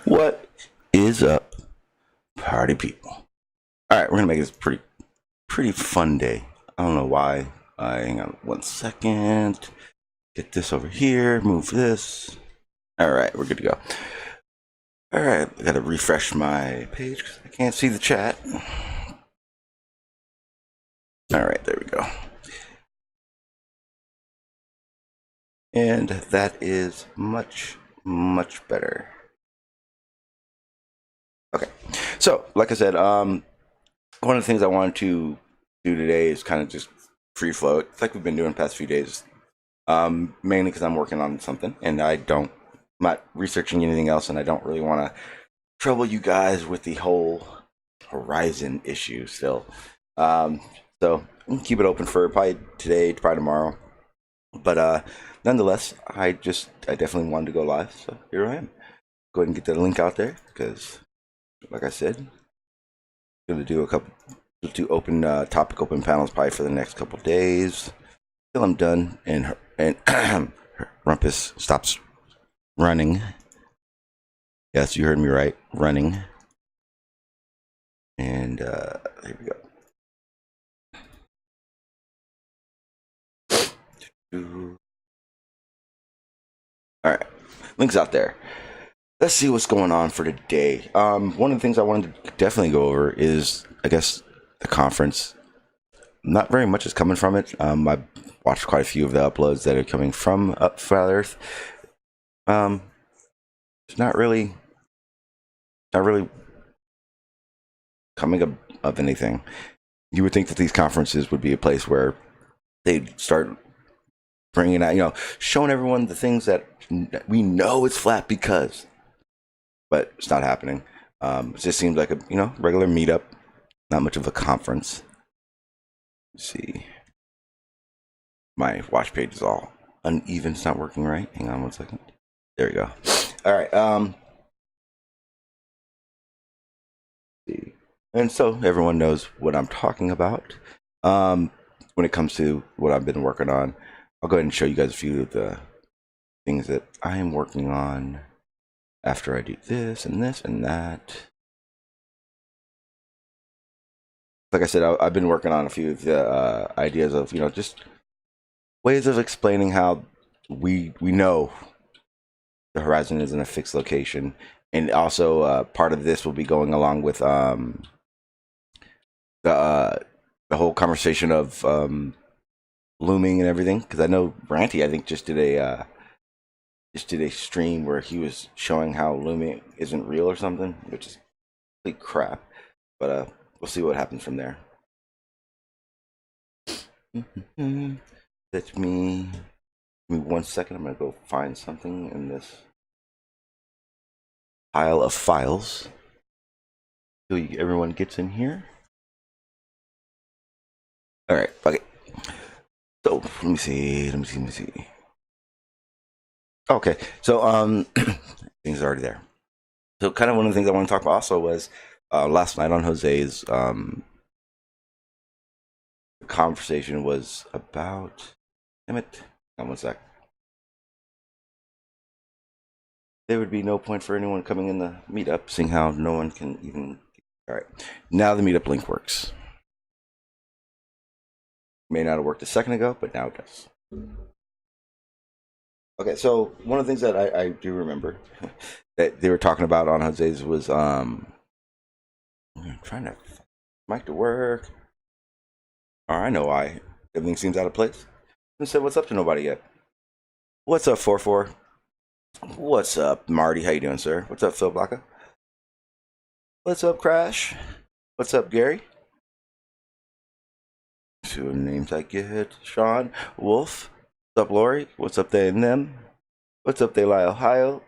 What is up, party people? All right, we're gonna make this pretty fun day. I don't know why. Hang on 1 second. Get this over here. Move this. All right, we're good to go. All right, I gotta refresh my page because I can't see the chat. All right, there we go. And that is much better. Okay, so like I said, one of the things I wanted to do today is kind of just free float. It's like we've been doing the past few days. Mainly because I'm working on something and I'm not researching anything else, and I don't really want to trouble you guys with the whole horizon issue still. Um, so I'm gonna keep it open for probably today, probably tomorrow. But nonetheless, I definitely wanted to go live, so here I am. Go ahead and get the link out there because, like I said, I'm gonna do open topic open panels probably for the next couple days till I'm done and Rumpus stops running. Yes, you heard me right, running. And here we go. All right, links out there. Let's see what's going on for today. One of the things I wanted to definitely go over is, I guess, the conference. Not very much is coming from it. I watched quite a few of the uploads that are coming from Flat Earth. It's not really coming of anything. You would think that these conferences would be a place where they'd start bringing out, showing everyone the things that we know it's flat because, but it's not happening. It just seems like a regular meetup, not much of a conference. Let's see, my watch page is all uneven. It's not working right. Hang on 1 second. There we go. All right. See. And so everyone knows what I'm talking about. When it comes to what I've been working on, I'll go ahead and show you guys a few of the things that I am working on after I do this and this and that. Like I said, I've been working on a few of the ideas of, just ways of explaining how we know the horizon is in a fixed location. And also part of this will be going along with the whole conversation of blooming and everything, because I know Ranty, I think, just did a stream where he was showing how looming isn't real or something, which is complete crap. But we'll see what happens from there. Let me 1 second. I'm gonna go find something in this pile of files so everyone gets in here. All right, okay. So let me see. Okay, so things are already there. So kind of one of the things I want to talk about also was last night on Jose's conversation was about, damn it, hang on 1 sec. There would be no point for anyone coming in the meetup, seeing how no one can even. All right, now the meetup link works. May not have worked a second ago, but now it does. Okay, so one of the things that I do remember that they were talking about on Jose's was I'm trying to mic to work. Oh, I know why everything seems out of place. I said what's up to nobody yet. What's up, 44? What's up, Marty? How you doing, sir? What's up, Phil Blacka? What's up, Crash? What's up, Gary? Two names I get. Sean, Wolf. What's up, Lori? What's up, they and them? What's up, they lie, Ohio?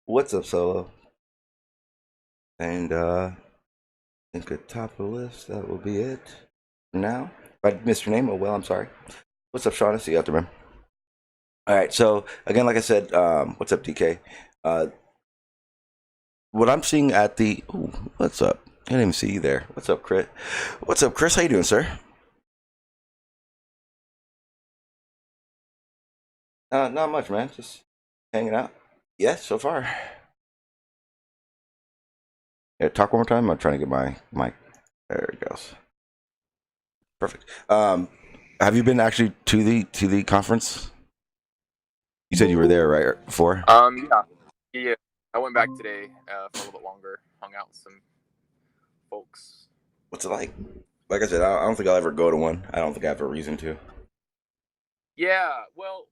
What's up, Solo? And I think at the top of the list, that will be it for now. If I missed your name, oh well, I'm sorry. What's up, Sean? I see you out there, man. All right, so again, like I said, what's up, DK? What I'm seeing at the, ooh, what's up? I didn't even see you there. What's up, Chris? What's up, Chris? How you doing, sir? Not much, man. Just hanging out. Yes, so far. Yeah, talk one more time. I'm trying to get my mic. There it goes. Perfect. Have you been actually to the conference? You said you were there, right? Before? Yeah. I went back today for a little bit longer. Hung out with some folks. What's it like? Like I said, I don't think I'll ever go to one. I don't think I have a reason to. Yeah, well,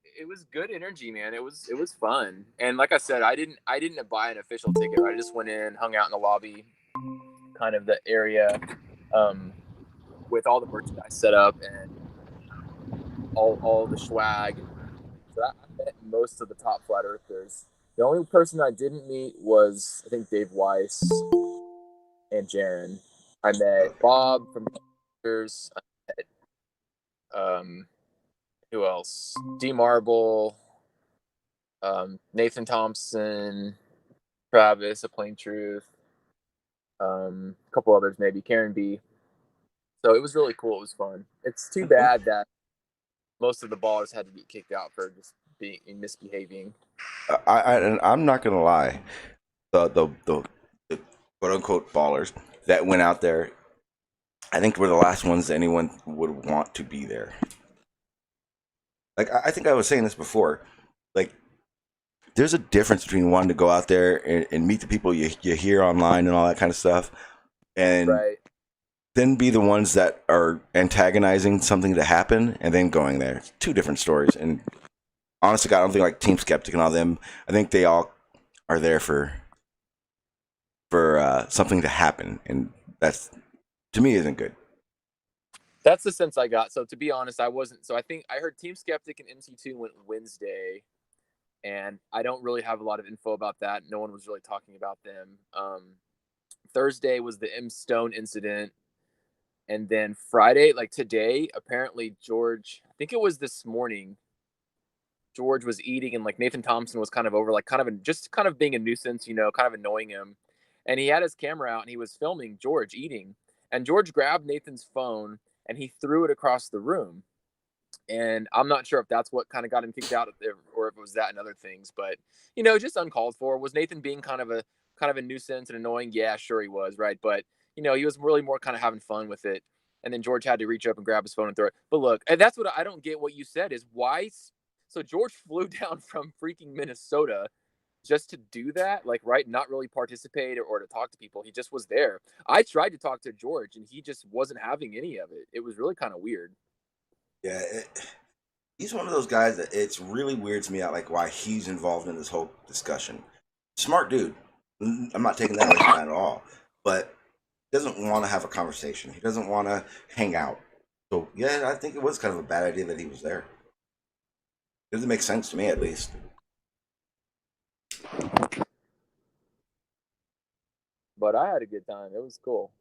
it was good energy, man. It was fun. And like I said, I didn't buy an official ticket. I just went in, hung out in the lobby, kind of the area, with all the merchandise set up and all the swag. So I met most of the top flat earthers. The only person I didn't meet was, I think, Dave Weiss and Jaron. I met Bob from Years. I met, who else? D Marble, Nathan Thompson, Travis, A Plain Truth, a couple others maybe, Karen B. So it was really cool. It was fun. It's too bad that most of the ballers had to get kicked out for just being misbehaving. I'm not gonna lie. The quote unquote ballers that went out there, I think were the last ones anyone would want to be there. Like I think I was saying this before. Like there's a difference between wanting to go out there and meet the people you hear online and all that kind of stuff, and Right. then be the ones that are antagonizing something to happen and then going there. It's two different stories. And honestly, I don't think like Team Skeptic and all them. I think they all are there for something to happen, and that's to me isn't good. That's the sense I got. So to be honest, I wasn't. So I think I heard Team Skeptic and MC2 went Wednesday, and I don't really have a lot of info about that. No one was really talking about them. Thursday was the M Stone incident, and then Friday, like today, apparently George. I think it was this morning. George was eating, and like Nathan Thompson was kind of over, like kind of being a nuisance, kind of annoying him. And he had his camera out and he was filming George eating. And George grabbed Nathan's phone and he threw it across the room. And I'm not sure if that's what kind of got him kicked out or if it was that and other things, but just uncalled for. Was Nathan being kind of a nuisance and annoying? Yeah, sure he was, right? But he was really more kind of having fun with it. And then George had to reach up and grab his phone and throw it. But look, and that's what I don't get. What you said is why. So George flew down from freaking Minnesota just to do that, like, right, not really participate or to talk to people. He just was there. I tried to talk to George and he just wasn't having any of it. It was really kind of weird. Yeah, he's one of those guys that it's really weirds me out, like why he's involved in this whole discussion. Smart dude. I'm not taking that away from that at all, but he doesn't want to have a conversation. He doesn't want to hang out. So yeah, I think it was kind of a bad idea that he was there. It doesn't make sense to me, at least. But I had a good time. It was cool.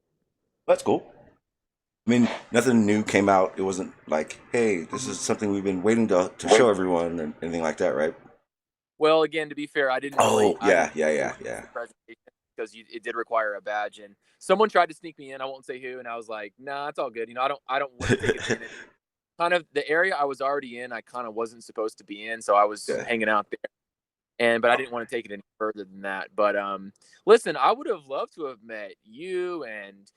That's cool. I mean, nothing new came out. It wasn't like, hey, this is something we've been waiting to show everyone or anything like that, right? Well, again, to be fair, I didn't. Yeah. Presentation because it did require a badge, and someone tried to sneak me in. I won't say who, and I was like, nah, it's all good. I don't want to take advantage. Kind of the area I was already in, I kind of wasn't supposed to be in, so I was hanging out there. But I didn't want to take it any further than that. But listen, I would have loved to have met you and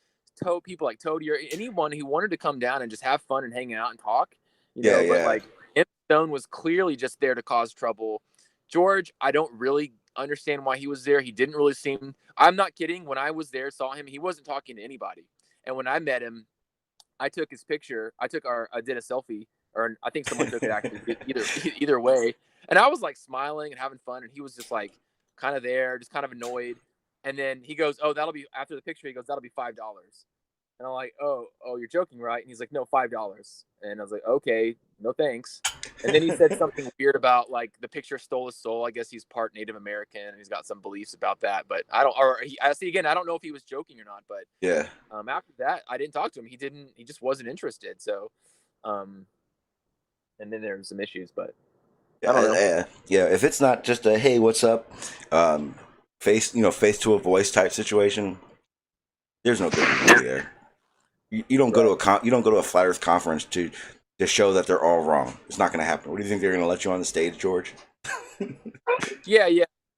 people like Toady or anyone who wanted to come down and just have fun and hang out and talk. But like M. Stone was clearly just there to cause trouble. George, I don't really understand why he was there. He didn't really seem. I'm not kidding. When I was there, saw him, he wasn't talking to anybody. And when I met him, I took his picture. I did a selfie, or I think someone took it actually. Either way. And I was like smiling and having fun, and he was just like kind of there, just kind of annoyed. And then he goes, "Oh, that'll be after the picture." He goes, "That'll be $5." And I'm like, "Oh, you're joking, right?" And he's like, "No, $5." And I was like, "Okay, no thanks." And then he said something weird about like the picture stole his soul. I guess he's part Native American and he's got some beliefs about that. But I don't. I see again. I don't know if he was joking or not. But yeah. After that, I didn't talk to him. He didn't. He just wasn't interested. So, and then there were some issues, but. I don't know. Yeah. If it's not just a hey, what's up, face to a voice type situation, there's no good reason there. You don't go to you don't go to a flat Earth conference to show that they're all wrong. It's not going to happen. What do you think they're going to let you on the stage, George? Yeah.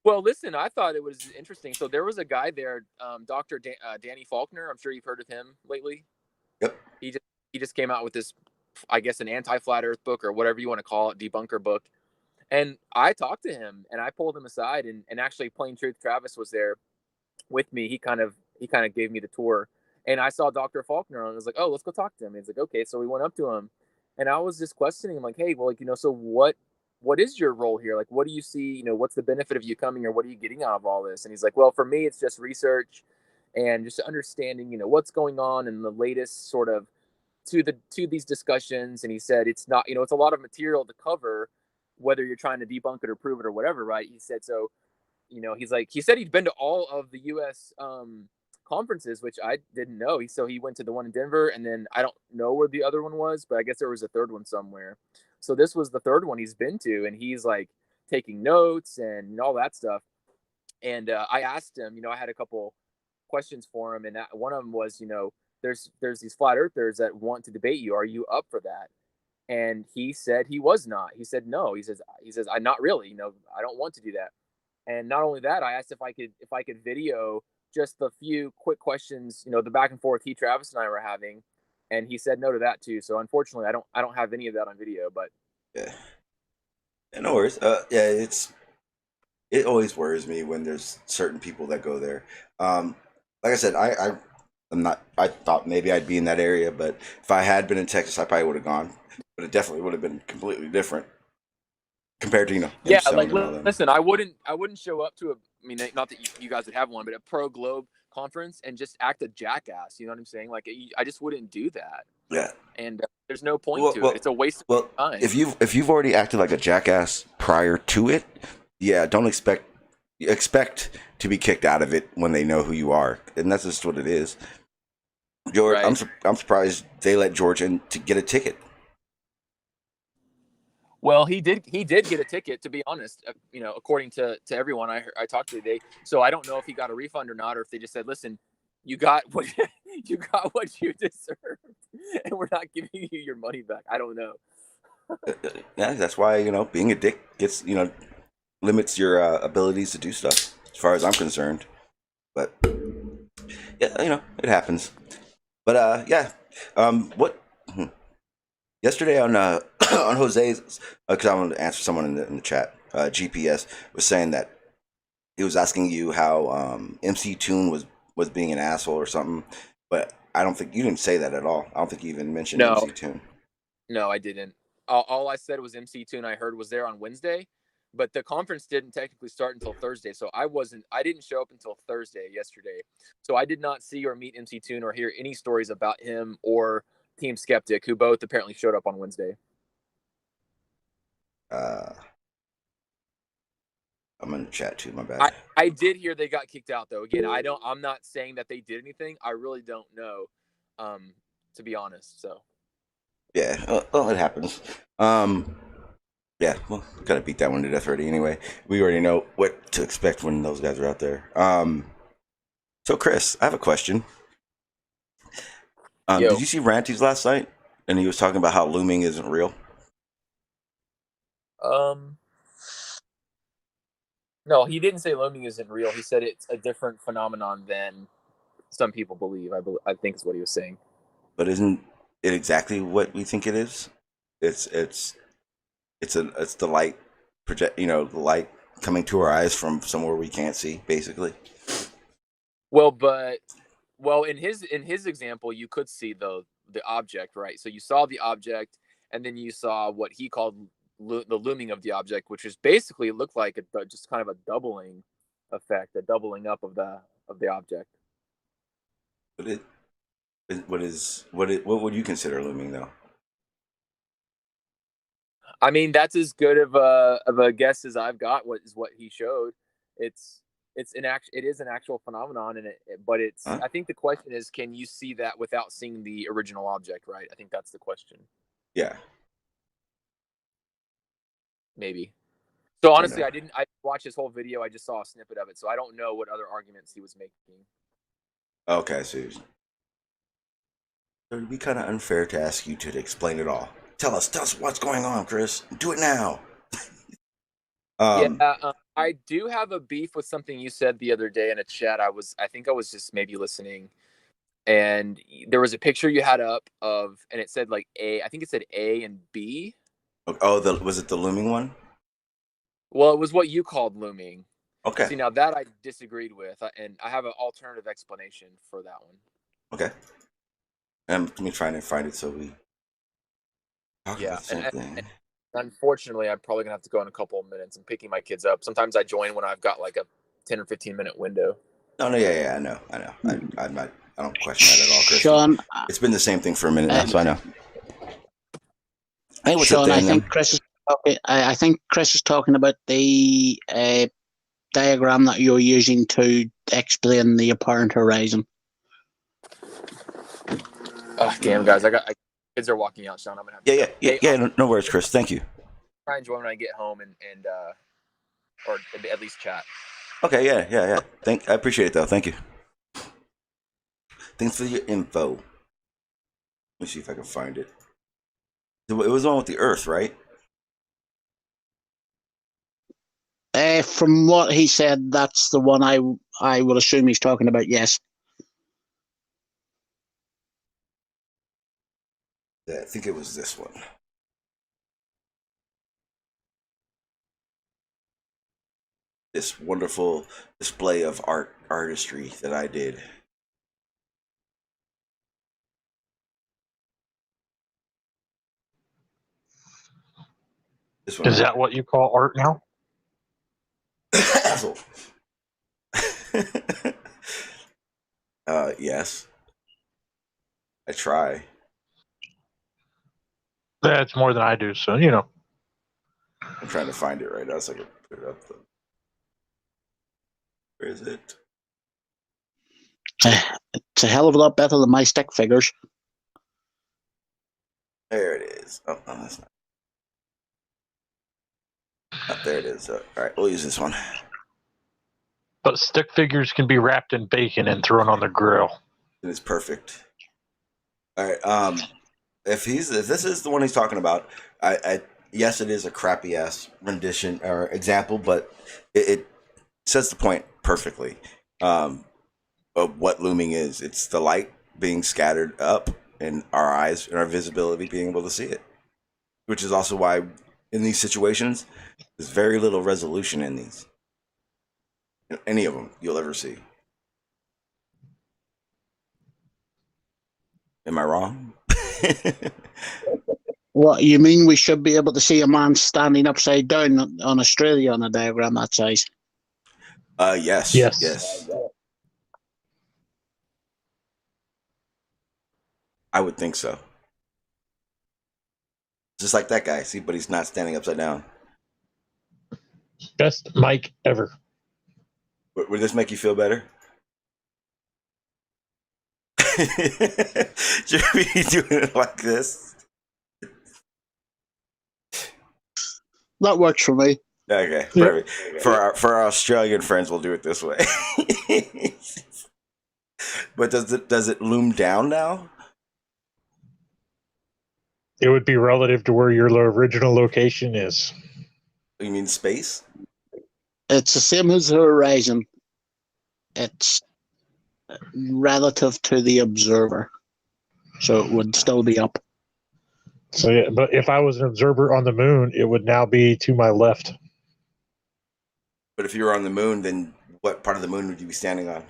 Well, listen, I thought it was interesting. So there was a guy there, Dr. Danny Faulkner. I'm sure you've heard of him lately. Yep. He just came out with this, I guess, an anti-flat Earth book or whatever you want to call it, debunker book. And I talked to him and I pulled him aside, and actually Plain Truth Travis was there with me. He kind of gave me the tour, and I saw Dr. Faulkner and I was like, oh, let's go talk to him. And he's like, okay. So we went up to him, and I was just questioning him like, hey, well, like, so what is your role here? Like, what do you see? What's the benefit of you coming, or what are you getting out of all this? And he's like, well, for me, it's just research and just understanding, what's going on and the latest sort of to these discussions. And he said it's not, it's a lot of material to cover, whether you're trying to debunk it or prove it or whatever, right? He said so. He said he'd been to all of the U.S. Conferences, which I didn't know. He went to the one in Denver, and then I don't know where the other one was, but I guess there was a third one somewhere. So this was the third one he's been to, and he's like taking notes and all that stuff. And I asked him, I had a couple questions for him, and one of them was, there's these flat earthers that want to debate you. Are you up for that? And he said he was not. He said no. He says I'm not really. I don't want to do that. And not only that, I asked if I could video just the few quick questions, the back and forth Travis and I were having, and he said no to that too. So unfortunately, I don't have any of that on video. But Yeah. No worries. Yeah, it always worries me when there's certain people that go there. Like I said, I'm not. I thought maybe I'd be in that area, but if I had been in Texas, I probably would have gone. But it definitely would have been completely different compared to yeah, Stone like and all them. listen, I wouldn't show up to not that you guys would have one, but a pro globe conference and just act a jackass. You know what I'm saying? Like I just wouldn't do that. Yeah. And there's no point to it. It's a waste of time. If you've already acted like a jackass prior to it, yeah, don't expect to be kicked out of it when they know who you are, and that's just what it is. George, Right. I'm surprised they let George in to get a ticket. Well, he did get a ticket, to be honest. According to everyone I talked to today. So I don't know if he got a refund or not, or if they just said, "Listen, you got what you got what you deserved, and we're not giving you your money back." I don't know. Yeah, that's why being a dick gets limits your abilities to do stuff, as far as I'm concerned. But yeah, it happens. But yeah, what yesterday on on Jose's, because I wanted to answer someone in the chat. GPS was saying that he was asking you how MC Toon was being an asshole or something, but I don't think you didn't say that at all. I don't think you even mentioned No, MC Toon. no, I didn't. All I said was MC Tune. I heard was there on Wednesday, but the conference didn't technically start until Thursday. So I didn't show up until Thursday yesterday. So I did not see or meet MC Tune or hear any stories about him or Team Skeptic, who both apparently showed up on Wednesday. I'm in the chat too. My bad. I did hear they got kicked out though. Again, I'm not saying that they did anything. I really don't know, to be honest. So Yeah, well, it happens. Yeah, well, gotta beat that one to death already. Anyway, we already know what to expect when those guys are out there. So Chris, I have a question. Yo. Did you see Ranty's last night? And he was talking about how looming isn't real. No, he didn't say looming isn't real. He said it's a different phenomenon than some people believe. I think is what he was saying. But isn't it exactly what we think it is? It's the light project, the light coming to our eyes from somewhere we can't see, basically. Well, in his example, you could see the object, right? So you saw the object, and then you saw what he called the looming of the object, which is basically looked like just kind of a doubling effect, a doubling up of the object. But what would you consider looming though? I mean, that's as good of a guess as I've got. What he showed. It is an actual phenomenon, but it's. Huh? I think the question is, can you see that without seeing the original object? Right. I think that's the question. Yeah. Maybe. So honestly, I didn't watch his whole video. I just saw a snippet of it, so I don't know what other arguments he was making. Okay, so it would be kind of unfair to ask you to explain it all. Tell us what's going on, Chris. Do it now. Yeah, Um, I do have a beef with something you said the other day in a chat. I think I was just maybe listening, and there was a picture you had up of, and it said like A. I think it said A and B. oh, was it the looming one? Well, it was what you called looming. Okay. See, now that I disagreed with, and I have an alternative explanation for that one. Okay. Let me try and find it so we talk Yeah, about the same thing. and unfortunately, I'm probably gonna have to go in a couple of minutes. I'm picking my kids up. Sometimes I join when I've got like a 10 or 15 minute window. No, no, yeah, I know. I'm not. I don't question that at all, Chris. Sean, It's been the same thing for a minute now, so I know. Hey, what's Sean, up, I Dan? think I think Chris is talking about the diagram that you're using to explain the apparent horizon. Oh, damn, guys, kids are walking out, Sean. I'm gonna have to Yeah. Hey, No worries, Chris. Thank you. try and join when I get home and or at least chat. Okay, yeah. I appreciate it though. Thank you. Thanks for your info. Let me see if I can find it. It was on with the Earth, right? From what he said, that's the one I would assume he's talking about. Yes. Yeah, I think it was this one. This wonderful display of artistry that I did. This one. Is that what you call art now? Asshole. Yes. I try. That's more than I do, so you know. I'm trying to find it right now so I can put it up. Where is it? It's a hell of a lot better than my stick figures. There it is. Oh, no, that's not. Oh, there it is. All right, we'll use this one. But stick figures can be wrapped in bacon and thrown on the grill. It is perfect. All right. If this is the one he's talking about, yes, it is a crappy ass rendition or example, but it sets the point perfectly. Of what looming is. It's the light being scattered up and our eyes and our visibility being able to see it. Which is also why in these situations, there's very little resolution in these. Any of them you'll ever see. Am I wrong? What you mean? We should be able to see a man standing upside down on Australia on a diagram that size? Yes. I would think so. Just like that guy, see, but he's not standing upside down. Best mic ever. Would this make you feel better? Should we be doing it like this? That works for me. Okay, perfect. For our Australian friends, we'll do it this way. But does it loom down now? It would be relative to where your original location is. You mean space? It's the same as the horizon. It's relative to the observer, so it would still be up. So yeah, but if I was an observer on the moon, it would now be to my left. But if you were on the moon, then what part of the moon would you be standing on?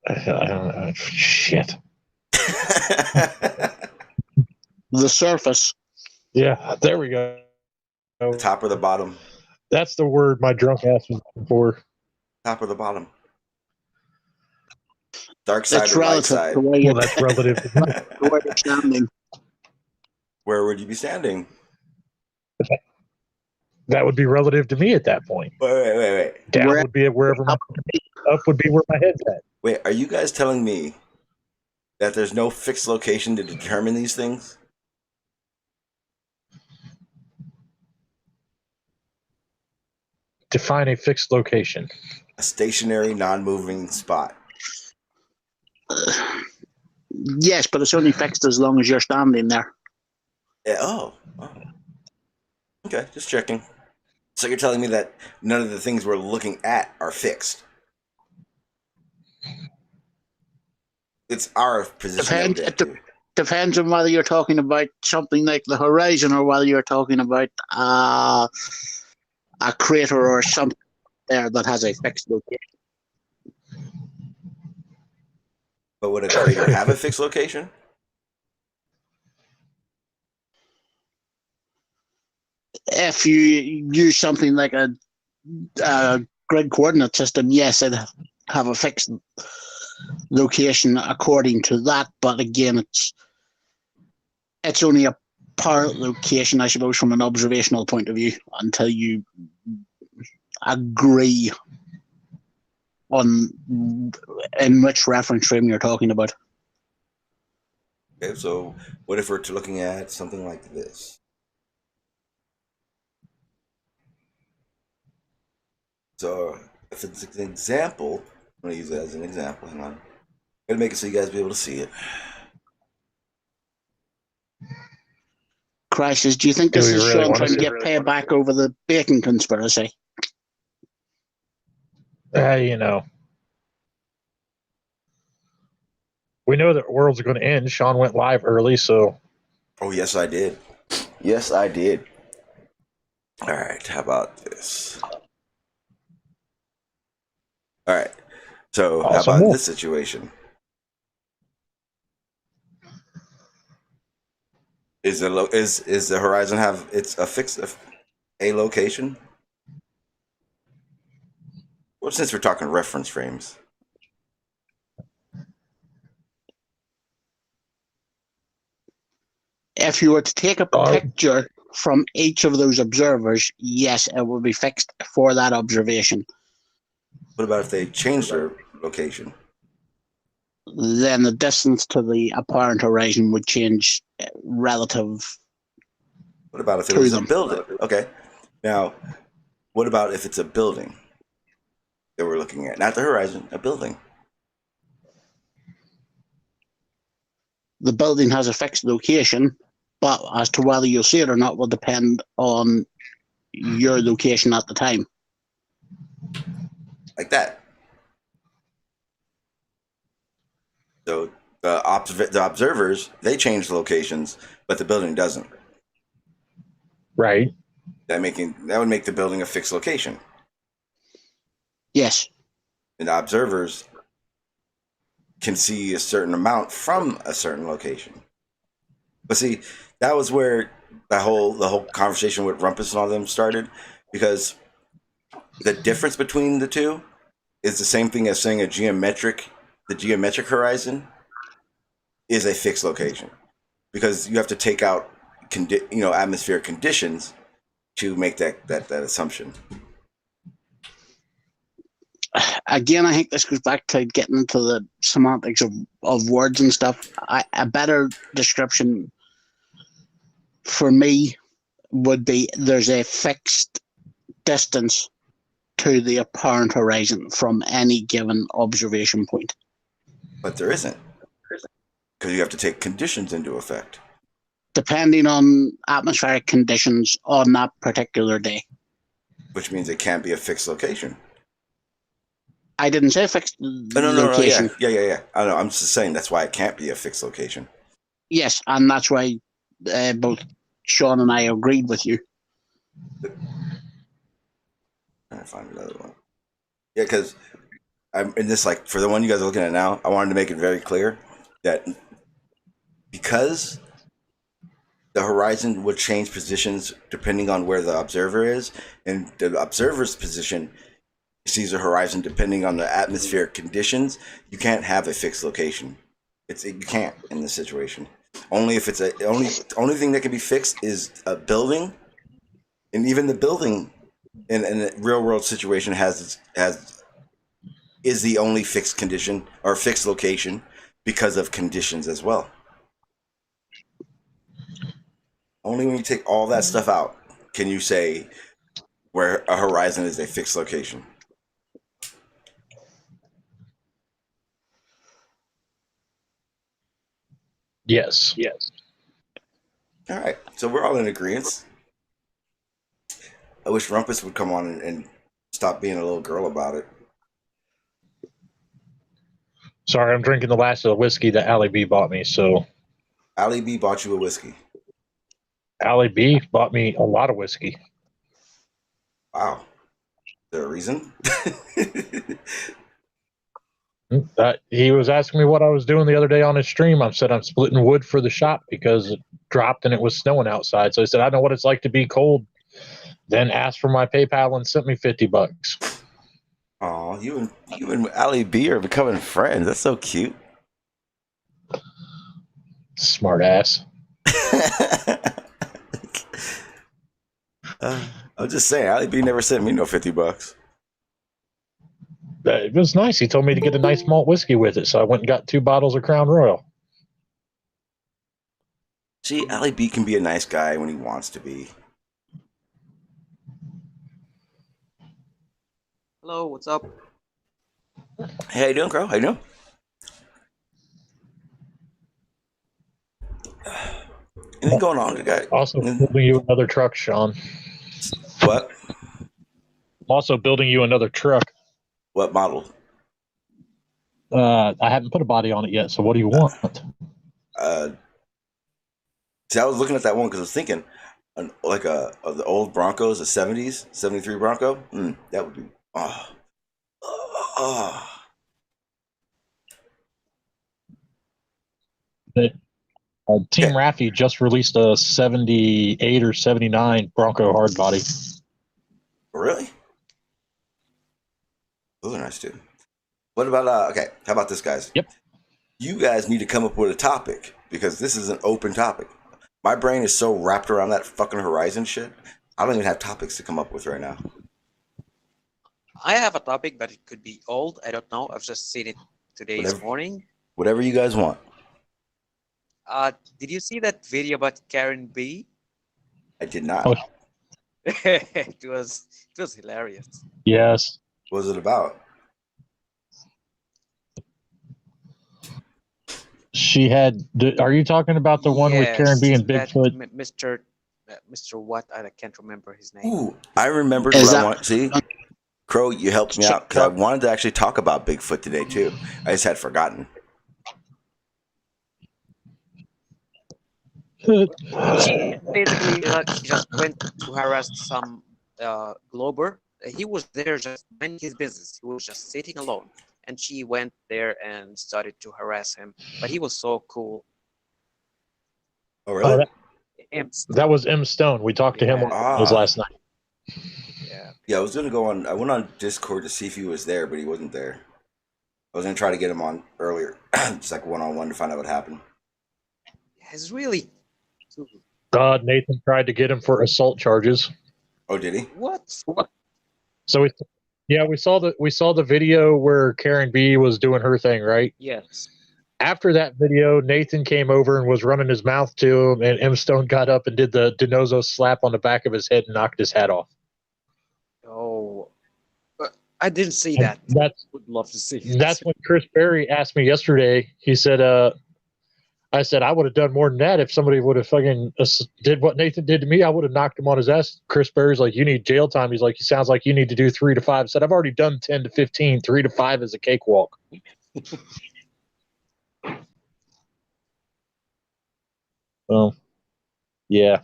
I don't know. Shit. The surface. Yeah, there we go. The top or the bottom? That's the word my drunk ass was looking for. Top or the bottom? Dark side It's or light relative side? to where you're, Well, that's relative. to where you're standing. Where would you be standing? That would be relative to me at that point. Wait. Down would be wherever my up would be where my head's at. Wait, are you guys telling me that there's no fixed location to determine these things? Define a fixed location. A stationary, non-moving spot. Yes, but it's only fixed as long as you're standing there. Yeah, oh. Okay, just checking. So you're telling me that none of the things we're looking at are fixed. It's our position that we get to. Depends on whether you're talking about something like the horizon or whether you're talking about a crater or something there that has a fixed location. But would a crater have a fixed location? If you use something like a grid coordinate system, yes, it'd have a fixed location according to that. But again, it's only a part location, I suppose, from an observational point of view, until you agree on in which reference frame you're talking about. Okay, so what if we're looking at something like this? So if it's an example, I'm going to use it as an example. Hang on. I'm going to make it so you guys be able to see it. Crisis, do you think this is Sean trying to get payback over the Bacon conspiracy? You know. We know that world's going to end. Sean went live early, so. Oh, yes, I did. Yes, I did. All right, how about this? All right, so Awesome. How about this situation? Is the horizon have it's a fixed a location? Well, since we're talking reference frames. If you were to take a picture from each of those observers, yes, it will be fixed for that observation. What about if they change their location? Then the distance to the apparent horizon would change relative. What about if it was a building? Okay. Now, what about if it's a building that we're looking at? Not the horizon, a building. The building has a fixed location, but as to whether you'll see it or not will depend on your location at the time. Like that. So the observers, they change locations, but the building doesn't. Right. That would make the building a fixed location. Yes. And the observers can see a certain amount from a certain location. But see, that was where the whole conversation with Rumpus and all them started, because the difference between the two is the same thing as saying the geometric horizon is a fixed location, because you have to take out atmospheric conditions to make that assumption. Again, I think this goes back to getting into the semantics of words and stuff. A better description for me would be there's a fixed distance to the apparent horizon from any given observation point. But there isn't, because you have to take conditions into effect. Depending on atmospheric conditions on that particular day. Which means it can't be a fixed location. I didn't say fixed location. No, yeah. I know. I'm just saying that's why it can't be a fixed location. Yes, and that's why both Sean and I agreed with you. Trying to find another one. Yeah, because I'm in this, like, for the one you guys are looking at now, I wanted to make it very clear that because the horizon would change positions depending on where the observer is, and the observer's position sees the horizon depending on the atmospheric conditions, you can't have a fixed location. You can't in this situation. Only if it's only thing that can be fixed is a building, and even the building in a real world situation is the only fixed condition or fixed location because of conditions as well. Only when you take all that stuff out can you say where a horizon is a fixed location. Yes. All right, so we're all in agreement. I wish Rumpus would come on and stop being a little girl about it. Sorry, I'm drinking the last of the whiskey that Allie B bought me. So Allie B bought you a whiskey. Allie B bought me a lot of whiskey. Wow. Is there a reason? He was asking me what I was doing the other day on his stream. I said I'm splitting wood for the shop because it dropped and it was snowing outside. So I said I know what it's like to be cold. Then asked for my PayPal and sent me $50. Oh, you and Allie B are becoming friends. That's so cute. Smart ass. I'm just saying, Allie B never sent me no $50. It was nice. He told me to get a nice malt whiskey with it, so I went and got 2 bottles of Crown Royal. See, Allie B can be a nice guy when he wants to be. Hello, what's up? Hey, how you doing, Crow? How you doing? Anything going on, guy? Also building you another truck, Sean. What? I'm also building you another truck. What model? I haven't put a body on it yet, so what do you want? See, I was looking at that one because I was thinking, of the old Broncos, the 70s, 73 Bronco. That would be, Team Raffy just released a 78 or 79 Bronco hardbody. Really? Oh, nice, dude. What about, okay, how about this, guys? Yep. You guys need to come up with a topic because this is an open topic. My brain is so wrapped around that fucking Horizon shit. I don't even have topics to come up with right now. I have a topic, but it could be old. I don't know. I've just seen it this morning. Whatever you guys want. Did you see that video about Karen B? I did not. Oh. it was hilarious. Yes. What was it about? She had. Are you talking about the one with Karen B and Bigfoot? Mr. What? I can't remember his name. Ooh, I remembered what I want. See, Crow, you helped me out because I wanted to actually talk about Bigfoot today too. I just had forgotten. Basically, he just went to harass some Glober. He was there just minding his business. He was just sitting alone. And she went there and started to harass him. But he was so cool. Oh, really? That was M. Stone. We talked to him it was last night. Yeah, I was going to go on. I went on Discord to see if he was there, but he wasn't there. I was going to try to get him on earlier, just like one-on-one to find out what happened. It's really... Nathan tried to get him for assault charges. Oh, did he? What? So we saw the video where Karen B was doing her thing, right? Yes. After that video, Nathan came over and was running his mouth to him, and M. Stone got up and did the DiNozzo slap on the back of his head and knocked his hat off. Oh, I didn't see that. Would love to see. That's when Chris Berry asked me yesterday. He said, I said, I would have done more than that if somebody would have fucking did what Nathan did to me. I would have knocked him on his ass. Chris Berry's like, you need jail time. He's like, it sounds like you need to do 3 to 5. I said, I've already done 10 to 15. 3 to 5 is a cakewalk. Well, yeah.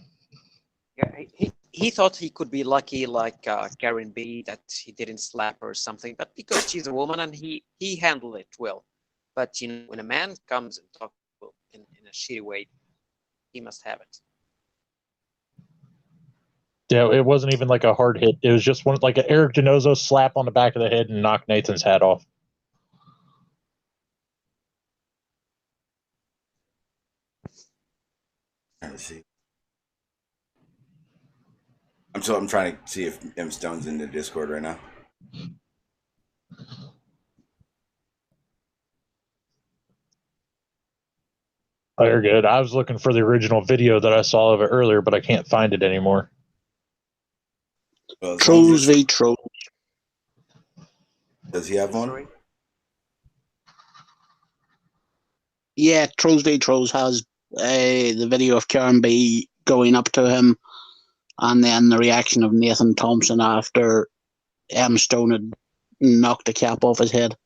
He thought he could be lucky like Karen B, that he didn't slap her or something, but because she's a woman and he handled it well. But when a man comes and talks in a shitty way, he must have it. Yeah, it wasn't even like a hard hit. It was just like an Eric DiNozzo slap on the back of the head and knocked Nathan's hat off. Let's see. I'm trying to see if M. Stone's in the Discord right now. Oh, you're good. I was looking for the original video that I saw of it earlier, but I can't find it anymore. Well, Trolls v. Trolls. Does he have one? Sorry? Yeah, Trolls v. Trolls has the video of Karen B going up to him and then the reaction of Nathan Thompson after M. Stone had knocked the cap off his head.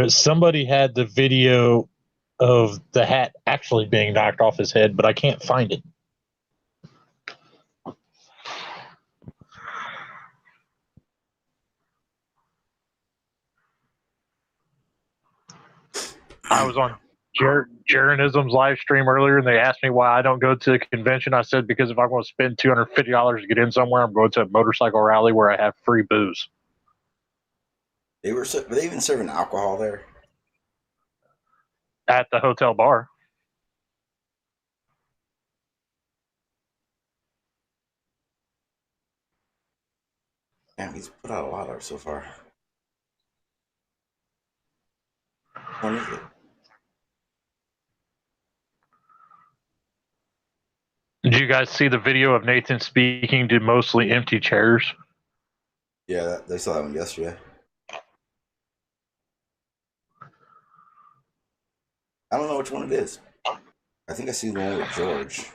Somebody had the video of the hat actually being knocked off his head, but I can't find it. I was on Jeranism's live stream earlier, and they asked me why I don't go to the convention. I said, because if I'm going to spend $250 to get in somewhere, I'm going to a motorcycle rally where I have free booze. Were they even serving alcohol there? At the hotel bar. Damn, he's put out a lot of so far. When is it? Did you guys see the video of Nathan speaking to mostly empty chairs? Yeah, they saw that one yesterday. I don't know which one it is. I think I see the one with George.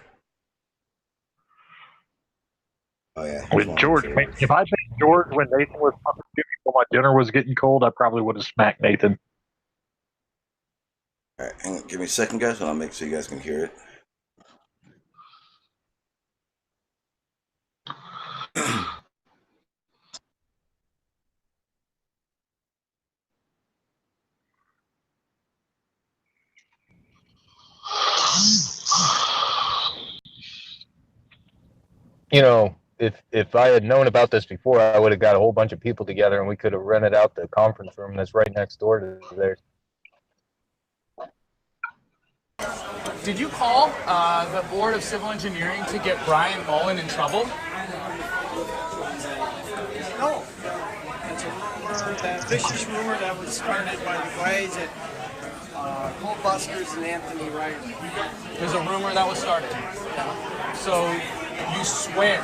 Oh yeah, With George. If I think George when Nathan was talking to me while my dinner was getting cold, I probably would have smacked Nathan. All right, hang on, give me a second, guys, and I'll make sure you guys can hear it. You know, if I had known about this before, I would have got a whole bunch of people together and we could have rented out the conference room that's right next door to theirs. Did you call the Board of Civil Engineering to get Brian Mullen in trouble? No. It's a rumor, that vicious rumor that was started by the guys at Coal Busters and Anthony Riley. There's a rumor that was started. So you swear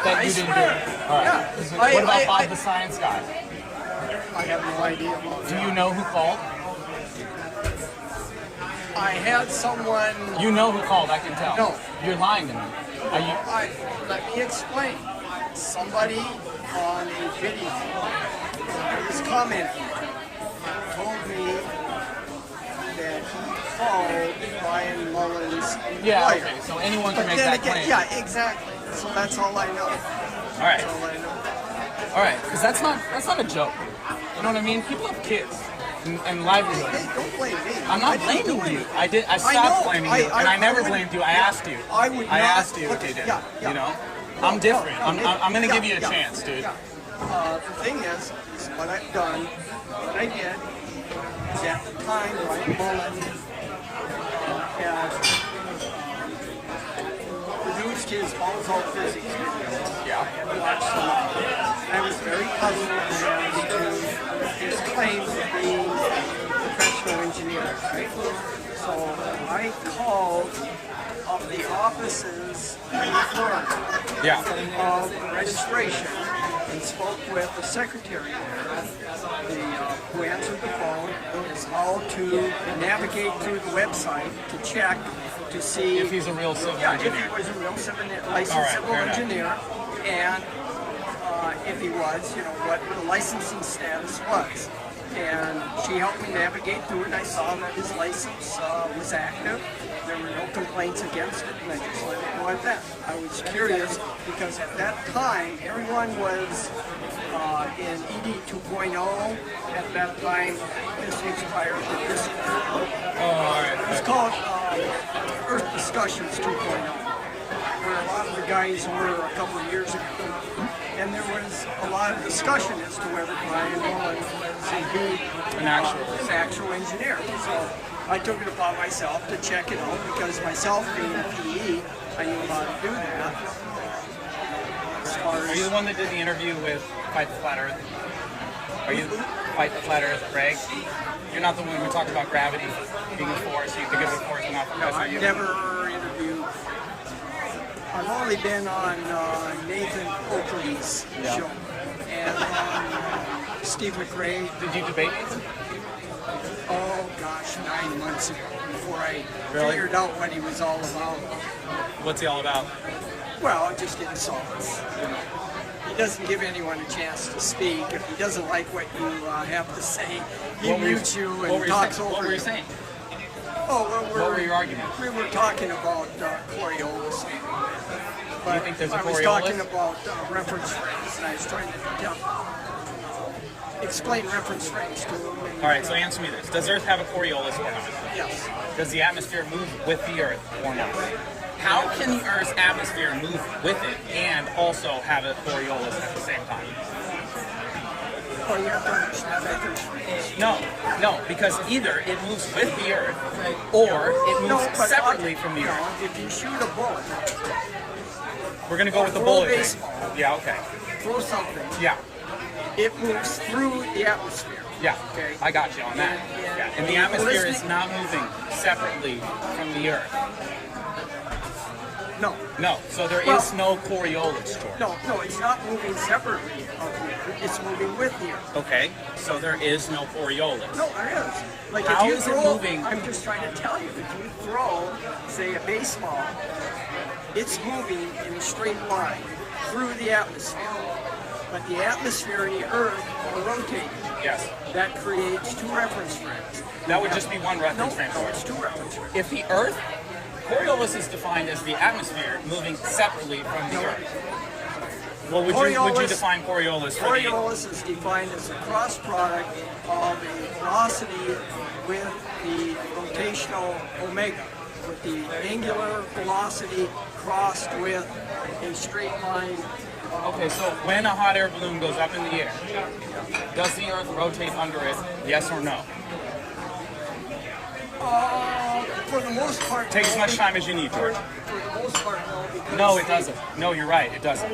that you didn't do it? All right. Yeah. What about Bob the Science Guy? I have no idea about that. Do you know who called? I had someone... You know who called, I can tell. No. You're lying to me. Are you... Let me explain. Somebody on a video was commenting, told me that he called Brian Mullen's employer. Yeah, okay, so anyone can make that claim. Yeah, exactly. So that's all I know. All right. That's all I know. All right, because that's not a joke. You know what I mean? People have kids and livelihoods. Hey, don't blame me. I'm not blaming you. I stopped blaming you, and I never blamed you. I asked you. I asked you if you did. You know, I'm different. I'm gonna give you a chance, dude. The thing is what I've done, what I did, is at the time Brian Mullen had produced his All Physics video. Yeah. I had watched them. I was very puzzled as to his claims of being a professional engineer, right? So I called up the offices in Florida of registration and spoke with the secretary there, who answered the phone, is how to navigate through the website to check to see if he's a real civil engineer. If he was a real licensed civil engineer, and if he was, you know, what the licensing status was. And she helped me navigate through it, and I saw that his license was active. There were no complaints against it, and I just let it go at that. I was curious because at that time, everyone was in ED 2.0. At that time, this was prior to this. It was called Earth Discussions 2.0, where a lot of the guys were a couple of years ago. And there was a lot of discussion as to whether Brian Mullen was indeed an actual engineer. So I took it upon myself to check it out because myself being a PE, I knew how to do that. Are you the one that did the interview with Fight the Flat Earth? Are you Fight the Flat Earth, Greg? You're not the one who talked about gravity being a force. You think it's a force and not a No, I've never interviewed. I've only been on Nathan Oakley's show and on Steve McRae. Did you debate Nathan? Oh gosh, 9 months ago. before I Really? figured out what he was all about. What's he all about? Well, just insults. You know, he doesn't give anyone a chance to speak. If he doesn't like what you have to say, he What were you- mutes you what and were you talks saying? over What were you you. saying? Oh, well, What were your arguments? we were talking about Coriolis. But you think there's a I was Coriolis? talking about reference frames, and I was trying to explain reference frames to him. and, All right, so answer me this. Does Earth have a Coriolis or not? Yes. Does the atmosphere move with the Earth or not? How can the Earth's atmosphere move with it and also have a Coriolis at the same time? Well, you have to understand reference frames. No, because either it moves with the Earth or it moves but separately from the you know, Earth. if you shoot a bullet, We're gonna go with the throw a bullet thing. baseball. Yeah, okay. throw something, Yeah, it moves through the atmosphere. yeah. Okay. I got you on that. Yeah. And the atmosphere is not moving separately from the Earth. No, No, so there Well- is no Coriolis, George. no, it's not moving separately of the Earth. It's moving with the Earth. Okay, so there is no Coriolis. No, there is. Like How if you is it throw, moving? I'm just trying to tell you, if you throw, say, a baseball, it's moving in a straight line through the atmosphere. But the atmosphere and the Earth are rotating. Yes. That creates two reference frames. That would just be one reference frame, No, George. it's two reference frames. If the Earth, Coriolis is defined as the atmosphere moving separately from the Earth. Well, would you Coriolis- define Coriolis for the... Coriolis is defined as a cross product of a velocity with the rotational omega, with the angular velocity crossed with a straight line. Okay, so when a hot air balloon goes up in the air, does the Earth rotate under it, yes or no? For the most part, Take as no, much time as you need, George. For the most part, no. Because No, it doesn't. No, you're right, it doesn't.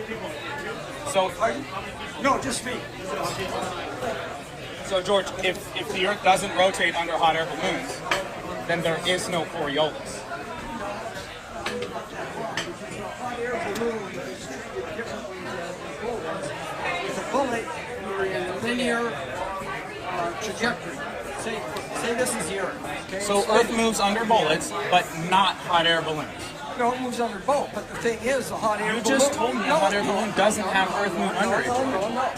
So, No, just me. so George, if the Earth doesn't rotate under hot air balloons, then there is no Coriolis. Hot air balloon is treated differently than a bullet. With a bullet, you're in a linear trajectory. Say this is the Earth. Okay? So Earth moves under bullets, but not hot air balloons. No, it moves under both. But the thing is, a hot air You balloon. just told me a hot air balloon doesn't have Earth move under it, George. No.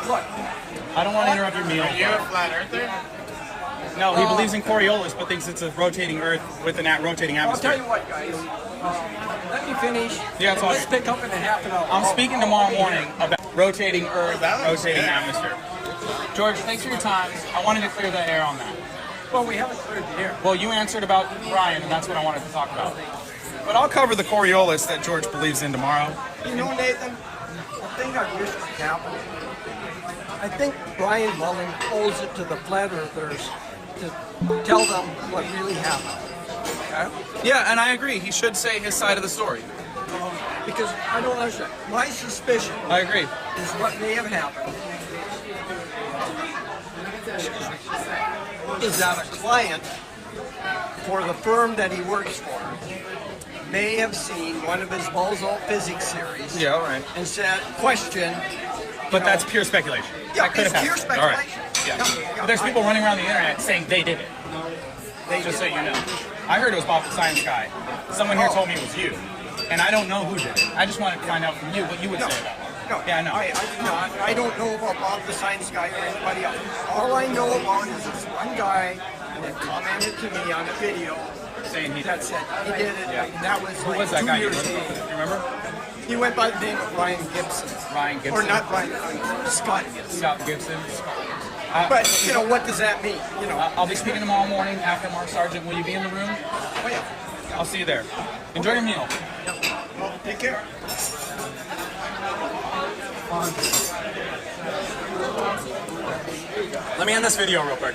Look, I don't want to interrupt your meal. Are you a flat earther? No, he believes in Coriolis, but thinks it's a rotating Earth with a rotating I'll tell atmosphere. you what, guys. Let me finish. Yeah, it's all Let's right. pick up in a half an hour. I'm speaking tomorrow morning about rotating Earth, rotating atmosphere. George, thanks for your time. I wanted to clear the air on that. Well, we haven't cleared the air. Well, you answered about Brian, and that's what I wanted to talk about. But I'll cover the Coriolis that George believes in tomorrow. You know, Nathan, the thing I wish would happen, I think Brian Mullen owes it to the flat earthers to tell them what really happened. Okay? Yeah, and I agree. He should say his side of the story. Because I don't understand. My suspicion I agree. is what may have happened is that a client for the firm that he works for may have seen one of his Bosalt physics series Yeah, all right. and said, question. But that's pure speculation. Yeah, That could it's have pure happened. All right. speculation. Yeah. But there's people running around the internet saying they did it. Just so you know. I heard it was Bob the Science Guy. Someone here told me it was you. And I don't know who did it. I just wanted to find out from you what you would say about it. No, Yeah, I know. I don't know about Bob the Science Guy or anybody else. All I know about is this one guy that commented to me on a video Saying he did that it. said he did it. Yeah. And that was Who like was that 2 guy? You years ago. remember? He went by the name of Ryan Gibson. Ryan Gibson. Or not Ryan, Scott Gibson. Scott Gibson. But, you know, what does that mean? You know, I'll be speaking tomorrow morning after Mark Sargent. Will you be in the room? oh yeah. I'll see you there. Enjoy your meal. Well, take care. Let me end this video real quick.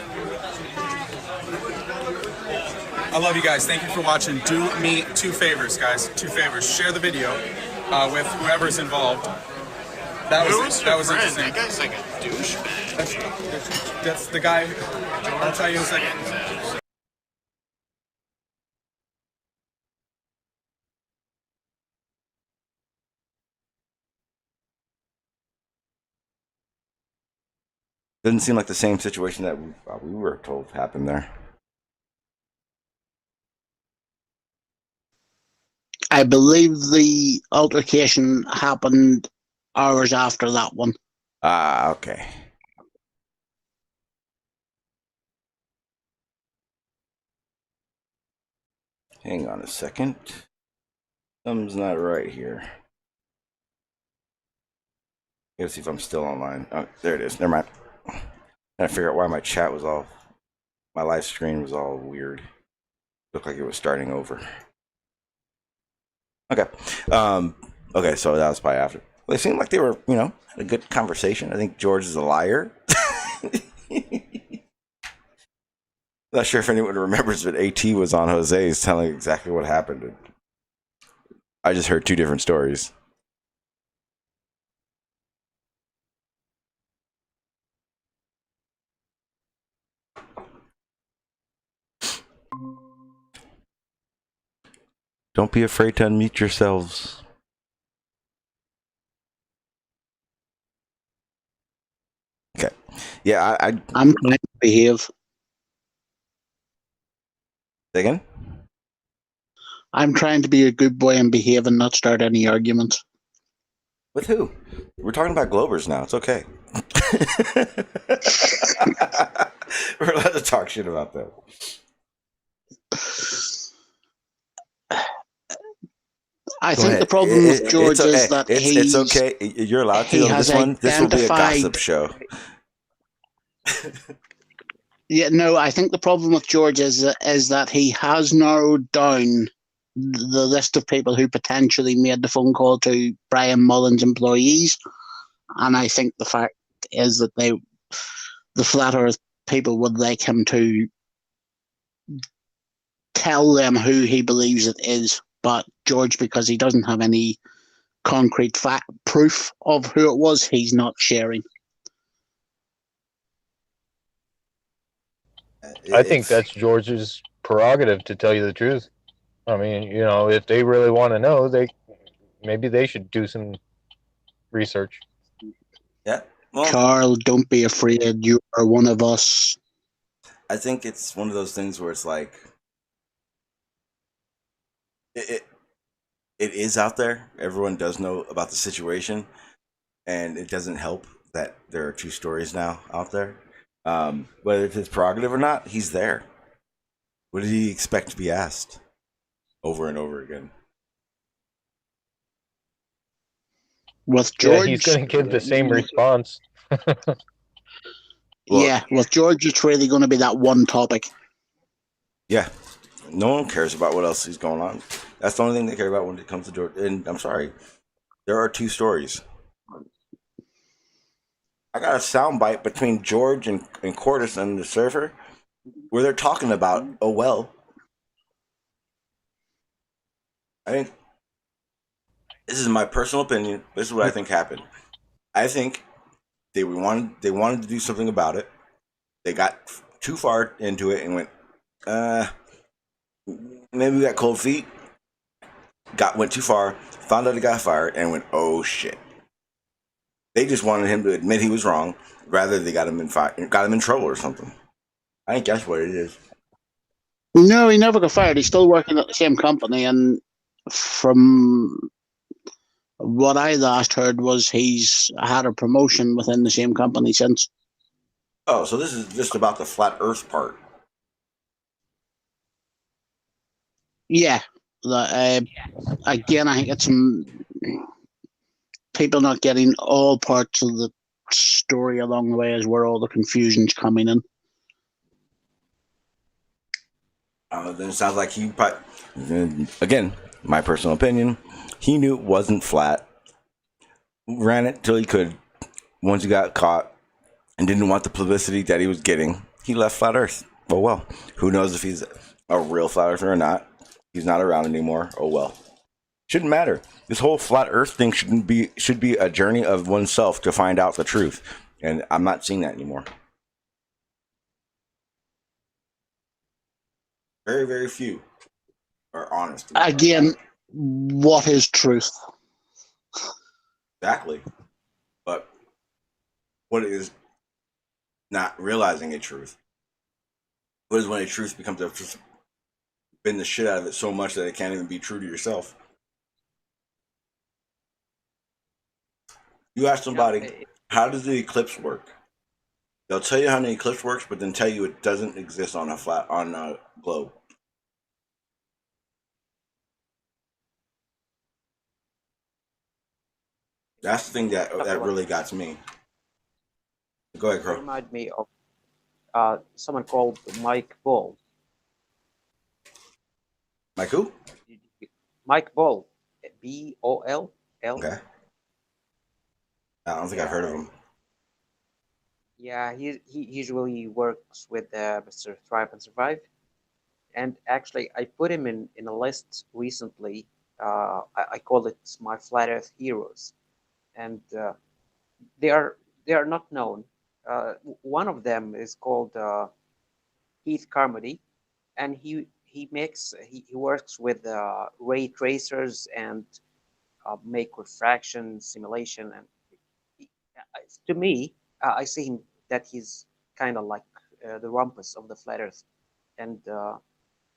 I love you guys. Thank you for watching. Do me 2 favors, guys. 2 favors. Share the video with whoever's involved. That was interesting. That guy's like a douchebag. That's the guy. I'll tell you in a second. Doesn't seem like the same situation that we were told happened there. I believe the altercation happened hours after that one. Ah, okay. Hang on a second. Something's not right here. Let's see if I'm still online. Oh, there it is. Never mind. I'm trying to figure out why my chat was all, my live screen was all weird. Looked like it was starting over. Okay. Okay, so that was probably after. They seemed like they were, had a good conversation. I think George is a liar. Not sure if anyone remembers, but AT was on Jose's telling exactly what happened. I just heard two different stories. Don't be afraid to unmute yourselves. Okay. Yeah, I'm trying to behave. Again? I'm trying to be a good boy and behave and not start any arguments. With who? We're talking about Globers now. It's okay. We're allowed to talk shit about that. I think the problem with George is that it's okay. You're allowed to on this one. This will be a gossip show. Yeah, no, I think the problem with George is that he has narrowed down the list of people who potentially made the phone call to Brian Mullen's employees, and I think the fact is that the Flat Earth people would like him to tell them who he believes it is, but George, because he doesn't have any concrete proof of who it was, he's not sharing. I think that's George's prerogative to tell you the truth. I mean, if they really want to know, maybe they should do some research. Yeah. Well, Carl, don't be afraid. You are one of us. I think it's one of those things where it's like it is out there. Everyone does know about the situation, and it doesn't help that there are two stories now out there. Whether it's his prerogative or not, he's there. What did he expect to be asked over and over again? With George, he's going to give the same response. Yeah, with George, it's really going to be that one topic. Yeah, no one cares about what else is going on. That's the only thing they care about when it comes to George. And I'm sorry, there are two stories. I got a soundbite between George and Cordis and the server where they're talking about, oh well. I think this is my personal opinion. This is what I think happened. I think they wanted to do something about it. They got too far into it and went, maybe we got cold feet. Went too far, found out he got fired, and went, oh shit. They just wanted him to admit he was wrong, rather they got him in trouble or something. I think that's what it is. No, he never got fired. He's still working at the same company, and from what I last heard was he's had a promotion within the same company since. Oh, so this is just about the flat Earth part. Yeah. Again, I think it's some people not getting all parts of the story along the way is where all the confusion's coming in. Then it sounds like he probably, again, my personal opinion, he knew it wasn't flat, ran it till he could. Once he got caught and didn't want the publicity that he was getting, he left flat Earth. Oh well, who knows if he's a real flat earther or not. He's not around anymore. Oh well. Shouldn't matter. This whole flat Earth thing should be a journey of oneself to find out the truth, and I'm not seeing that anymore. Very, very few are honest. Again, what is truth? Exactly. But what is not realizing a truth? What is when a truth becomes just bend the shit out of it so much that it can't even be true to yourself? You ask You know, somebody, how does the eclipse work? They'll tell you how the eclipse works, but then tell you it doesn't exist on a globe. That's the thing that really got to me. Go ahead, you Crow. remind me of someone called Mike Ball. Mike who? Mike Ball, Ball. Okay. I don't think I've heard of him. Yeah, he usually works with Mr. Thrive and Survive, and actually I put him in a list recently. I call it my flat Earth heroes, and they are not known. One of them is called Heath Carmody, and he works with ray tracers and make refraction simulation, and to me, I see him that he's kind of like the rumpus of the flat Earth, and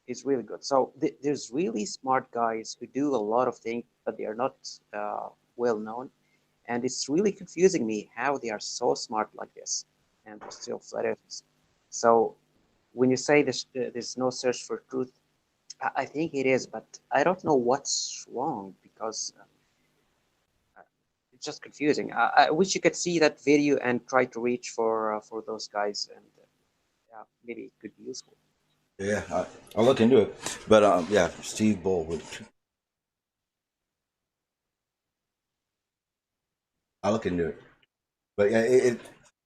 it's really good. So there's really smart guys who do a lot of things, but they are not well known, and it's really confusing me how they are so smart like this, and they're still flat Earthers. So when you say there's no search for truth, I think it is, but I don't know what's wrong because it's just confusing. I wish you could see that video and try to reach for those guys, and yeah, maybe it could be useful. Yeah, I'll look into it. But yeah, Steve Bull I'll look into it. But yeah,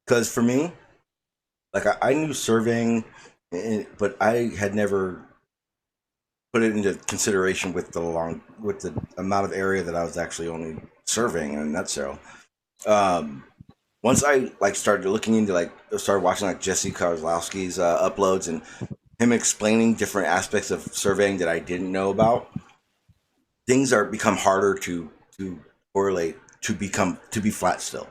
because for me, like I knew surveying, but I had never put it into consideration with the amount of area that I was actually only surveying in a nutshell. Once I started looking into started watching Jesse Kozlowski's uploads and him explaining different aspects of surveying that I didn't know about, things become harder to correlate to be flat still.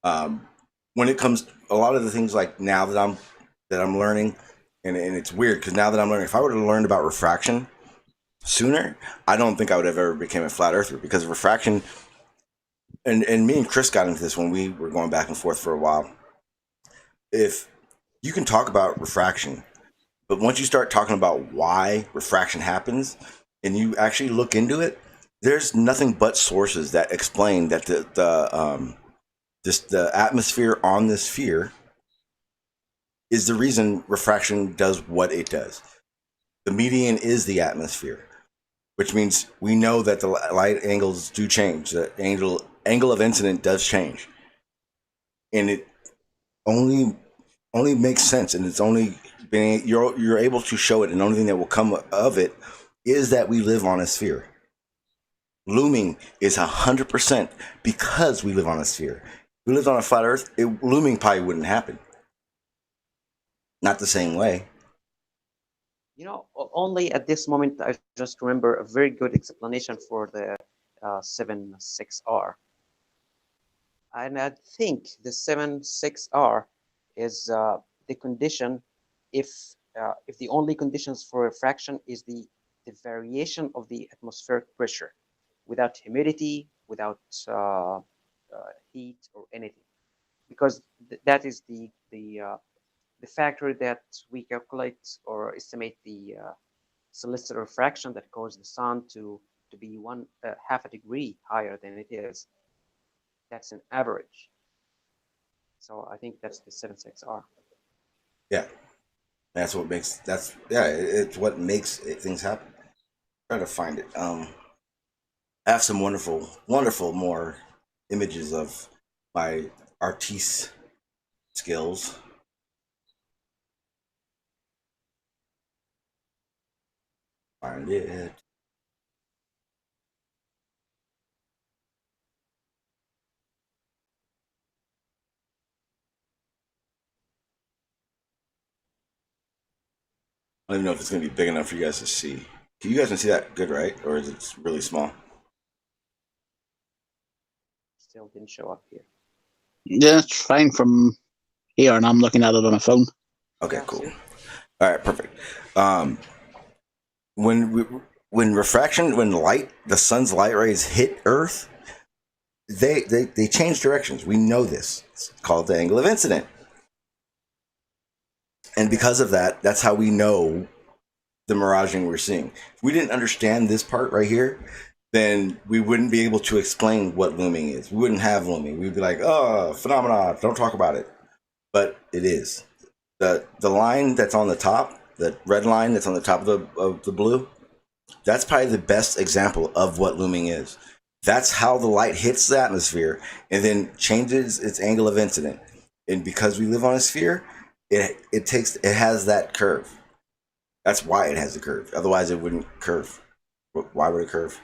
When it comes a lot of the things now that I'm learning, and it's weird because now that I'm learning, if I were to learn about refraction sooner, I don't think I would have ever became a flat earther, because refraction, and me and Chris got into this when we were going back and forth for a while. If you can talk about refraction, but once you start talking about why refraction happens and you actually look into it, there's nothing but sources that explain that the atmosphere on this sphere is the reason refraction does what it does. The median is the atmosphere, which means we know that the light angles do change. The angle of incident does change, and it only makes sense, and it's only been you're able to show it, and the only thing that will come of it is that we live on a sphere. Looming is 100% because we live on a sphere. If we lived on a flat Earth, looming probably wouldn't happen. Not the same way. You know, only at this moment I just remember a very good explanation for the 7.6R. And I think the 7.6R is the condition if the only conditions for refraction is the variation of the atmospheric pressure, without humidity, without heat or anything, because that is the factor that we calculate or estimate the celestial refraction that causes the sun to be half a degree higher than it is. That's an average. So I think that's the 7.6R. Yeah, it's what makes things happen. Try to find it. I have some wonderful more images of my artiste skills. Find it. I don't even know if it's going to be big enough for you guys to see. You guys can see that good, right? Or is it really small? Still didn't show up here. Yeah, it's fine from here, and I'm looking at it on a phone. Okay, Yeah, cool. see? All right, perfect. When refraction, when the sun's light rays hit Earth, they change directions. We know this. It's called the angle of incident. And because of that, that's how we know the miraging we're seeing. If we didn't understand this part right here, then we wouldn't be able to explain what looming is. We wouldn't have looming. We'd be like, oh, phenomena, don't talk about it. But it is. The line that's on the top, the red line that's on the top of the blue, that's probably the best example of what looming is. That's how the light hits the atmosphere and then changes its angle of incident. And because we live on a sphere, it has that curve. That's why it has the curve. Otherwise, it wouldn't curve. Why would it curve?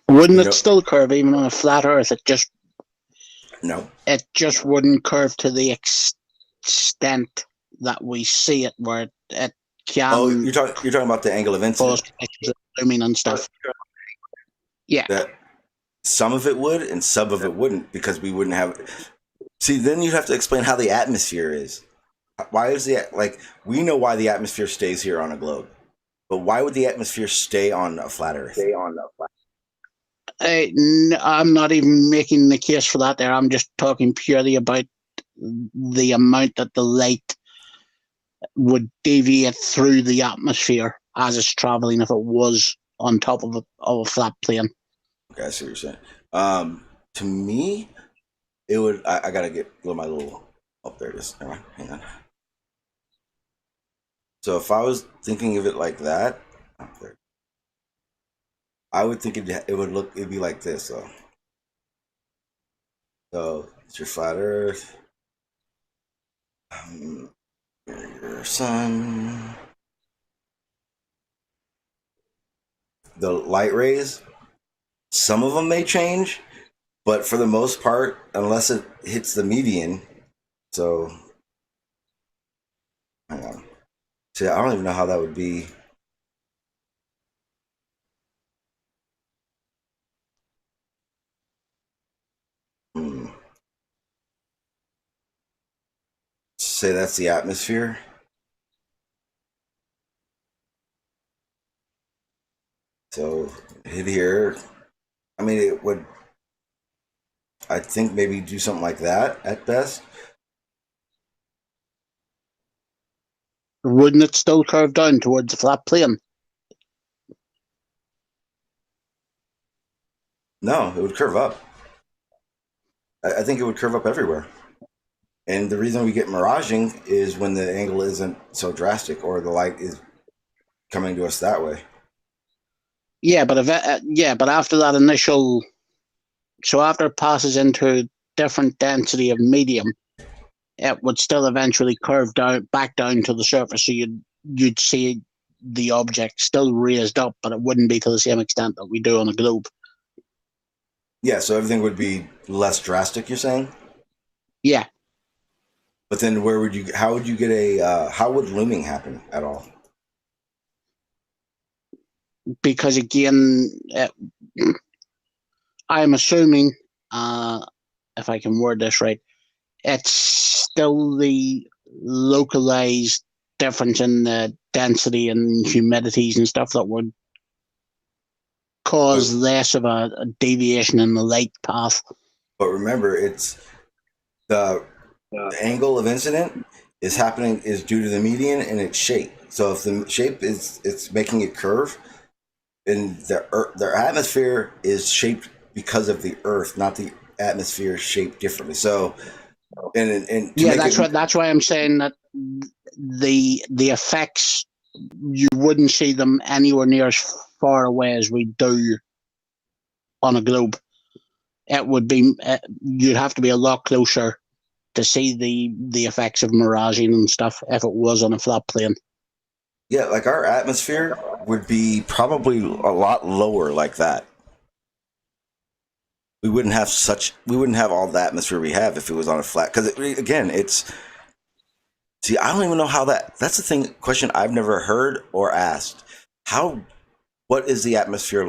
Wouldn't it still curve even on a flat Earth? No. It just wouldn't curve to the extent that we see it, where it can. Oh, you're talking about the angle of incident. Looming and stuff. Yeah. That some of it would and some of it wouldn't, because we wouldn't have. See, then you'd have to explain how the atmosphere is. Why is we know why the atmosphere stays here on a globe, but why would the atmosphere stay on a flat Earth? I'm not even making the case for that there. I'm just talking purely about the amount that the light would deviate through the atmosphere as it's traveling if it was on top of a flat plane. Okay, I see what you're saying. To me, it would. I gotta get my little. Oh, there it is. Never mind. Hang on. So if I was thinking of it like that, I would think it'd be like this. So it's your flat Earth, your sun, the light rays. Some of them may change, but for the most part, unless it hits the median. So, hang on. See, I don't even know how that would be. Say that's the atmosphere. So, hit here. I mean, it would, I think, maybe do something like that at best. Wouldn't it still curve down towards the flat plane? No, it would curve up. I think it would curve up everywhere. And the reason we get miraging is when the angle isn't so drastic or the light is coming to us that way. Yeah, but after that initial, so after it passes into different density of medium, it would still eventually curve back down to the surface. So you'd see the object still raised up, but it wouldn't be to the same extent that we do on a globe. Yeah, so everything would be less drastic, you're saying? Yeah. But then how would you get how would looming happen at all? Because again, I'm assuming, if I can word this right, it's still the localized difference in the density and humidities and stuff that would cause less of a deviation in the light path. But remember, it's the angle of incident is due to the median and its shape. So if the shape it's making it curve, and their atmosphere is shaped because of the Earth, not the atmosphere shaped differently. So, that's why I'm saying that the effects, you wouldn't see them anywhere near as far away as we do on a globe. It would be you'd have to be a lot closer to see the effects of miraging and stuff if it was on a flat plane. Yeah, like our atmosphere would be probably a lot lower like that. We wouldn't have all the atmosphere we have if it was on a flat. Because again, I don't even know how that's the question I've never heard or asked. What is the atmosphere?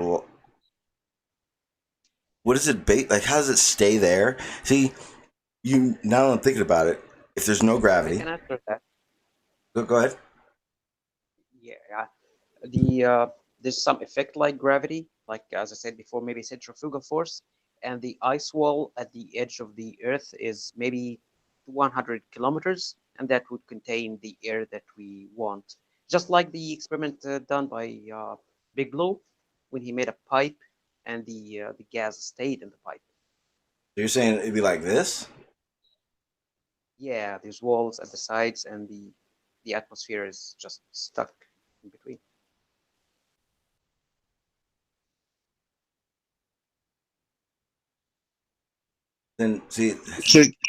What is it like? How does it stay there? See, now that I'm thinking about it, if there's no gravity. I can answer that. Go ahead. Yeah, there's some effect like gravity, like as I said before, maybe centrifugal force, and the ice wall at the edge of the Earth is maybe 100 kilometers, and that would contain the air that we want. Just like the experiment done by Big Blue, when he made a pipe and the gas stayed in the pipe. So you're saying it'd be like this? Yeah, there's walls at the sides, and the atmosphere is just stuck in between. Then see,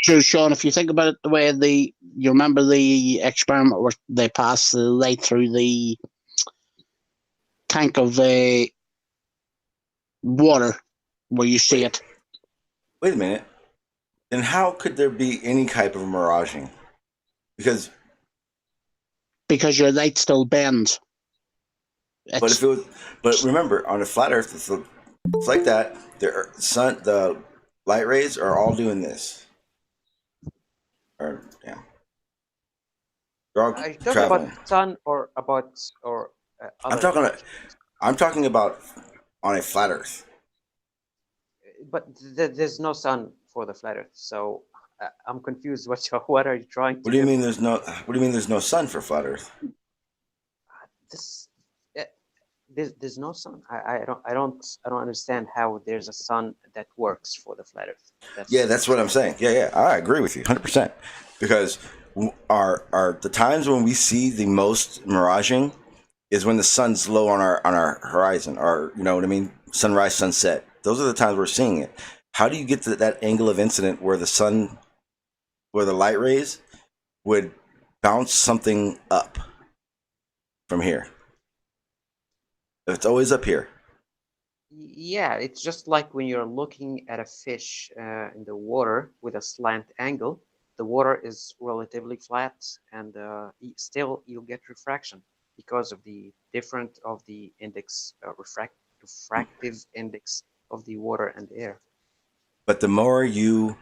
So, Sean, if you think about it, the way you remember the experiment where they passed the light through the tank of water, where you see it. wait a minute. Then how could there be any type of miraging? Because Because your light still bends. but if it was, but remember, on a flat Earth, it's like that. The light rays are all doing this. Or yeah, they're all Are you talking traveling. about sun or about other? I'm talking about on a flat Earth. But there's no sun for the flat Earth, so I'm confused. What are you trying to? What do you mean there's no? What do you mean there's no sun for flat Earth? There's no sun. I don't understand how there's a sun that works for the flat Earth. That's what I'm saying. Yeah, I agree with you 100%. Because the times when we see the most miraging is when the sun's low on our horizon, or you know what I mean, sunrise, sunset. Those are the times we're seeing it. How do you get to that angle of incident where the light rays would bounce something up from here? It's always up here. Yeah, it's just like when you're looking at a fish in the water with a slant angle. The water is relatively flat, and still you'll get refraction because of the difference of the index, refractive index of the water and air. But the more you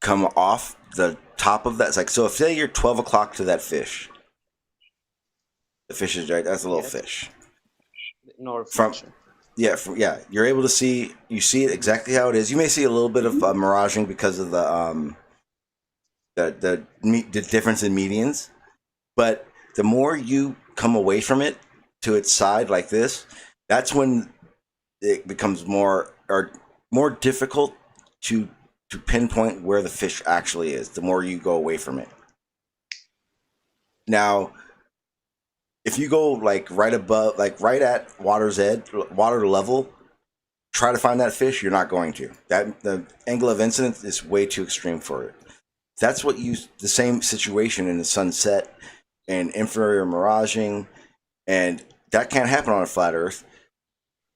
come off the top of that, it's like, so if say you're 12 o'clock to that fish, the fish is right, that's a little fish. No refraction. You're able to see it exactly how it is. You may see a little bit of miraging because of the difference in medians, but the more you come away from it to its side like this, that's when it becomes more difficult to pinpoint where the fish actually is. The more you go away from it. Now, if you go like right above, like right at water level, try to find that fish, you're not going to. The angle of incidence is way too extreme for it. That's the same situation in the sunset and infrared miraging, and that can't happen on a flat Earth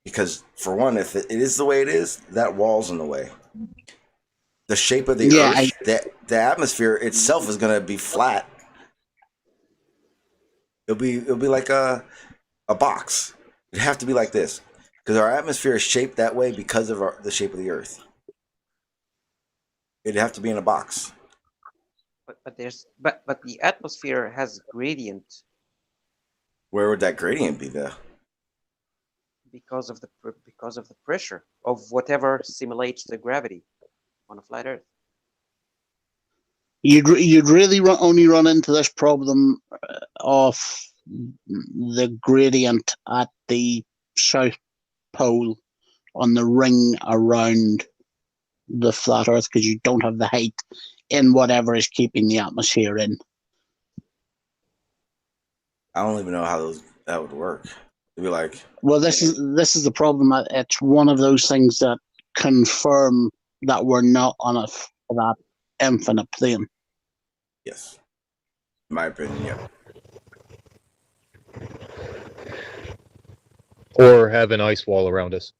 because, for one, if it is the way it is, that wall's in the way. The shape of the Earth, the atmosphere itself is going to be flat. It'll be like a box. It'd have to be like this because our atmosphere is shaped that way because of the shape of the Earth. It'd have to be in a box. But the atmosphere has gradient. Where would that gradient be though? Because of the pressure of whatever simulates the gravity on a flat Earth. You'd really only run into this problem of the gradient at the South Pole on the ring around the flat Earth because you don't have the height in whatever is keeping the atmosphere in. I don't even know how that would work. It'd be like, well, this is the problem. It's one of those things that confirm that we're not on that infinite plane. Yes, in my opinion, yeah. Or have an ice wall around us.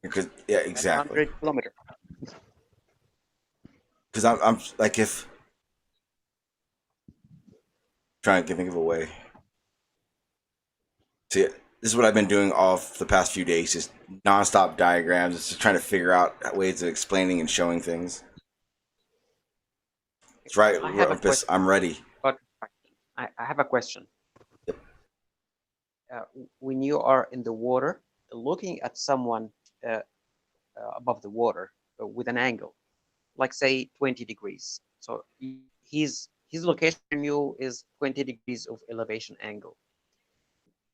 Because exactly. 100 kilometers. Because I'm like, if trying to think of a way. See, this is what I've been doing all the past few days, just nonstop diagrams, just trying to figure out ways of explaining and showing things. That's right, Rumpus, I'm ready. But I have a question. Yep. when you are in the water, looking at someone above the water with an angle, like say 20 degrees. So his location from you is 20 degrees of elevation angle.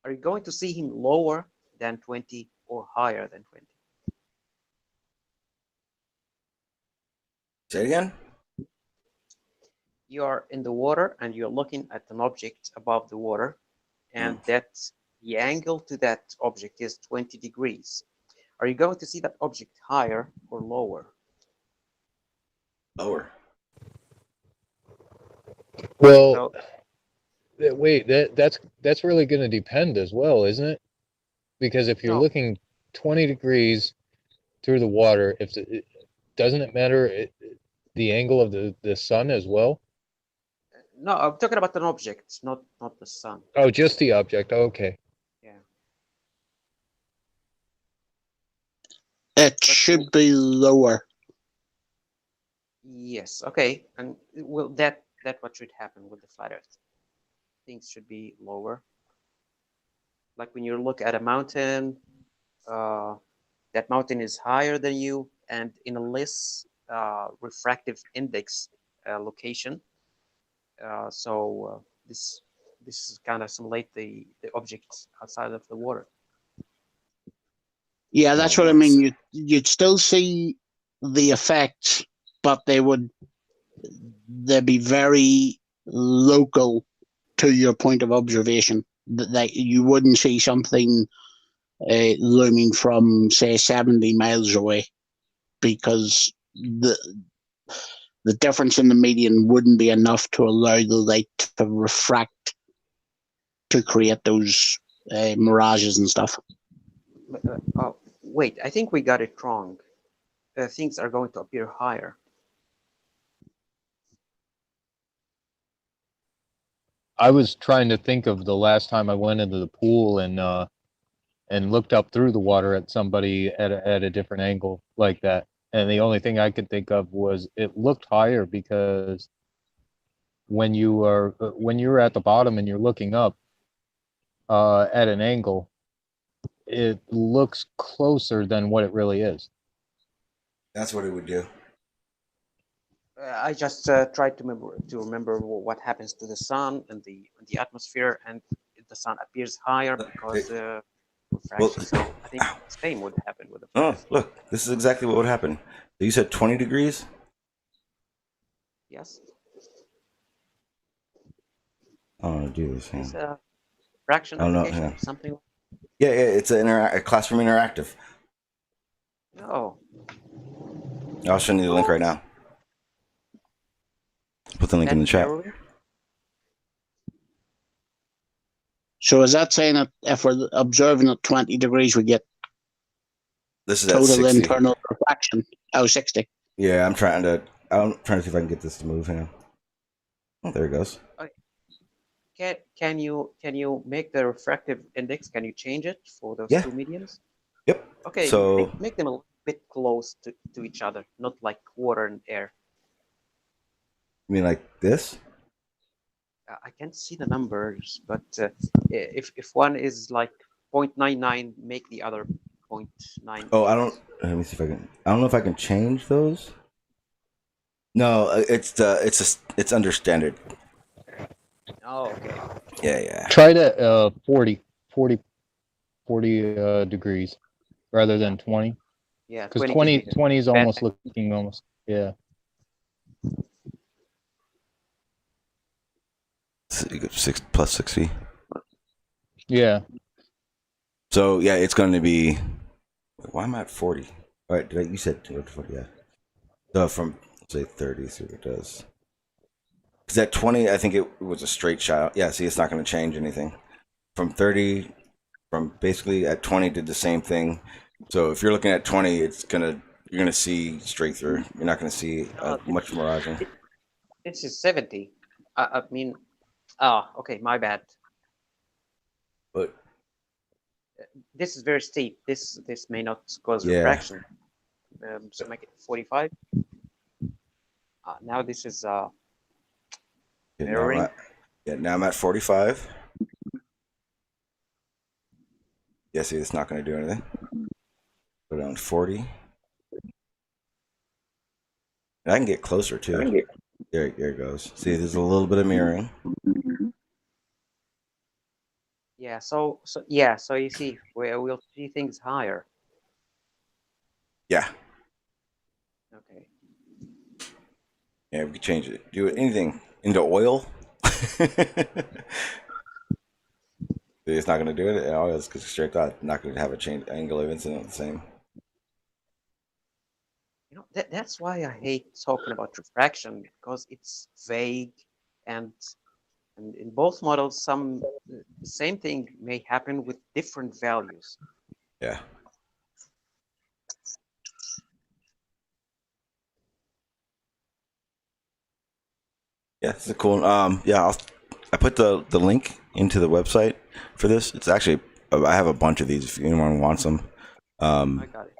Are you going to see him lower than 20 or higher than 20? Say it again. You are in the water and you're looking at an object above the water, and that's the angle to that object is 20 degrees. Are you going to see that object higher or lower? Lower. Well, So, wait, that's really going to depend as well, isn't it? Because if you're no, looking 20 degrees through the water, doesn't it matter the angle of the sun as well? no, I'm talking about an object, not the sun. Oh, just the object. Okay. Yeah. It should be lower. Yes. Okay. And well, that what should happen with the flat Earth. Things should be lower. Like when you look at a mountain, that mountain is higher than you, and in a less refractive index location. So this is kind of simulate the objects outside of the water. Yeah, that's what I mean. You'd still see the effects, but they'd be very local to your point of observation. That you wouldn't see something looming from, say, 70 miles away, because the difference in the median wouldn't be enough to allow the light to refract to create those mirages and stuff. Oh, wait, I think we got it wrong. Things are going to appear higher. I was trying to think of the last time I went into the pool and looked up through the water at somebody at a different angle like that. And the only thing I could think of was it looked higher because when you're at the bottom and you're looking up at an angle, it looks closer than what it really is. That's what it would do. I just tried to remember what happens to the sun and the atmosphere, and the sun appears higher because refraction. So I think the same would happen with the flat. Oh, look, this is exactly what would happen. So you said 20 degrees? Yes. I want to do this. It's a fraction Oh, no, application, yeah. something. Yeah, it's a classroom interactive. No. I'll send you the link right now. Put the link in the chat. So is that saying that if we're observing at 20 degrees, we get This is at total 60. internal refraction? Oh, 60. Yeah, I'm trying to see if I can get this to move. Hang on. Oh, there it goes. Can you make the refractive index? Can you change it for those two mediums? Yep. Okay. So make them a bit close to each other, not like water and air. you mean like this? I can't see the numbers, but if one is like 0.99, make the other 0.9. Oh, let me see if I can. I don't know if I can change those. No, it's under standard. Oh, okay. Yeah. Try to 40 degrees rather than 20. Yeah, because 20 is almost looking almost, yeah. So you go 6 plus 60. Yeah. So yeah, it's going to be. Why am I at 40? All right, you said 40, yeah. So from say 30, see what it does. Because at 20, I think it was a straight shot. Yeah, see, it's not going to change anything. From 30, from basically at 20 did the same thing. So if you're looking at 20, you're gonna see straight through. You're not gonna see much miraging. This is 70. I mean, okay, my bad. But this is very steep. This may not cause refraction. So make it 45. Now this is mirroring. Now I'm at 45. Yeah, see, it's not going to do anything. Put it on 40. And I can get closer too. There it goes. See, there's a little bit of mirroring. Yeah. So yeah. So you see, we'll see things higher. Yeah. Okay. Yeah, we can change it. Do anything into oil. It's not going to do it. Oil is straight out. Not going to have a change angle of incident the same. You know, that's why I hate talking about refraction, because it's vague, and in both models, the same thing may happen with different values. Yeah. Yeah, it's a cool. Yeah, I put the link into the website for this. It's actually, I have a bunch of these if anyone wants them. I got it.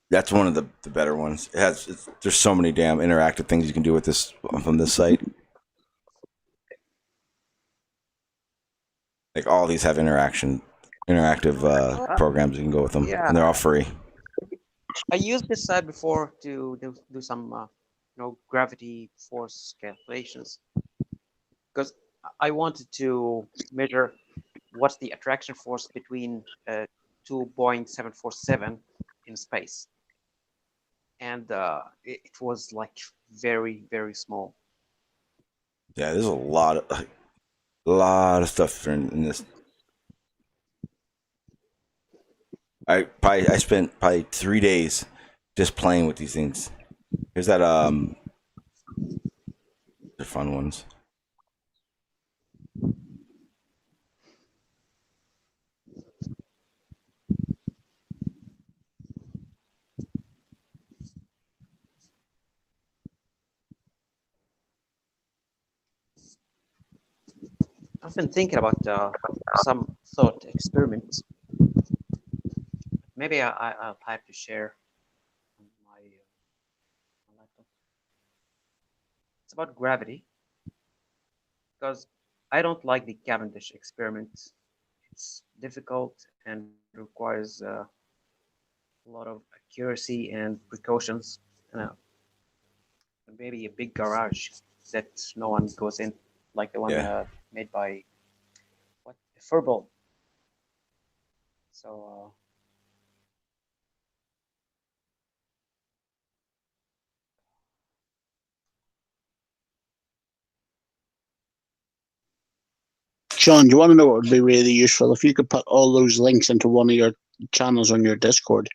That's one of the better ones. There's so many damn interactive things you can do with this from this site. Like all these have interactive programs you can go with them, Yeah. and they're all free. I used this site before to do some gravity force calculations, because I wanted to measure what's the attraction force between two Boeing 747 in space, and it was like very, very small. Yeah, there's a lot of stuff in this. I spent probably 3 days just playing with these things. Here's that they're fun ones. I've been thinking about some thought experiments. Maybe I'll have to share on my laptop. It's about gravity, because I don't like the Cavendish experiment. It's difficult and requires a lot of accuracy and precautions. Maybe a big garage that no one goes in, like the one made by Furble. So Sean, do you want to know what would be really useful? If you could put all those links into one of your channels on your Discord.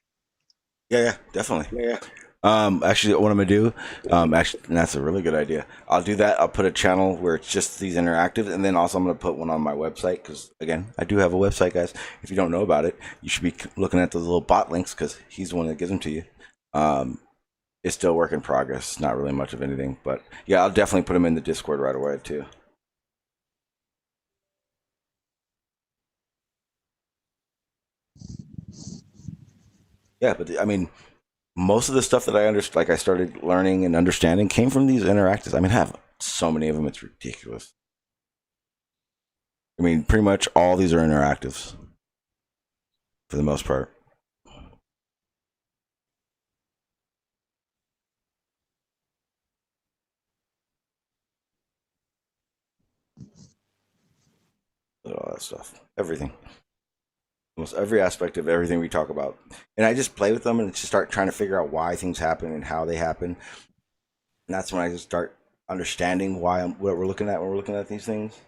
Yeah, definitely. Yeah. Actually, what I'm gonna do, actually, that's a really good idea. I'll do that. I'll put a channel where it's just these interactives, and then also I'm gonna put one on my website, because again, I do have a website, guys. If you don't know about it, you should be looking at those little bot links, because he's the one that gives them to you. It's still work in progress. Not really much of anything, but yeah, I'll definitely put them in the Discord right away too. Yeah, but I mean, most of the stuff that I started learning and understanding came from these interactives. I mean, I have so many of them, it's ridiculous. I mean, pretty much all these are interactives for the most part. All that stuff, everything, almost every aspect of everything we talk about, and I just play with them and just start trying to figure out why things happen and how they happen. And that's when I just start understanding what we're looking at when we're looking at these things.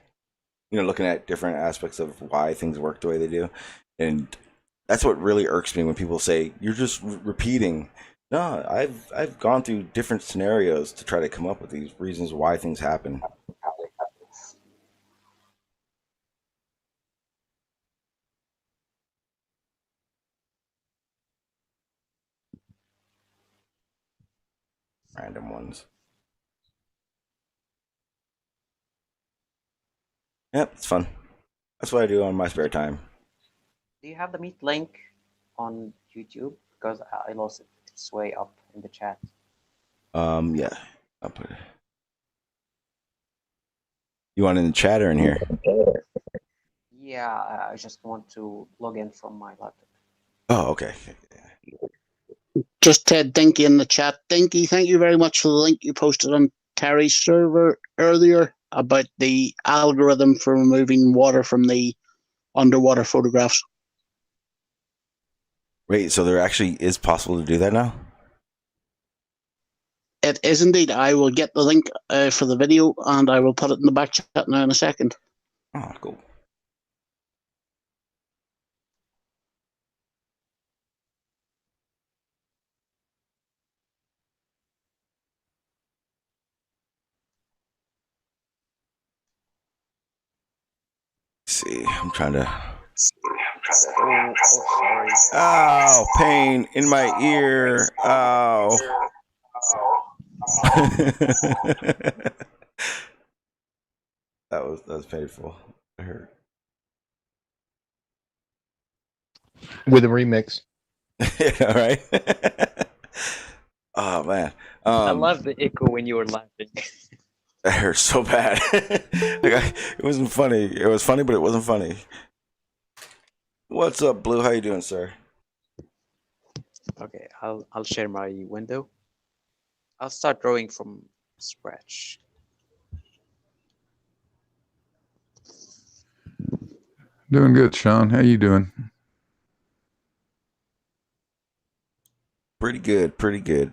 Looking at different aspects of why things work the way they do. And that's what really irks me when people say, you're just repeating. No, I've gone through different scenarios to try to come up with these reasons why things happen. Random ones. Yep, it's fun. That's what I do on my spare time. do you have the Meet link on YouTube? Because I lost it. It's way up in the chat. Yeah, I'll put it. You want it in the chat or in here? Yeah, I just want to log in from my laptop. Oh, okay. Just Ted Dinky in the chat. Dinky, thank you very much for the link you posted on Terry's server earlier about the algorithm for removing water from the underwater photographs. Wait, so there actually is possible to do that now? It is indeed. I will get the link for the video and I will put it in the back chat now in a second. Oh, cool. Let's see, I'm trying to. Oh, sorry. Oh, pain in my ear. Oh. that was painful. It hurt. With a remix. Yeah, right. Oh man. I love the echo when you were laughing. That hurt so bad. It wasn't funny. It was funny, but it wasn't funny. What's up, Blue? How you doing, sir? Okay, I'll share my window. I'll start drawing from scratch. Doing good, Sean. How you doing? Pretty good. Pretty good.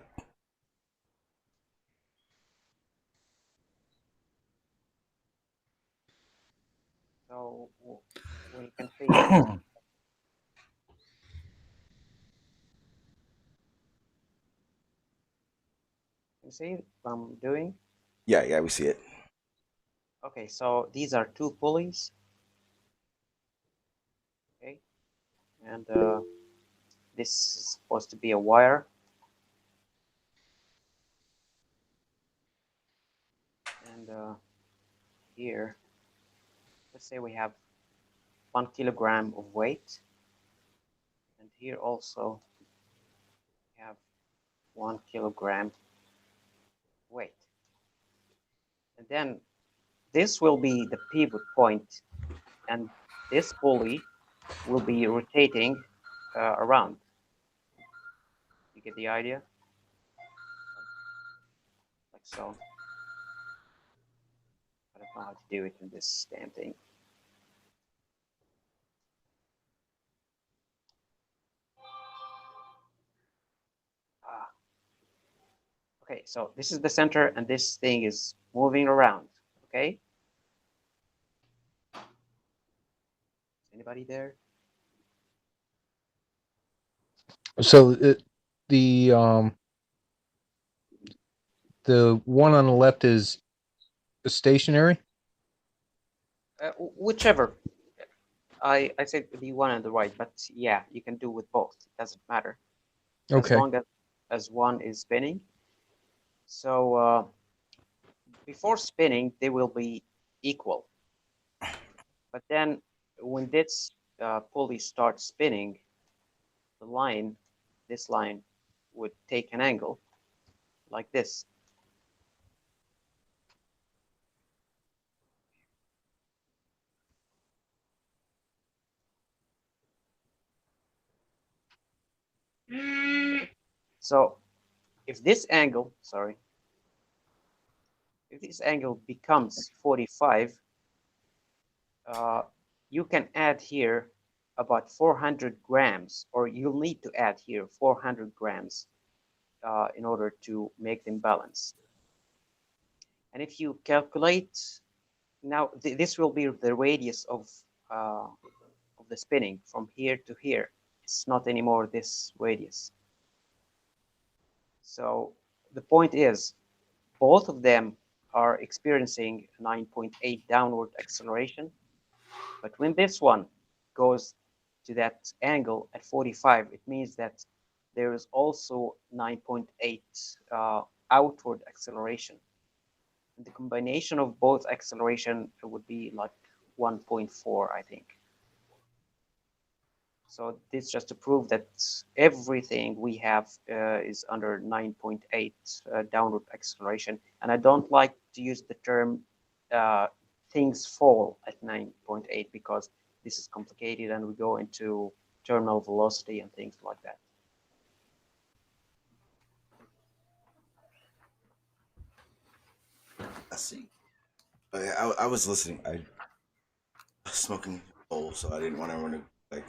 So we can see. You see what I'm doing? Yeah, we see it. Okay, so these are two pulleys. Okay, and this is supposed to be a wire. And here, let's say we have 1 kilogram of weight. And here also we have 1 kilogram weight. And then this will be the pivot point, and this pulley will be rotating around. You get the idea? Like so. I don't know how to do it in this damn thing. Okay, so this is the center, and this thing is moving around. Okay. Anybody there? So the one on the left is stationary. Whichever. I said the one on the right, but yeah, you can do with both. It doesn't matter. Okay. As long as one is spinning. So before spinning, they will be equal. But then when this pulley starts spinning, the line, this line, would take an angle like this. So if this angle, if this angle becomes 45, you can add here about 400 grams, or you'll need to add here 400 grams in order to make them balance. And if you calculate, now this will be the radius of the spinning from here to here. It's not anymore this radius. So the point is, both of them are experiencing 9.8 downward acceleration. But when this one goes to that angle at 45, it means that there is also 9.8 outward acceleration. And the combination of both acceleration would be like 1.4, I think. So this just to prove that everything we have is under 9.8 downward acceleration. And I don't like to use the term things fall at 9.8 because this is complicated, and we go into terminal velocity and things like that. I see. I was listening. I was smoking a bowl, so I didn't want everyone to like.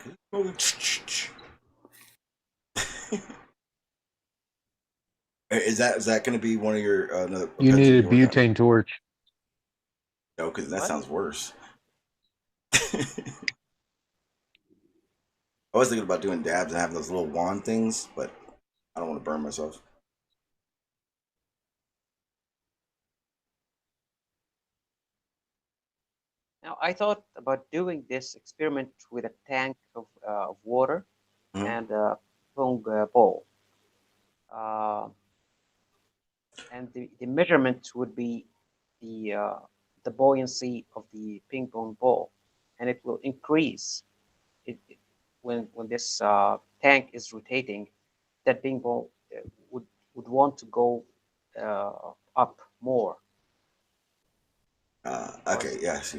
Is that going to be one of your another? You pets that need a you work on? butane torch. No, because that What? sounds worse. I was thinking about doing dabs and having those little wand things, but I don't want to burn myself. Now, I thought about doing this experiment with a tank of water Mhm. and a pong ball. And the measurement would be the buoyancy of the ping pong ball, and it will increase when this tank is rotating. That ping ball would want to go up more. Okay, yeah, I see.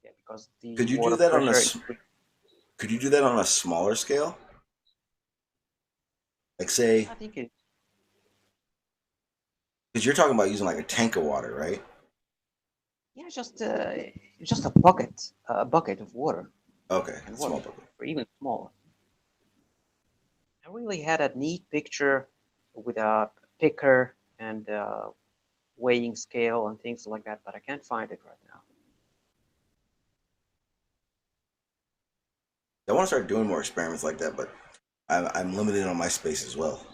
Yeah, because the Could you do water that on a? pressure Could you do that on a smaller scale? Like say, I think it. because you're talking about using like a tank of water, right? Yeah, just a bucket of water, Okay, and small water, bucket. or even smaller. I really had a neat picture with a picker and weighing scale and things like that, but I can't find it right now. I want to start doing more experiments like that, but I'm limited on my space as well.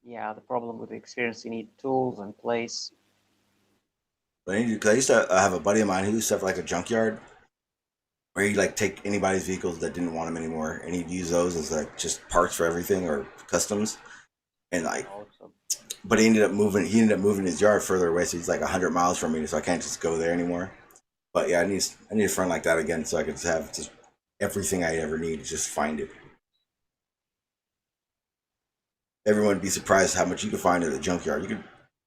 Yeah, the problem with the experience, you need tools and place. But I used to have a buddy of mine who used to have like a junkyard where he'd like take anybody's vehicles that didn't want them anymore, and he'd use those as like just parts for everything or customs. And like, Also, but he ended up moving. He ended up moving his yard further away, so he's like 100 miles from me, so I can't just go there anymore. But yeah, I need a friend like that again, so I could just have just everything I ever need. Just find it. Everyone would be surprised how much you could find at a junkyard. You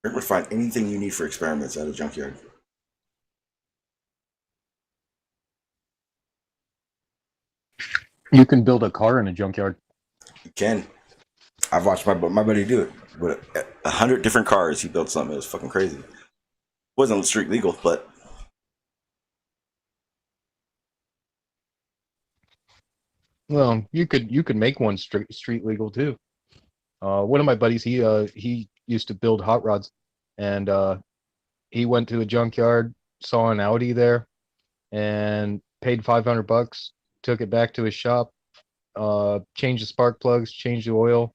could find anything you need for experiments at a junkyard. You can build a car in a junkyard. You can. I've watched my buddy do it with 100 different cars. He built something. It was fucking crazy. It wasn't street legal, but Well, you could make one street legal too. One of my buddies, he used to build hot rods, and he went to a junkyard, saw an Audi there, and paid $500. Took it back to his shop, changed the spark plugs, changed the oil,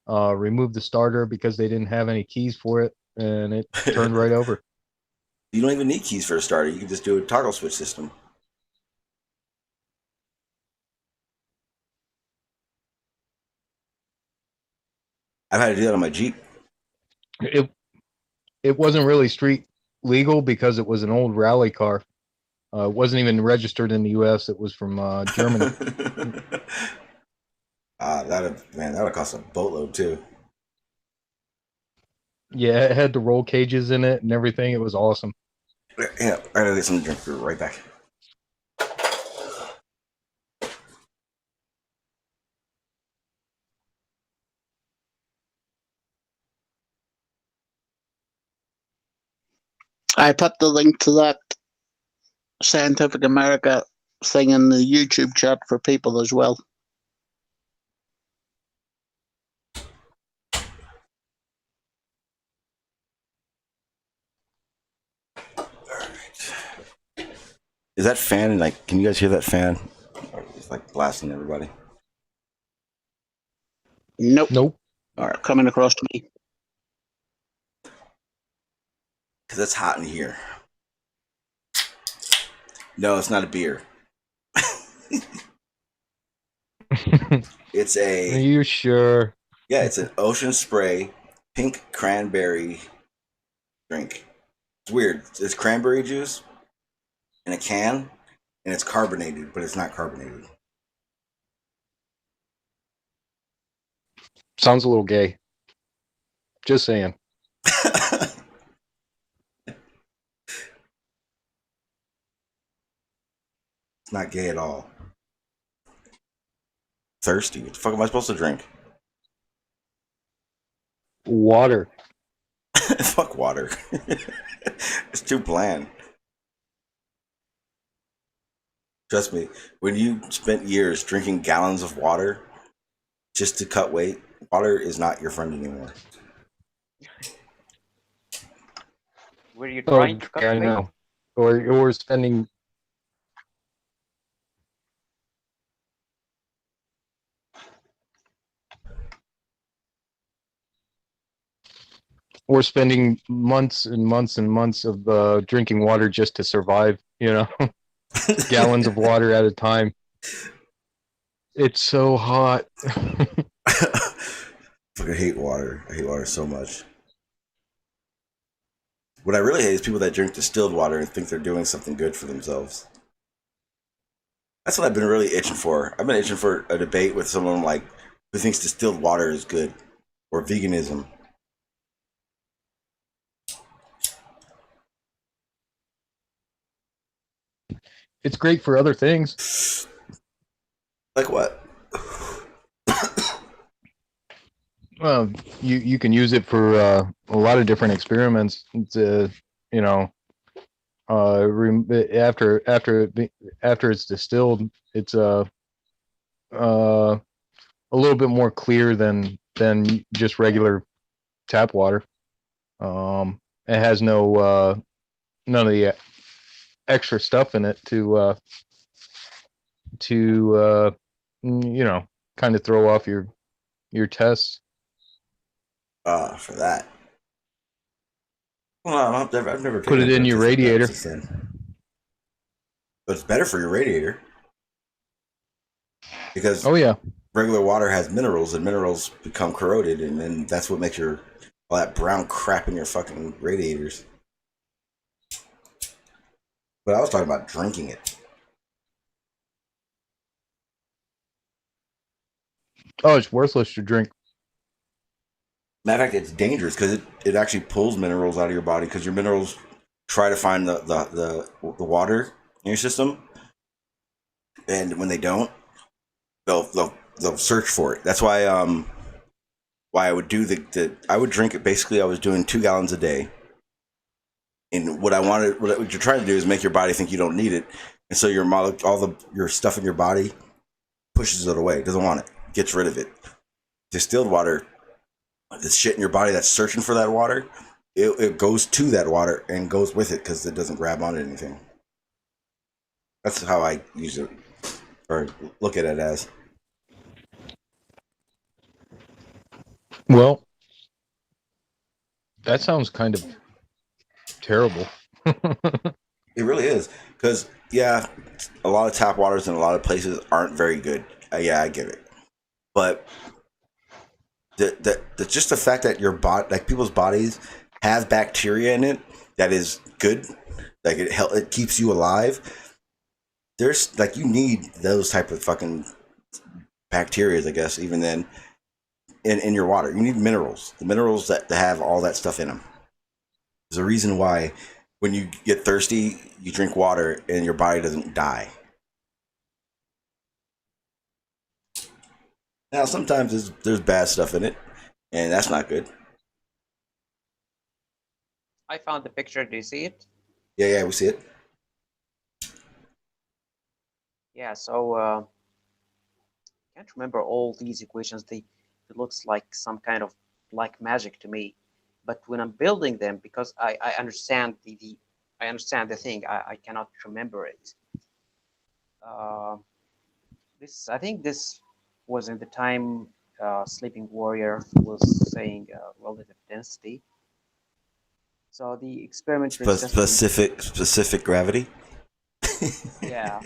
removed the starter because they didn't have any keys for it, and it turned right over. you don't even need keys for a starter. You can just do a toggle switch system. I've had to do that on my Jeep. It wasn't really street legal because it was an old rally car. It wasn't even registered in the U.S. It was from Germany. That'd cost a boatload too. Yeah, it had the roll cages in it and everything. It was awesome. Yeah, I gotta get some drink. We're right back. I put the link to that Scientific America thing in the YouTube chat for people as well. Is that fan like? Can you guys hear that fan? It's like blasting everybody. Nope. Nope. All right, Coming across to me. because it's hot in here. No, it's not a beer. It's Are a you sure? yeah. It's an Ocean Spray pink cranberry drink. It's weird. It's cranberry juice in a can, and it's carbonated, but it's not carbonated. Sounds a little gay. Just saying. I, It's not gay at all. Thirsty. What the fuck am I supposed to drink? Water. Fuck water. It's too bland. Trust me, when you spent years drinking gallons of water just to cut weight, water is not your friend anymore. Were you trying to cut I weight? know. Or spending. Or spending months and months and months of drinking water just to survive, gallons of water at a time. It's so hot. Fucking hate water. I hate water so much. What I really hate is people that drink distilled water and think they're doing something good for themselves. That's what I've been really itching for. I've been itching for a debate with someone like who thinks distilled water is good or veganism. It's great for other things. Like what? Well, you can use it for a lot of different experiments. To, after it's distilled, it's a little bit more clear than just regular tap water. It has none of the extra stuff in it to kind of throw off your tests. For that. Well, I've never Put it in your radiator. But it's better for your radiator because regular water has minerals, and minerals become corroded, and then that's what makes all that brown crap in your fucking radiators. But I was talking about drinking it. Oh, it's worthless to drink. Matter of fact, it's dangerous because it actually pulls minerals out of your body because your minerals try to find the water in your system, and when they don't, they'll search for it. That's why I would do I would drink it. Basically, I was doing 2 gallons a day, and what you're trying to do is make your body think you don't need it, and so your stuff in your body pushes it away. It doesn't want it. Gets rid of it. Distilled water. The shit in your body that's searching for that water, it goes to that water and goes with it because it doesn't grab onto anything. That's how I use it or look at it as. Well, that sounds kind of terrible. It really is because a lot of tap waters in a lot of places aren't very good. Yeah, I get it, but just the fact that your body, like people's bodies, have bacteria in it that is good, like it keeps you alive. There's like you need those type of fucking bacteria, I guess. Even then, in your water, you need minerals. The minerals that have all that stuff in them. There's a reason why when you get thirsty, you drink water and your body doesn't die. Now, sometimes there's bad stuff in it, and that's not good. I found the picture. Do you see it? Yeah, we see it. Yeah, so I can't remember all these equations. It looks like some kind of black magic to me. But when I'm building them, because I understand I understand the thing, I cannot remember it. I think this was in the time Sleeping Warrior was saying relative density. So the experiment is specific gravity. Yeah.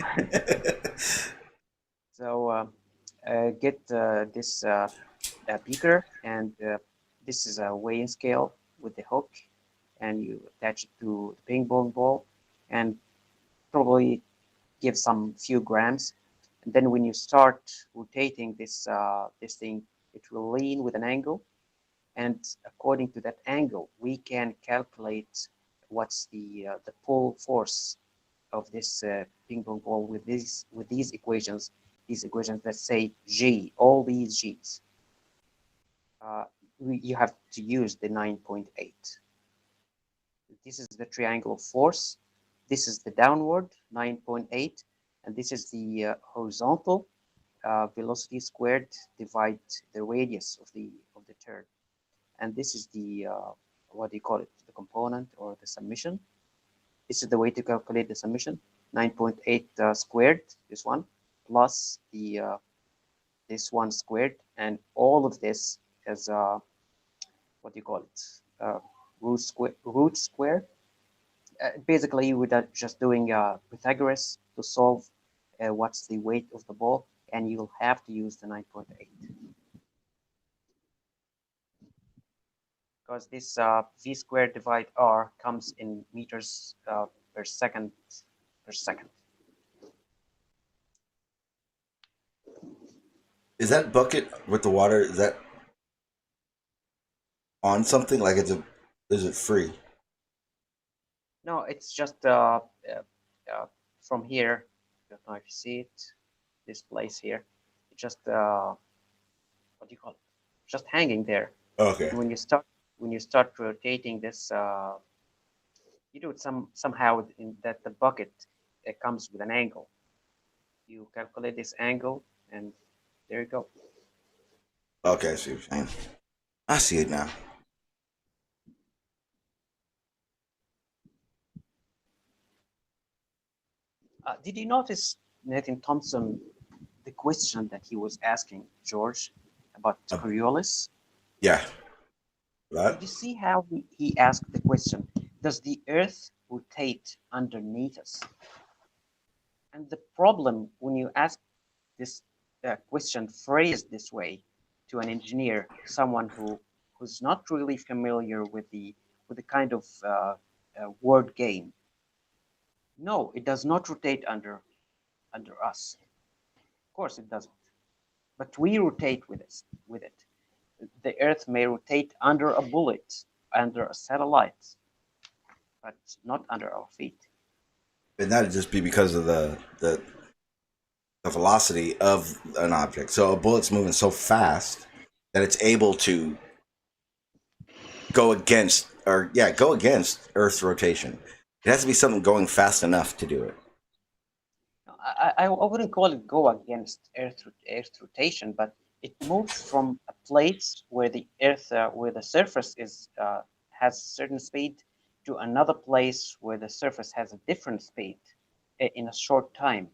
So get this beaker, and this is a weighing scale with the hook, and you attach it to the ping pong ball, and probably give some few grams. And then when you start rotating this this thing, it will lean with an angle, and according to that angle, we can calculate what's the pull force of this ping pong ball with these equations that say G, all these G's, you have to use the 9.8. This is the triangle of force. This is the downward 9.8, and this is the horizontal velocity squared divide the radius of the turn, and this is the what do you call it? The component or the summation. This is the way to calculate the summation: 9.8 squared, this one, plus the this one squared, and all of this as what do you call it? Root square. Basically, you would just doing Pythagoras to solve what's the weight of the ball, and you'll have to use the 9.8 because this v squared divide r comes in meters per second Is that bucket with the water, is that on something? Like is it free? No, it's just from here. I don't know if you see it. This place here, it's just what do you call it? Just hanging there. Okay. And when you start rotating this, you do it somehow in that the bucket comes with an angle. You calculate this angle, and there you go. Okay, I see what you're saying. I see it now. Did you notice Nathan Thompson, the question that he was asking George about Coriolis? Yeah. Right. Did you see how he asked the question? Does the Earth rotate underneath us? And the problem when you ask this question phrased this way to an engineer, someone who's not really familiar with the kind of word game. No, it does not rotate under us. Of course, it doesn't. But we rotate with it. The Earth may rotate under a bullet, under a satellite, but not under our feet. And that'd just be because of the velocity of an object. So a bullet's moving so fast that it's able to go against Earth's rotation. It has to be something going fast enough to do it. I wouldn't call it go against Earth rotation, but it moves from a place where the Earth, where the surface is has a certain speed, to another place where the surface has a different speed in a short time.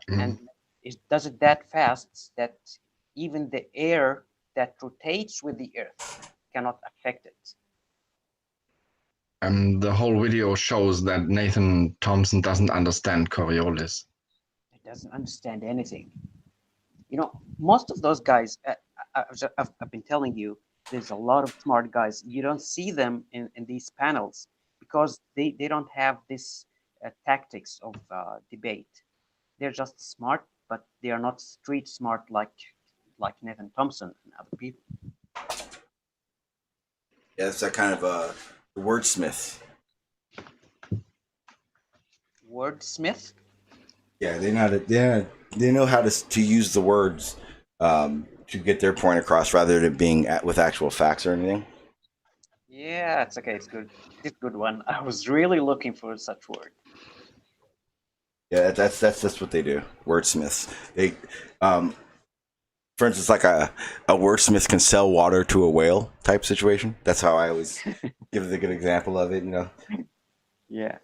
And it does it that fast that even the air that rotates with the Earth cannot affect it. The whole video shows that Nathan Thompson doesn't understand Coriolis. He doesn't understand anything. You know, most of those guys, I've been telling you, there's a lot of smart guys. You don't see them in these panels because they don't have this tactics of debate. They're just smart, but they are not street smart like Nathan Thompson and other people. Yeah, it's that kind of wordsmith. Wordsmith? Yeah, they know how to use the words to get their point across rather than being with actual facts or anything. Yeah, it's okay. It's good. It's a good one. I was really looking for such word. Yeah, that's what they do. Wordsmiths. They, for instance, like a wordsmith can sell water to a whale type situation. That's how I always give the good example of it. You know. Yeah.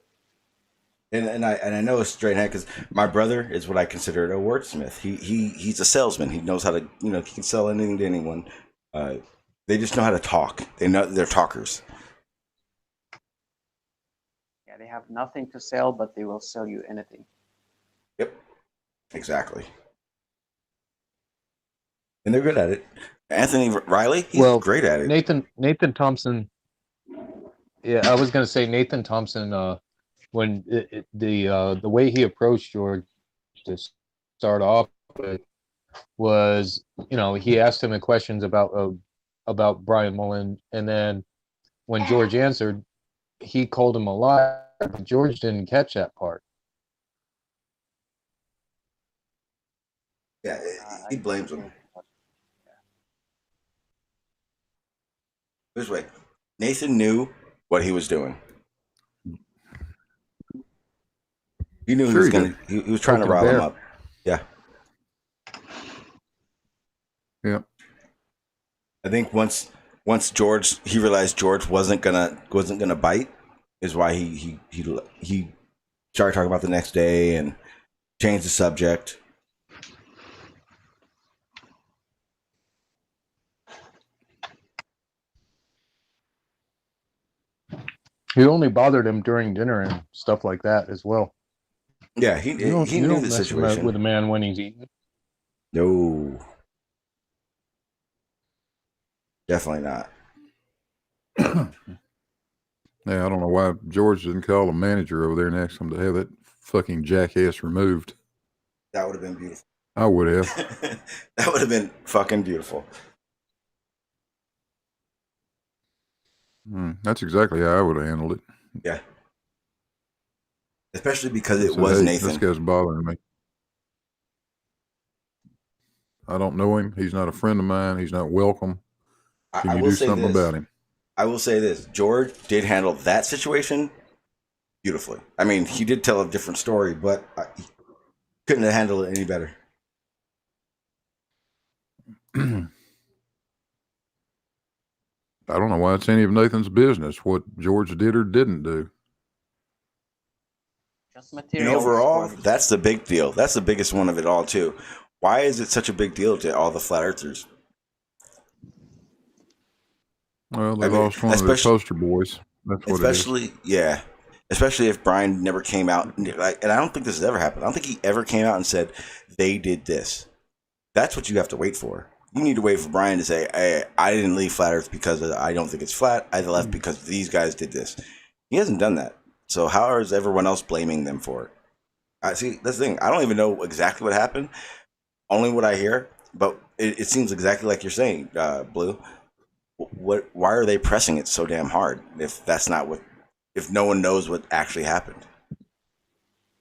And I know it's straight ahead because my brother is what I consider a wordsmith. He's a salesman. He knows how to, he can sell anything to anyone. They just know how to talk. They're talkers. Yeah, they have nothing to sell, but they will sell you anything. Yep, exactly. And they're good at it. Anthony Riley, he's great at it. Nathan Thompson. Yeah, I was gonna say Nathan Thompson. When the way he approached George to start off with was, he asked him questions about Brian Mullen, and then when George answered, he called him a liar But George didn't catch that part. Yeah, he blames him. This way, Nathan knew what he was doing. He knew Sure he was trying to rile him up. Yeah. Yeah. I think once he realized George wasn't gonna bite, is why he started talking about the next day and changed the subject. He only bothered him during dinner and stuff like that as well. Yeah, he knew the situation with a man when he's eating. No, definitely not. Yeah, I don't know why George didn't call the manager over there and ask him to have that fucking jackass removed. That would have been beautiful. I would have. That would have been fucking beautiful. That's exactly how I would have handled it. Yeah. Especially because it was Nathan. This guy's bothering me. I don't know him. He's not a friend of mine. He's not welcome. Can you do something about him? I will say this. George did handle that situation beautifully. I mean, he did tell a different story, but he couldn't have handled it any better. I don't know why it's any of Nathan's business what George did or didn't do. Just material. And overall, that's the big deal. That's the biggest one of it all, too. Why is it such a big deal to all the flat earthers? Well, they lost one of their poster boys. That's what especially, it is. Yeah. Especially if Brian never came out. And I don't think this has ever happened. I don't think he ever came out and said, they did this. That's what you have to wait for. You need to wait for Brian to say, hey, I didn't leave flat earth because I don't think it's flat. I left because these guys did this. He hasn't done that. So how is everyone else blaming them for it? See, that's the thing. I don't even know exactly what happened. Only what I hear. But it seems exactly like you're saying, Blue. Why are they pressing it so damn hard if no one knows what actually happened?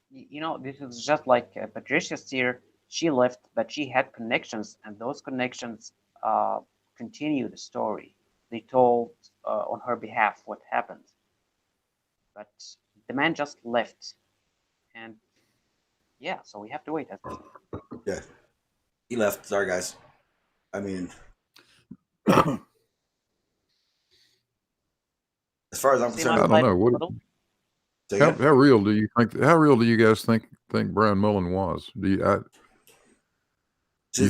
You know, this is just like Patricia Steer. She left, but she had connections, and those connections continue the story. They told on her behalf what happened. But the man just left, and yeah, so we have to wait. Yeah, he left. Sorry, guys. I mean. As far as I'm concerned, I don't know. How real do you think? How real do you guys think Brian Mullen was? Do you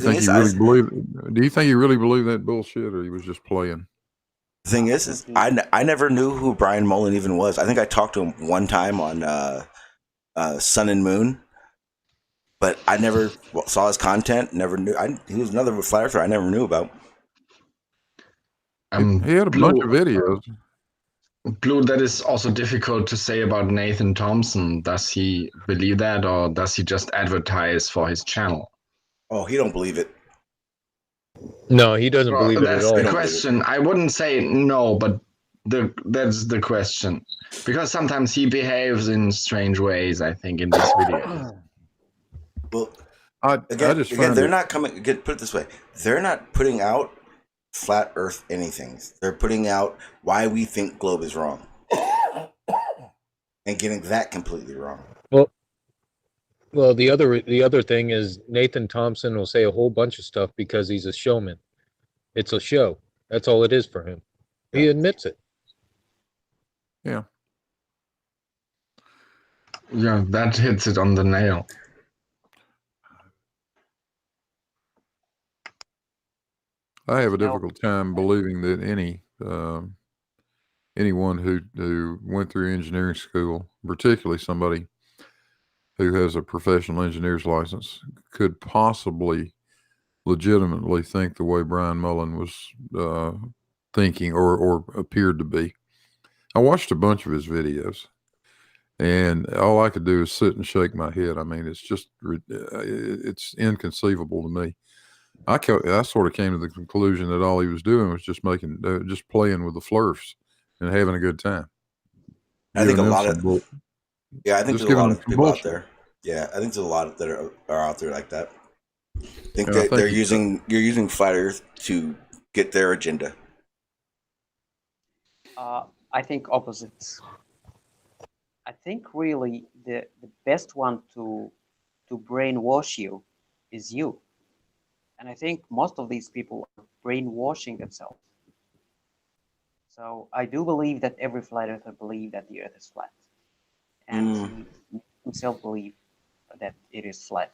think he really believed? Do you think he really believed that bullshit, or he was just playing? The thing is I never knew who Brian Mullen even was. I think I talked to him one time on Sun and Moon, but I never saw his content. Never knew. He was another flat earther I never knew about. He had a bunch of videos. Blue, that is also difficult to say about Nathan Thompson. Does he believe that, or does he just advertise for his channel? Oh, he don't believe it. No, he doesn't believe it at all. That's the question. I wouldn't say no, but that's the question. Because sometimes he behaves in strange ways, I think, in this video. Well, again, they're not coming. Put it this way: they're not putting out flat Earth anything. They're putting out why we think globe is wrong, and getting that completely wrong. Well, the other thing is Nathan Thompson will say a whole bunch of stuff because he's a showman. It's a show. That's all it is for him. He admits it. Yeah. Yeah, that hits it on the nail. I have a difficult time believing that anyone who went through engineering school, particularly somebody who has a professional engineer's license, could possibly legitimately think the way Brian Mullen was thinking or appeared to be. I watched a bunch of his videos, and all I could do is sit and shake my head. I mean, it's inconceivable to me. I sort of came to the conclusion that all he was doing was just playing with the flurfs and having a good time. I think a giving them lot some of bull. yeah, I think Just there's a giving lot them of some people out bullshit. there. Yeah, I think there's a lot that are out there like that. I think And I that think you're using flat Earth to get their agenda. I think opposites. I think really the best one to brainwash you is you. And I think most of these people are brainwashing themselves. So I do believe that every flat earther believes that the earth is flat. And he himself believe that it is flat.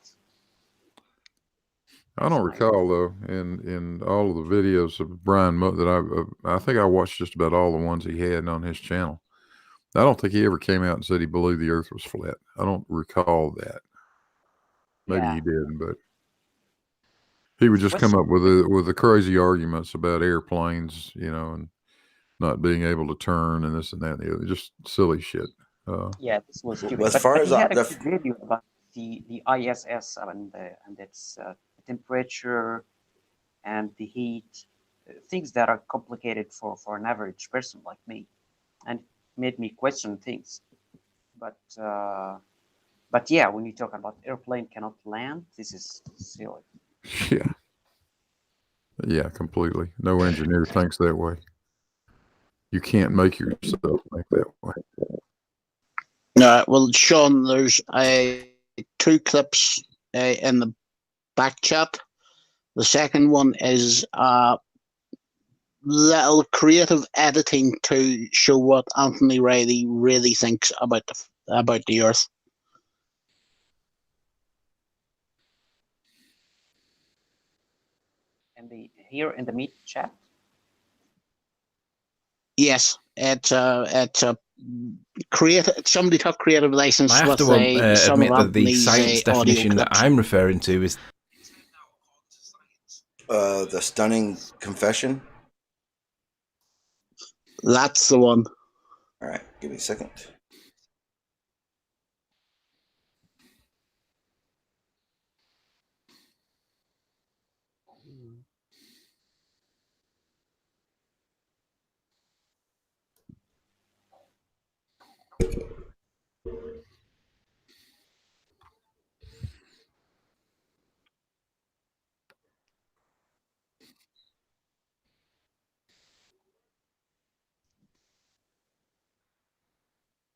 I don't recall though in all of the videos of Brian that I think I watched just about all the ones he had on his channel. I don't think he ever came out and said he believed the Earth was flat. I don't recall that. Maybe he did, but he would just come up with the crazy arguments about airplanes, and not being able to turn and this and that and the other, just silly shit. Yeah, this was stupid. As far but as he had a good video about the ISS and its temperature and the heat, things that are complicated for an average person like me, and it made me question things. But yeah, when you talk about airplane cannot land, this is silly. Yeah, completely. No engineer thinks that way. You can't make yourself think that way. Well, Sean, there's two clips in the back chat. The second one is little creative editing to show what Anthony Riley really thinks about the Earth. And here in the meet chat. Yes, it's a creative. Somebody took creative license. I have with to some admit of that the Anthony's, science audio definition that clips. I'm referring to is the stunning confession. That's the one. All right, give me a second.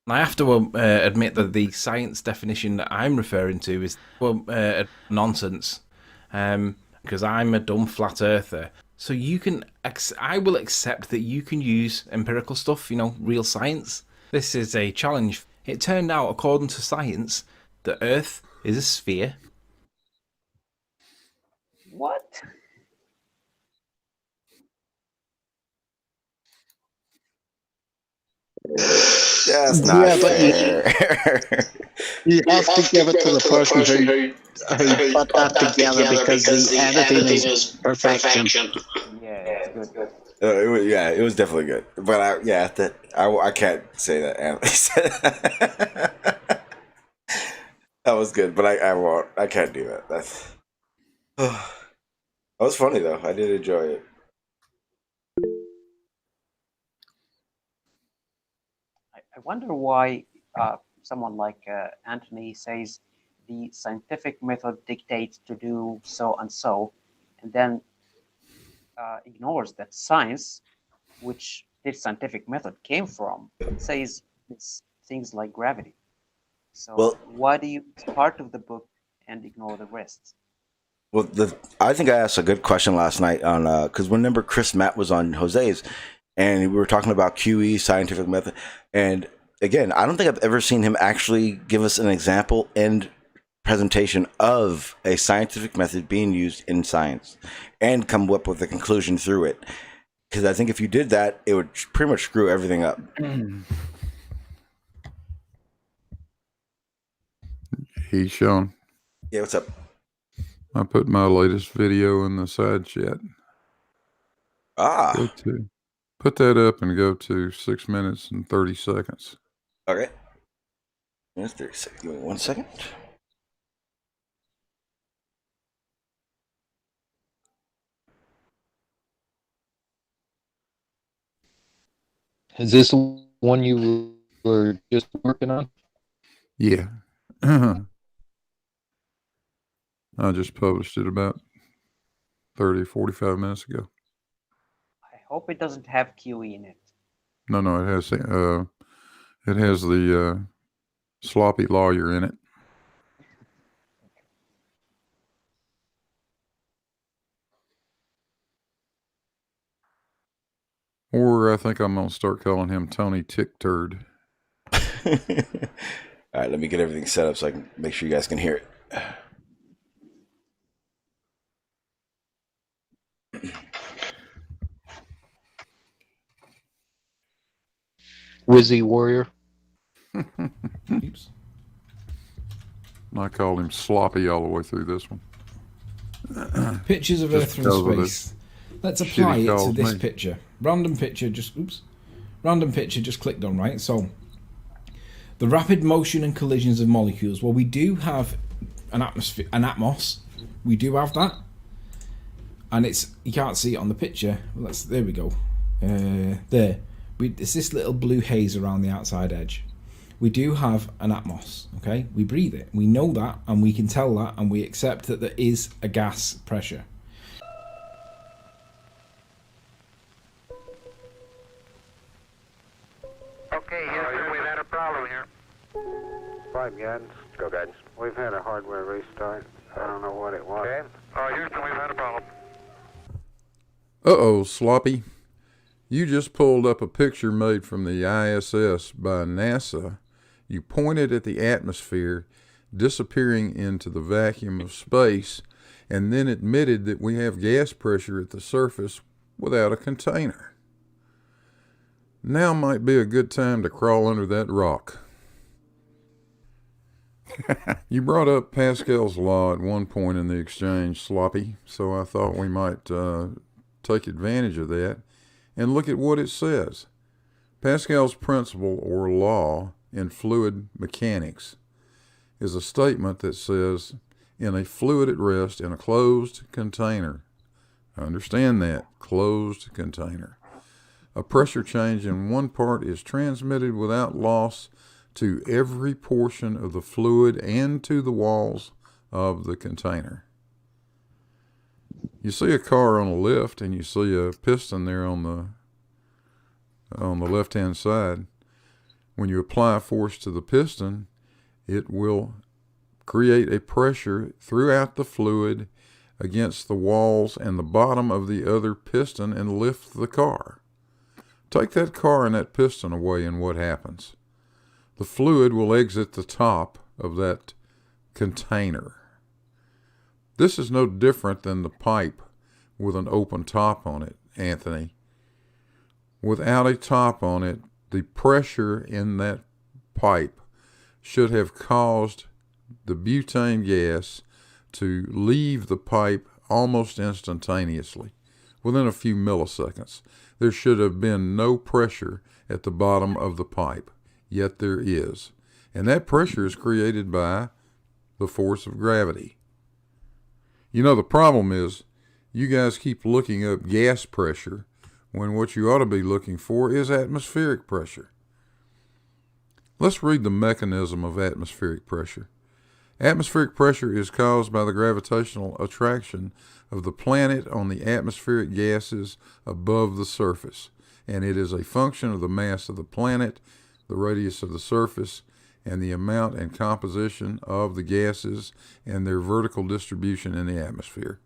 I have to admit that the science definition that I'm referring to is nonsense, because I'm a dumb flat earther. So you can, I will accept that you can use empirical stuff, real science. This is a challenge. It turned out, according to science, the Earth is a sphere. What? That's not fair. You have to give it to the person who put that together because the editing is perfection. Yeah, it's good. It was definitely good. But I can't say that Anthony said that. That was good, but I won't. I can't do that. That was funny though. I did enjoy it. I wonder why someone like Anthony says the scientific method dictates to do so and so, and then ignores that science, which this scientific method came from, says it's things like gravity. So why do you part of the book and ignore the rest? Well, I think I asked a good question last night on because remember Chris Matt was on Jose's, and we were talking about QE scientific method, and again, I don't think I've ever seen him actually give us an example and presentation of a scientific method being used in science, and come up with a conclusion through it. Because I think if you did that, it would pretty much screw everything up. He's shown. Yeah, what's up? I put my latest video in the side chat. Put that up and go to 6 minutes and 30 seconds. Okay. That's 30 seconds. Give me 1 second. Is this the one you were just working on? Yeah. I just published it about 30, 45 minutes ago. I hope it doesn't have QE in it. No, it has the sloppy lawyer in it. Or I think I'm going to start calling him Tony Tick Turd. All right, let me get everything set up so I can make sure you guys can hear it. Wizzy Warrior. Oops. I called him sloppy all the way through this one. Pictures of Earth from space. Let's apply it to this picture. Random picture just clicked on, right? So the rapid motion and collisions of molecules. Well, we do have an atmosphere, an atmos. We do have that, and you can't see it on the picture. Well, there we go. There. It's this little blue haze around the outside edge. We do have an atmos, okay? We breathe it. We know that, and we can tell that, and we accept that there is a gas pressure. Okay, Houston, we've had a problem here. 5 guidance. Go guidance. We've had a hardware restart. I don't know what it was. Okay. Houston, we've had a problem. Uh-oh, sloppy. You just pulled up a picture made from the ISS by NASA. You pointed at the atmosphere disappearing into the vacuum of space, and then admitted that we have gas pressure at the surface without a container. Now might be a good time to crawl under that rock. You brought up Pascal's law at one point in the exchange, Sloppy, so I thought we might take advantage of that and look at what it says. Pascal's principle or law in fluid mechanics is a statement that says, in a fluid at rest in a closed container, understand that, closed container, a pressure change in one part is transmitted without loss to every portion of the fluid and to the walls of the container. You see a car on a lift and you see a piston there on the left-hand side. When you apply force to the piston, it will create a pressure throughout the fluid against the walls and the bottom of the other piston and lift the car. Take that car and that piston away and what happens? The fluid will exit the top of that container. This is no different than the pipe with an open top on it, Anthony. Without a top on it, the pressure in that pipe should have caused the butane gas to leave the pipe almost instantaneously, within a few milliseconds. There should have been no pressure at the bottom of the pipe, yet there is. And that pressure is created by the force of gravity. You know, the problem is you guys keep looking up gas pressure when what you ought to be looking for is atmospheric pressure. Let's read the mechanism of atmospheric pressure. Atmospheric pressure is caused by the gravitational attraction of the planet on the atmospheric gases above the surface, and it is a function of the mass of the planet, the radius of the surface, and the amount and composition of the gases and their vertical distribution in the atmosphere.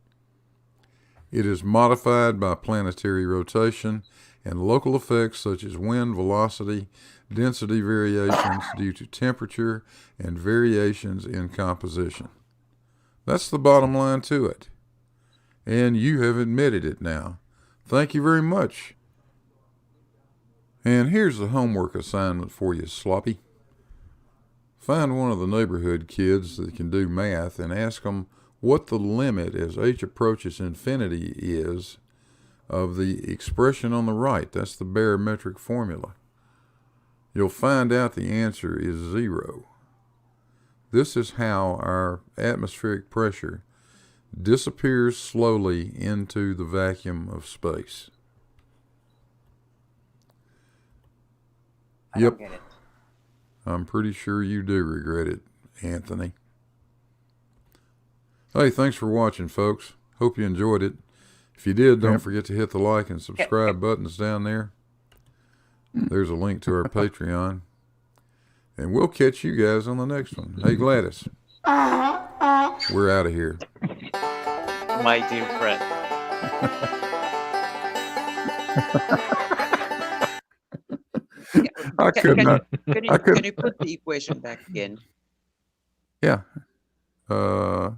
It is modified by planetary rotation and local effects such as wind velocity, density variations due to temperature, and variations in composition. That's the bottom line to it. And you have admitted it now. Thank you very much. And here's the homework assignment for you, Sloppy. Find one of the neighborhood kids that can do math and ask them what the limit as h approaches infinity is of the expression on the right. That's the barometric formula. You'll find out the answer is 0. This is how our atmospheric pressure disappears slowly into the vacuum of space. I don't get it. I'm pretty sure you do regret it, Anthony. Hey, thanks for watching, folks. Hope you enjoyed it. If you did, don't forget to hit the like and subscribe buttons down there. There's a link to our Patreon. And we'll catch you guys on the next one. Hey, Gladys. We're out of here. My dear friend. I could not. Can you put the equation back again? Yeah. I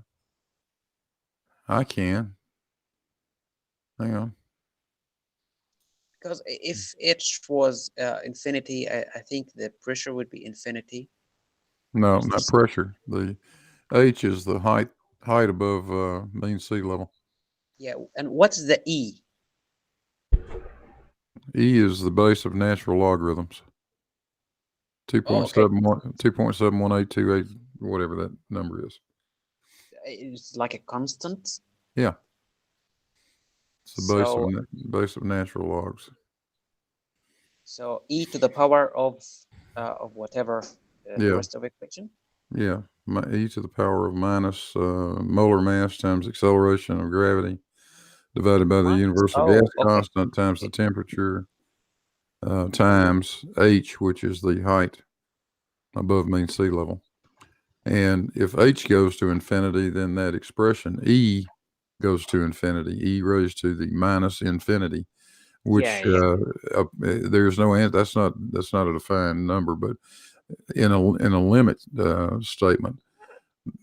can. Hang on. Because if H was infinity, I think the pressure would be infinity. No, not pressure. The H is the height above mean sea level. Yeah, and what's the E? E is the base of natural logarithms. 2.718288, whatever that number is. It's like a constant. Yeah. It's the base of natural logs. So e to the power of whatever the rest of equation. Yeah, e to the power of minus molar mass times acceleration of gravity divided by the universal gas constant times the temperature times h, which is the height above mean sea level. And if h goes to infinity, then that expression e goes to infinity, e raised to the minus infinity, which there's no answer. That's not a defined number, but in a limit statement,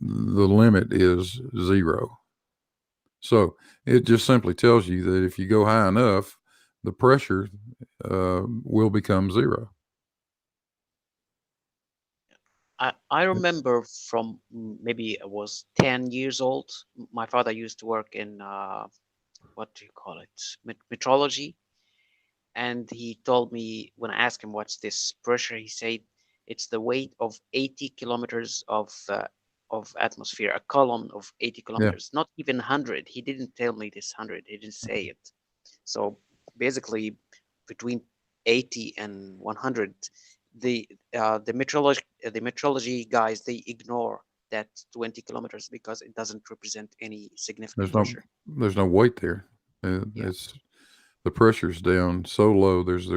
the limit is 0. So it just simply tells you that if you go high enough, the pressure will become 0. I remember from maybe I was 10 years old. My father used to work in what do you call it, metrology, and he told me, when I asked him what's this pressure, he said it's the weight of 80 kilometers of atmosphere, a column of 80 kilometers, not even 100. He didn't tell me this 100. He didn't say it. So basically, between 80 and 100. The metrology guys, they ignore that 20 kilometers because it doesn't represent any significant pressure. There's no weight there. It's the pressure's down so low. There's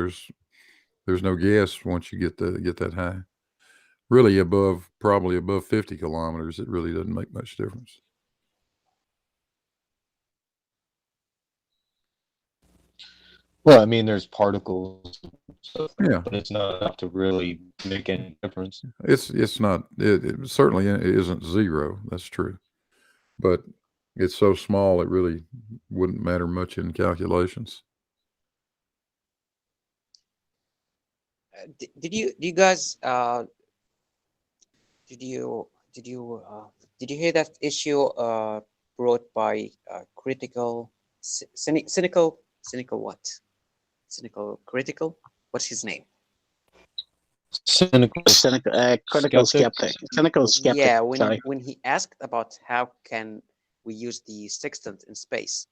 no gas once you get that high. Really probably above 50 kilometers, it really doesn't make much difference. Well, I mean, there's particles, but it's not enough to really make any difference. It's not. It certainly isn't 0. That's true, but it's so small it really wouldn't matter much in calculations. Did you guys did you hear that issue brought by cynical critical? What's his name? Critical skeptic. Cynical skeptic. Yeah, when he asked about how can we use the sextant in space.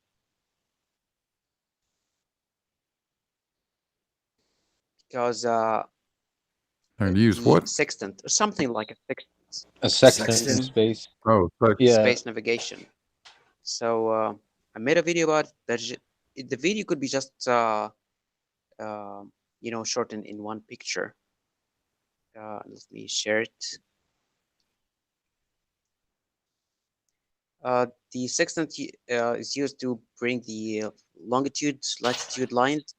Because and use what? Sextant, or something like a sextant. A sextant in space. Oh, space navigation. So I made a video about that. The video could be just shortened in one picture. Let me share it. The sextant is used to bring the longitude, latitude lines,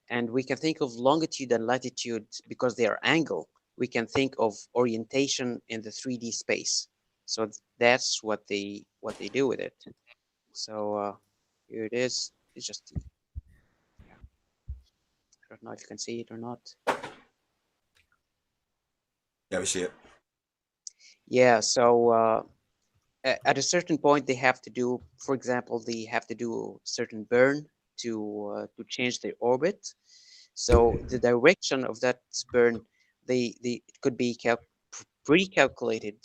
and we can think of longitude and latitude because they are angle. We can think of orientation in the 3D space. So that's what they do with it. So here it is. It's just, I don't know if you can see it or not. Yeah, we see it. Yeah, so at a certain point, they have to do, for example, they have to do certain burn to change their orbit. So the direction of that burn, it could be pre-calculated.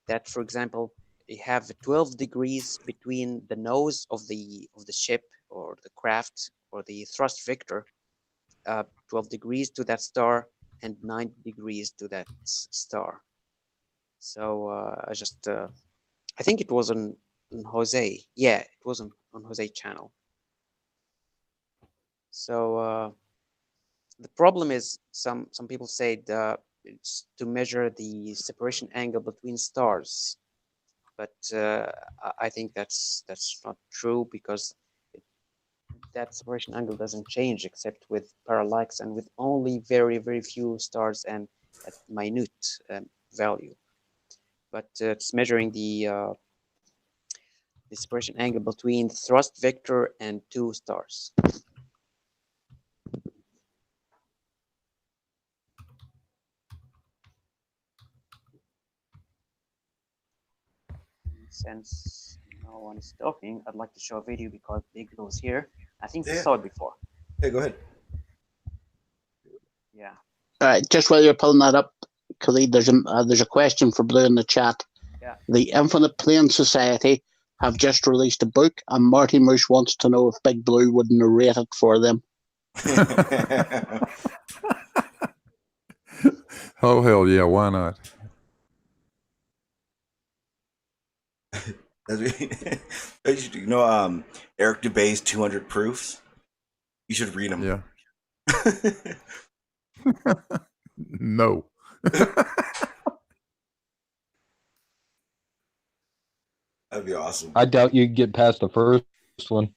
That, for example, you have 12 degrees between the nose of the ship or the craft or the thrust vector, 12 degrees to that star, and 90 degrees to that star. So I think it was on Jose. Yeah, it was on Jose channel. So the problem is some people say it's to measure the separation angle between stars, but I think that's not true, because that separation angle doesn't change except with parallax and with only very few stars and at minute value. But it's measuring the separation angle between thrust vector and two stars. Since no one is talking, I'd like to show a video because Big Blue is here. I think you saw it before. Hey, go ahead. Yeah. All right, just while you're pulling that up, Khalid, there's a question for Blue in the chat. Yeah. The Infinite Plane Society have just released a book, and Marty Moose wants to know if Big Blue would narrate it for them. Oh, hell yeah, why not? You know, Eric Dubé's 200 Proofs? You should read them. Yeah. No. That'd be awesome. I doubt you'd get past the first one.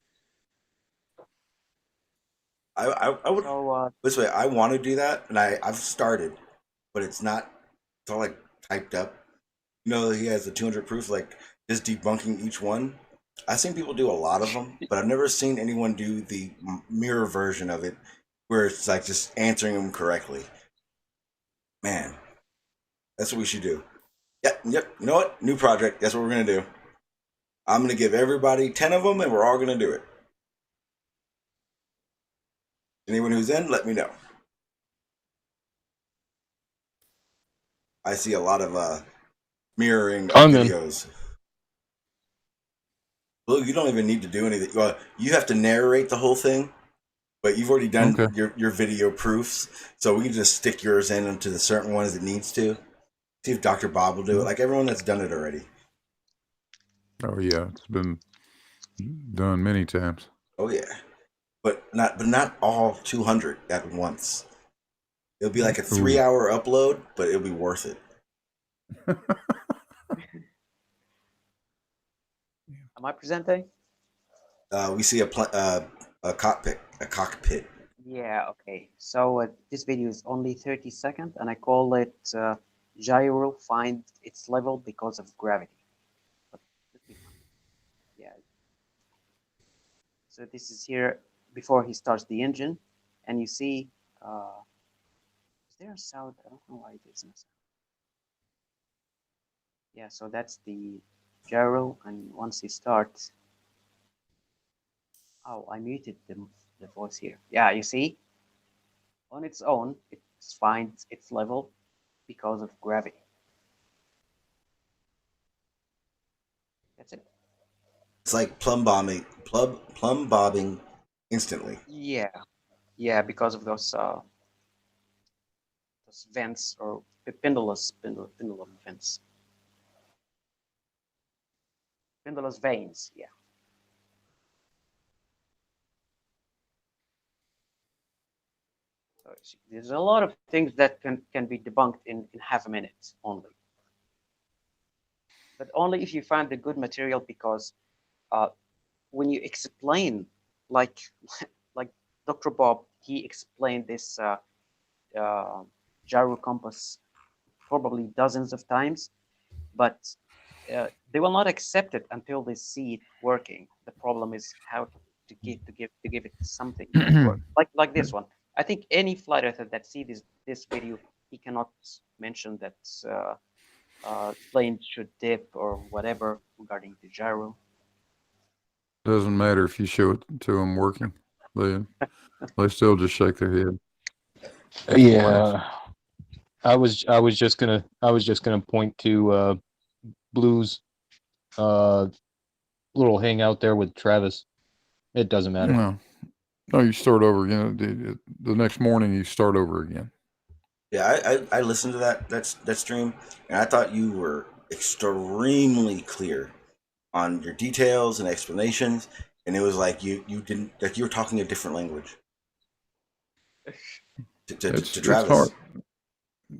I would. This way, I want to do that, and I've started, but it's not. It's all like typed up. You know, he has the 200 proofs, like just debunking each one. I've seen people do a lot of them, but I've never seen anyone do the mirror version of it, where it's like just answering them correctly. Man, that's what we should do. Yep. You know what? New project. That's what we're gonna do. I'm gonna give everybody 10 of them, and we're all gonna do it. Anyone who's in, let me know. I see a lot of mirroring videos. Well, you don't even need to do anything. Well, you have to narrate the whole thing, but you've already done your video proofs, so we can just stick yours in into the certain ones it needs to. See if Dr. Bob will do it, like everyone that's done it already. Oh yeah, it's been done many times. Oh yeah, but not all 200 at once. It'll be like a 3-hour upload, but it'll be worth it. Am I presenting? We see a cockpit. Yeah, okay. So this video is only 30 seconds, and I call it gyro find its level because of gravity. Yeah. So this is here before he starts the engine, and you see, is there a sound? I don't know why it isn't. Yeah, so that's the gyro, and once he starts, oh, I muted the voice here. Yeah, you see, on its own, it finds its level because of gravity. That's it. It's like plumb bobbing instantly. Yeah, because of those vents or pendulum vents. Pendulous veins, yeah. So there's a lot of things that can be debunked in half a minute only. But only if you find the good material, because when you explain, like Dr. Bob, he explained this gyro compass probably dozens of times, but they will not accept it until they see it working. The problem is how to give it something that works. Like this one. I think any flight earther that sees this video, he cannot mention that plane should dip or whatever regarding the gyro. Doesn't matter if you show it to them working; they still just shake their head. Yeah, I was just gonna point to Blue's little hangout there with Travis. It doesn't matter. No, you start over again. The next morning, you start over again. Yeah, I listened to that stream, and I thought you were extremely clear on your details and explanations, and it was like you didn't like you were talking a different language to It's hard. Travis.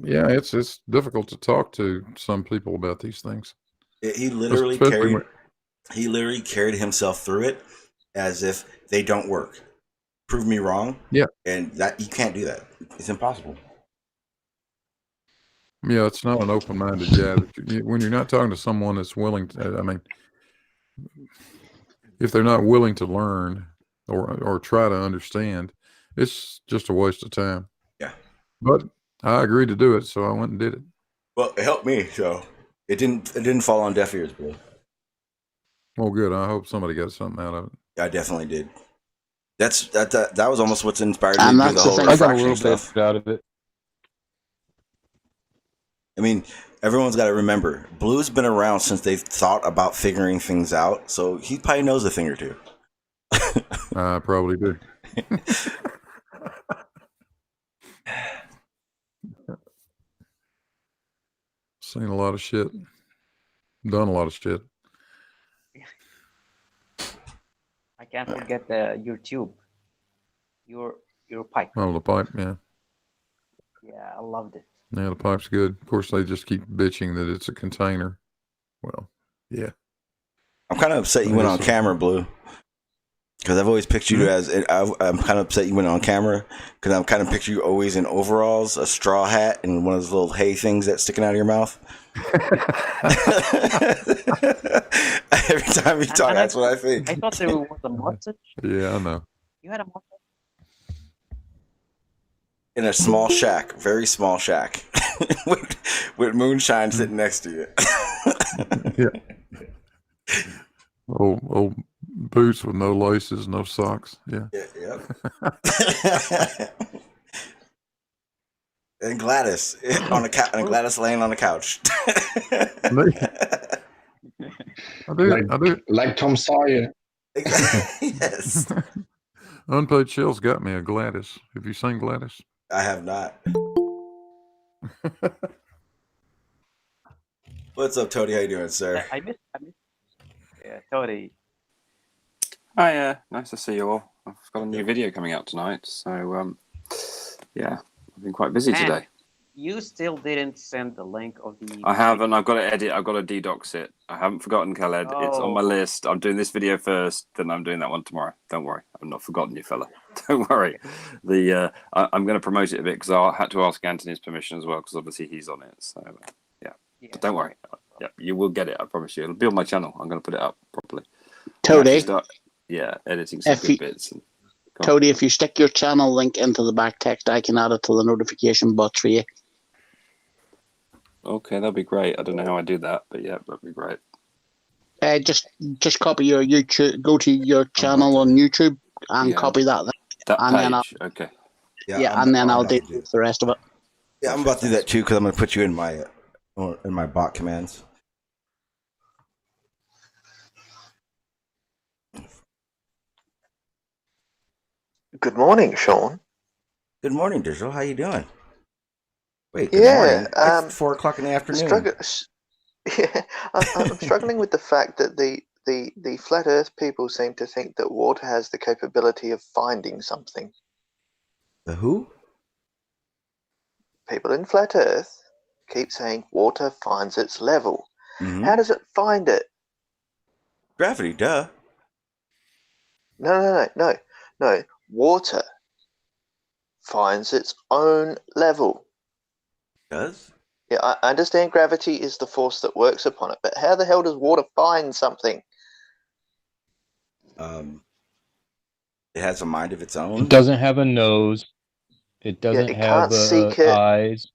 Yeah, it's difficult to talk to some people about these things. He literally Especially when, carried himself through it as if they don't work. Prove me wrong. Yeah. And that you can't do that. It's impossible. yeah, it's not an open-minded guy. When you're not talking to someone that's willing to, I mean, if they're not willing to learn or try to understand, it's just a waste of time. Yeah. But I agreed to do it, so I went and did it. Well, it helped me, so it didn't fall on deaf ears, bro. Well, good. I hope somebody got something out of it. I definitely did. That was almost what's inspired me And to do the that's the whole thing. I got a refraction little stuff. bit out of it. I mean, everyone's got to remember, Blue's been around since they've thought about figuring things out, so he probably knows a thing or two. I probably do. Seen a lot of shit. Done a lot of shit. I can't forget your tube, your pipe. Oh, the pipe, yeah. Yeah, I loved it. Yeah, the pipe's good. Of course, they just keep bitching that it's a container. Well, yeah. I'm kind of upset you went on camera, Blue, because I've always pictured you as. I'm kind of upset you went on camera because I'm kind of picture you always in overalls, a straw hat, and one of those little hay things that's sticking out of your mouth. Every time you talk, that's what I think. I thought there was a mustache. Yeah, I know. You had a mustache. In a small shack, very small shack, with moonshine sitting next to you. Yeah. Old boots with no laces, no socks. Yeah. Yep. And Gladys on a and Gladys laying on the couch. I do. Like Tom Sawyer. Yes. Unpaid Shell's got me a Gladys. Have you seen Gladys? I have not. What's up, Tony? How you doing, sir? I missed. Yeah, Tony. Hi, nice to see you all. I've got a new video coming out tonight, so yeah, I've been quite busy today. You still didn't send the link of the. I haven't. I've got to edit. I've got to dedox it. I haven't forgotten, Khaled. It's on my list. I'm doing this video first, then I'm doing that one tomorrow. Don't worry. I've not forgotten you, fella. Don't worry. I'm going to promote it a bit because I had to ask Anthony's permission as well because obviously he's on it. So yeah. But don't worry. Yeah, you will get it. I promise you. It'll be on my channel. I'm going to put it up properly. Toady. Editing some good bits. Toady, if you stick your channel link into the back text, I can add it to the notification box for you. Okay, that'd be great. I don't know how I do that, but yeah, that'd be great. Just copy your YouTube. Go to your channel on YouTube and copy that. And page. Then okay. And then I'll do the rest of it. Yeah, I'm about to do that too because I'm going to put you in my bot commands. Good morning, Sean. Good morning, Digital. How you doing? Wait, good morning. It's 4 o'clock in the afternoon. I'm struggling with the fact that the flat Earth people seem to think that water has the capability of finding something. The who? People in flat Earth keep saying water finds its level. Mm-hmm. How does it find it? Gravity, duh. No. Water finds its own level. Does? Yeah, I understand gravity is the force that works upon it, but how the hell does water find something? It has a mind of its own. It doesn't have a nose. It doesn't have eyes.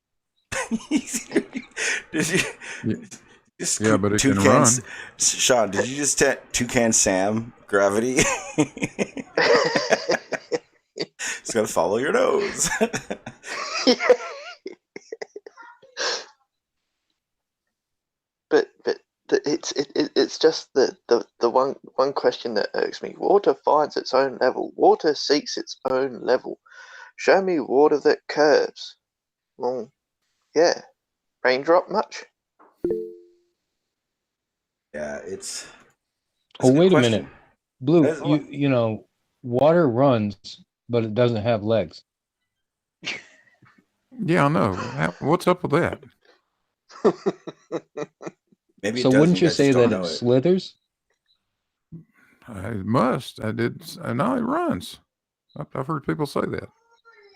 Yeah, but it can run. Sean, did you just Toucan Sam gravity? It's gonna follow your nose. But it's just the one question that irks me. Water finds its own level. Water seeks its own level. Show me water that curves. Well, yeah. Raindrop much? Yeah, it's. Oh, a good wait a question. minute. Blue, That is one. you know, water runs, but it doesn't have legs. Yeah, I know. What's up with that? Maybe So it does. wouldn't You you guys say just don't that know it it. slithers? It must. I did. No, it runs. I've heard people say that.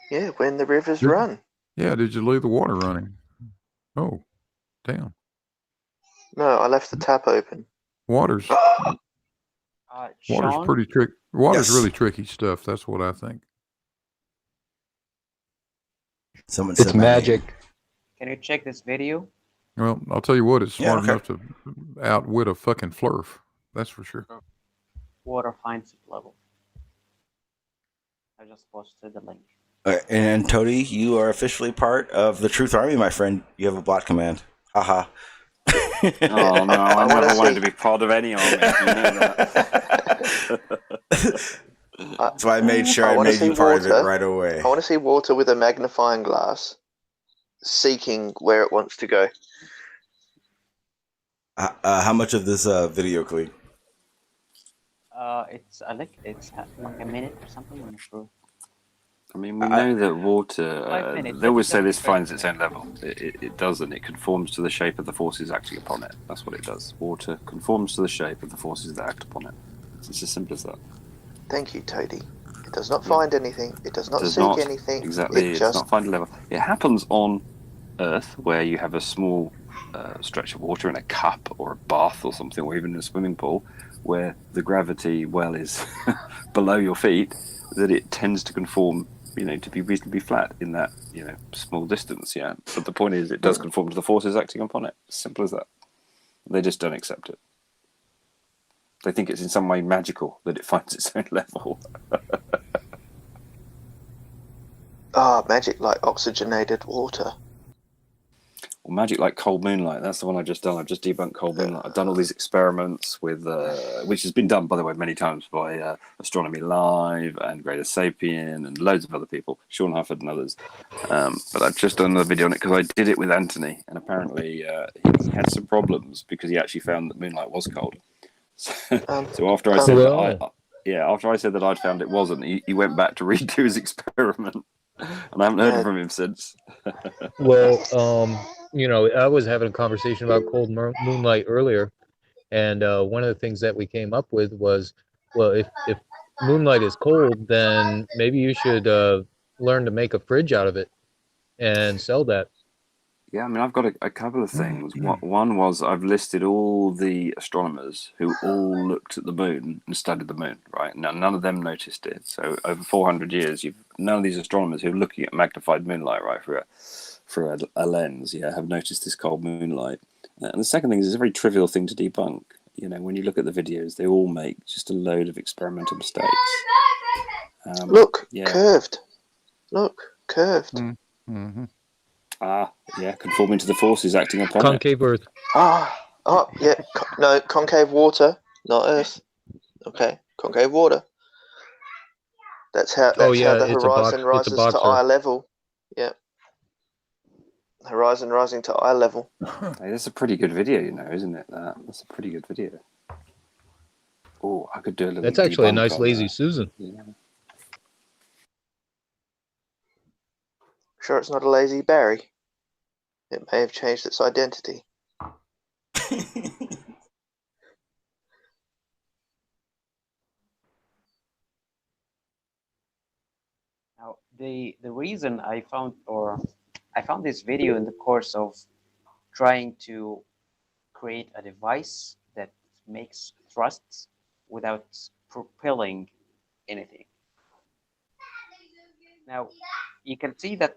Yeah, when the rivers run. Yeah, did you leave the water running? Oh, damn. No, I left the tap open. Water's Sean, pretty tricky. Water's Yes. really tricky stuff. That's what I think. Someone It's said my name. magic. can you check this video? Well, I'll tell you what, it's Yeah, smart okay. enough to outwit a fucking flurf. That's for sure. Water finds its level. I just posted the link. And Toady, you are officially part of the Truth Army, my friend. You have a bot command. Haha. Oh no, I never wanted to be part of any army. You know that. So I made sure I made you part of it right away. I want to see water with a magnifying glass, seeking where it wants to go. How much of this video, Clee? It's like a minute or something. I'm not sure. I mean, we know that 5 water, minutes, they always say that's this very finds its own level. It doesn't. It conforms to the shape of the forces acting upon it. That's what it does. Water conforms to the shape of the forces that act upon it. It's as simple as that. Thank you, Toady. It does not find anything. It does not Does seek not, anything. exactly. It It just does not find a level. It happens on Earth, where you have a small stretch of water in a cup or a bath or something, or even in a swimming pool, where the gravity well is below your feet, that it tends to conform, to be reasonably flat in that, small distance. Yeah. But the point is, it does conform to the forces acting upon it. Simple as that. They just don't accept it. They think it's in some way magical that it finds its own level. magic like oxygenated water. Well, magic like cold moonlight. That's the one I've just done. I've just debunked cold moonlight. I've done all these experiments with, which has been done, by the way, many times by Astronomy Live and Greater Sapien and loads of other people, Sean Hufford and others. But I've just done another video on it because I did it with Anthony, and apparently he had some problems because he actually found that moonlight was cold. So after I said after I said that I'd found it wasn't, he went back to redo his experiment, and I haven't heard from him since. Well, I was having a conversation about cold moonlight earlier, and one of the things that we came up with was, well, if moonlight is cold, then maybe you should learn to make a fridge out of it and sell that. Yeah, I mean, I've got a couple of things. One was I've listed all the astronomers who all looked at the moon and studied the moon, right? Now, none of them noticed it. So over 400 years, none of these astronomers who are looking at magnified moonlight, right, through a lens, have noticed this cold moonlight. And the second thing is it's a very trivial thing to debunk. When you look at the videos, they all make just a load of experimental mistakes. Look, curved. Look, curved. Mm-hmm. Conforming to the forces acting upon concave Earth. Yeah. No, concave water, not Earth. Okay, concave water. That's how the horizon rises to eye level. Yeah. Horizon rising to eye level. Hey, that's a pretty good video, isn't it? That's a pretty good video. Oh, I could do a little. That's actually a nice on lazy that. Susan. Yeah. Sure, it's not a lazy Barry. It may have changed its identity. Now, the reason I found this video in the course of trying to create a device that makes thrusts without propelling anything. Now, you can see that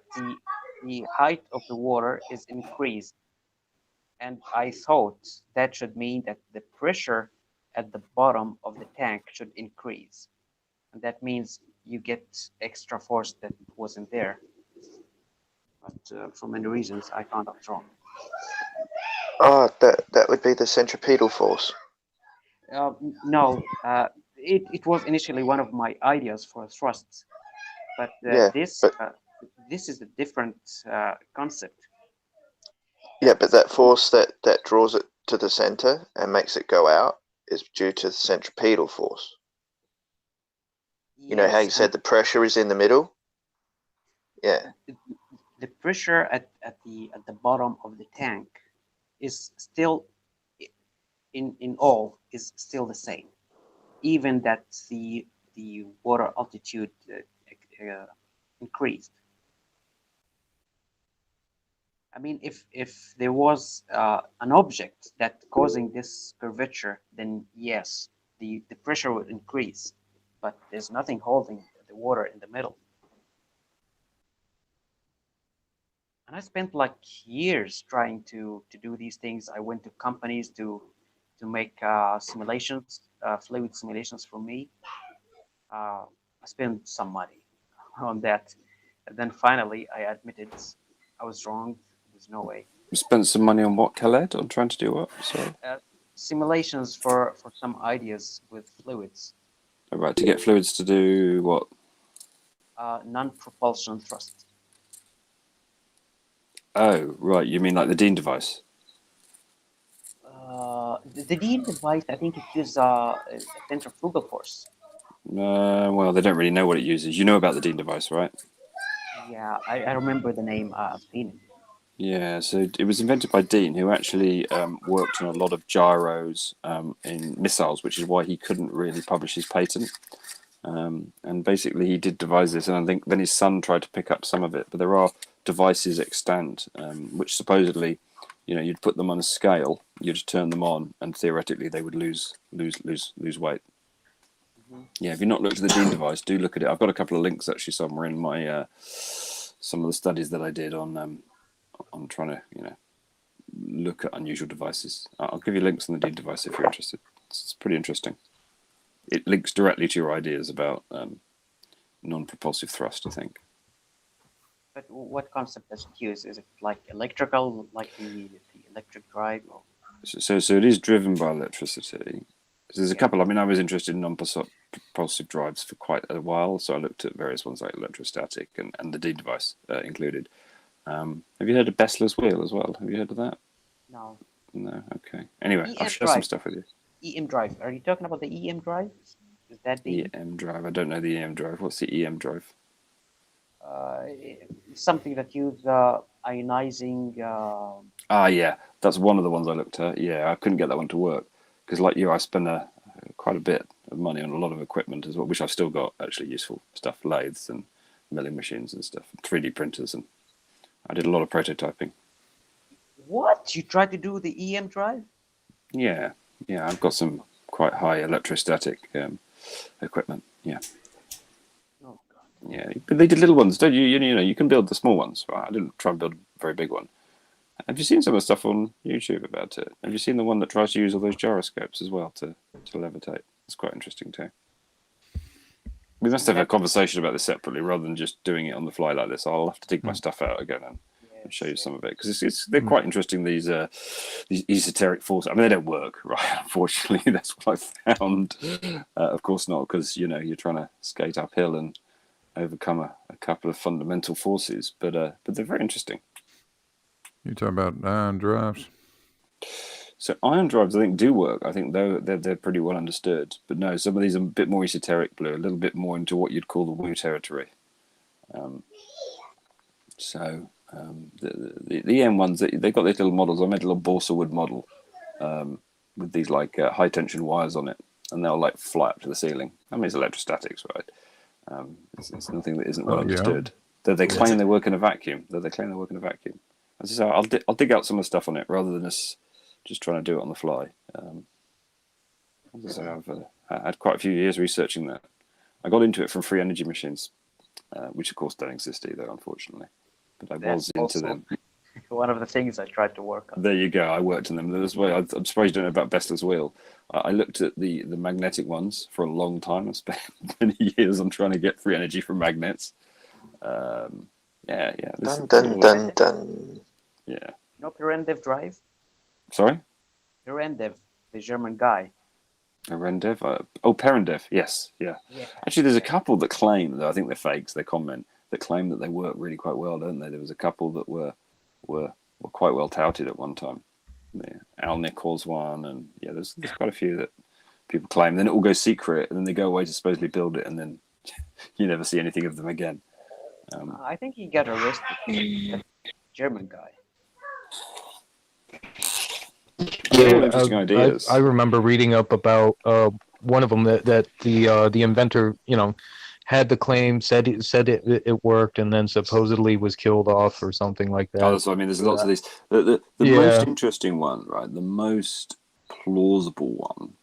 the height of the water is increased, and I thought that should mean that the pressure at the bottom of the tank should increase, and that means you get extra force that wasn't there. But for many reasons, I found out wrong. That would be the centripetal force. No, it was initially one of my ideas for thrusts, but this is a different concept. Yeah, but that force that draws it to the center and makes it go out is due to the centripetal force. You know how you said the pressure is in the middle? Yeah. The pressure at the bottom of the tank is still in all is still the same, even that the water altitude increased. I mean, if there was an object that causing this curvature, then yes, the pressure would increase, but there's nothing holding the water in the middle. And I spent like years trying to do these things. I went to companies to make simulations, fluid simulations for me. I spent some money on that, and then finally I admitted I was wrong. There's no way. You spent some money on what, Khaled? On trying to do what? Sorry. Simulations for some ideas with fluids. Oh, right, to get fluids to do what? Non-propulsion thrust. Oh, right. You mean like the Dean device? The Dean device, I think it uses a centrifugal force. Well, they don't really know what it uses. You know about the Dean device, right? Yeah, I remember the name. I've seen it. Yeah, so it was invented by Dean, who actually worked on a lot of gyros in missiles, which is why he couldn't really publish his patent. And basically, he did devise this, and I think then his son tried to pick up some of it. But there are devices extant, which supposedly, you know, you'd put them on a scale, you'd turn them on, and theoretically they would lose weight. Yeah, if you've not looked at the Dean device, do look at it. I've got a couple of links actually somewhere in my some of the studies that I did on trying to, you know, look at unusual devices. I'll give you links on the Dean device if you're interested. It's pretty interesting. It links directly to your ideas about non-propulsive thrust, I think. But what concept does it use? Is it like electrical, like the electric drive? Or? So it is driven by electricity. So there's a couple. I mean, I was interested in non-propulsive drives for quite a while, so I looked at various ones like electrostatic and the Dean device included. Have you heard of Bessler's wheel as well? Have you heard of that? No. No. Okay. Anyway, EM I'll share drive. some stuff with you. EM drive. Are you talking about the EM drive? Is that the EM drive? I don't know the EM drive. What's the EM drive? Something that uses ionizing. Yeah, that's one of the ones I looked at. Yeah, I couldn't get that one to work because, like you, I spent quite a bit of money on a lot of equipment as well, which I've still got actually useful stuff, lathes and milling machines and stuff, 3D printers, and I did a lot of prototyping. What? You tried to do the EM drive? Yeah, I've got some quite high electrostatic equipment. Yeah. Oh God. Yeah, but they did little ones, don't you? You know, you can build the small ones. Right? I didn't try and build a very big one. Have you seen some of the stuff on YouTube about it? Have you seen the one that tries to use all those gyroscopes as well to levitate? It's quite interesting too. We must have a conversation about this separately rather than just doing it on the fly like this. I'll have to dig my stuff out again and show you some of it because they're quite interesting. These esoteric forces. I mean, they don't work, right? Unfortunately, that's what I found. Of course not, because you know you're trying to skate uphill and overcome a couple of fundamental forces. But they're very interesting. You talk about ion drives. So ion drives, I think, do work. I think they're pretty well understood. But no, some of these are a bit more esoteric, Blue, a little bit more into what you'd call the woo territory. The EM ones, they've got these little models. I made a little balsa wood model with these like high tension wires on it, and they'll like fly up to the ceiling. I mean, it's electrostatics, right? It's nothing that isn't well understood. They claim they work in a vacuum. As I say, I'll dig out some of the stuff on it rather than us just trying to do it on the fly. As I say, I've had quite a few years researching that. I got into it from free energy machines, which of course don't exist either, unfortunately. But I was into them. One of the things I tried to work on. There you go. I worked on them. That's why I'm surprised you don't know about Bessler's wheel. I looked at the magnetic ones for a long time. I spent many years on trying to get free energy from magnets. Dun, dun, dun, dun. Yeah. You know Perendev drive? Sorry? Perendev, the German guy. Perendev? Perendev, yes, yeah. Actually, there's a couple that claim, though I think they're fakes, they comment, that claim that they work really quite well, don't they? There was a couple that were quite well touted at one time. Yeah, Al Nichols one, and yeah, there's quite a few that people claim. Then it all goes secret, and then they go away to supposedly build it, and then you never see anything of them again. I think he got arrested. That German guy. Yeah, interesting ideas. I remember reading up about one of them that the inventor, had the claim, said it worked, and then supposedly was killed off or something like that. Oh, so I mean, there's lots of these. The most interesting one, right? The most plausible one,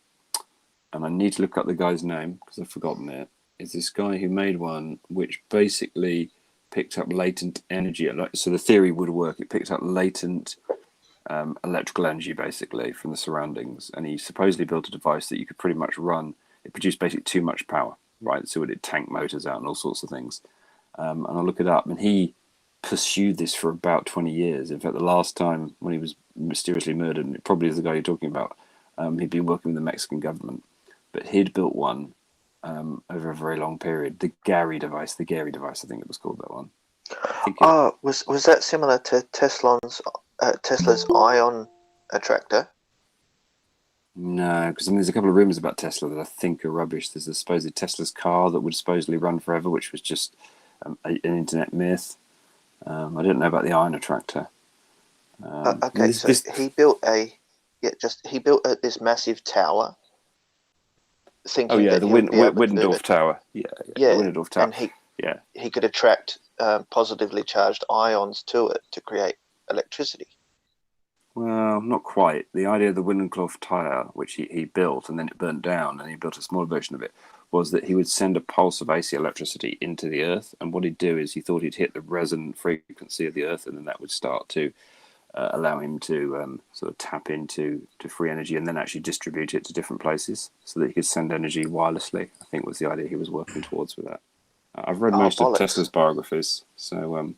and I need to look up the guy's name because I've forgotten it. Is this guy who made one which basically picked up latent energy. So the theory would work. It picked up latent electrical energy basically from the surroundings, and he supposedly built a device that you could pretty much run. It produced basically too much power, right? So it would tank motors out and all sorts of things. And I'll look it up. And he pursued this for about 20 years. In fact, the last time when he was mysteriously murdered, and it probably is the guy you're talking about, he'd been working with the Mexican government, but he'd built one over a very long period. The Gary device, I think it was called, that one. Was that similar to Tesla's ion attractor? No, because there's a couple of rumors about Tesla that I think are rubbish. There's a supposed Tesla's car that would supposedly run forever, which was just an internet myth. I didn't know about the ion attractor. He built this massive tower. Thinking the Wittendorf Tower. The Wittendorf Tower. And he could attract positively charged ions to it to create electricity. Well, not quite. The idea of the Wittendorf Tower, which he built and then it burnt down, and he built a small version of it, was that he would send a pulse of AC electricity into the Earth, and what he'd do is he thought he'd hit the resonant frequency of the Earth, and then that would start to allow him to sort of tap into free energy and then actually distribute it to different places so that he could send energy wirelessly, I think was the idea he was working towards with that. I've read most of Tesla's biographies, so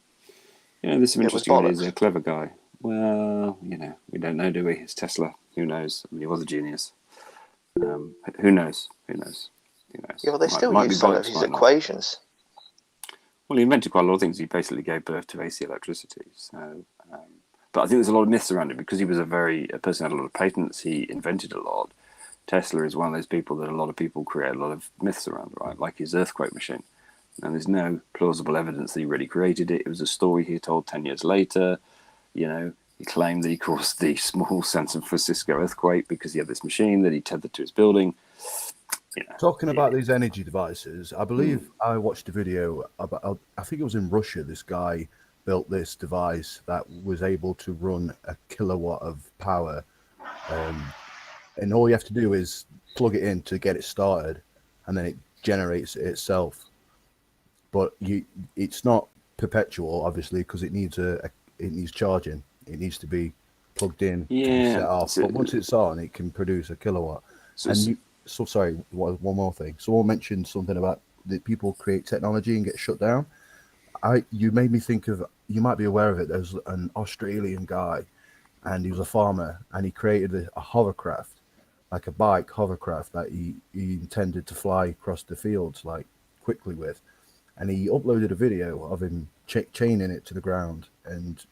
there's some interesting ideas. He's a clever guy. Well, we don't know, do we? It's Tesla. Who knows? I mean, he was a genius. Who knows? Yeah, well, they still use some of his equations. Well, he invented quite a lot of things. He basically gave birth to AC electricity. So, but I think there's a lot of myths around it because he was a person who had a lot of patents. He invented a lot. Tesla is one of those people that a lot of people create a lot of myths around, right? Like his earthquake machine. And there's no plausible evidence that he really created it. It was a story he told 10 years later. He claimed that he caused the small San Francisco earthquake because he had this machine that he tethered to his building. Talking about these energy devices, I believe I watched a video about, I think it was in Russia, this guy built this device that was able to run a kilowatt of power. And all you have to do is plug it in to get it started, and then it generates it itself. But it's not perpetual, obviously, because it needs charging. It needs to be plugged in, set off. But once it's on, it can produce a kilowatt. Sorry, one more thing. Someone mentioned something about that people create technology and get shut down. You made me think of, you might be aware of it. There's an Australian guy, and he was a farmer, and he created a hovercraft, like a bike hovercraft that he intended to fly across the fields like quickly with. And he uploaded a video of him chaining it to the ground and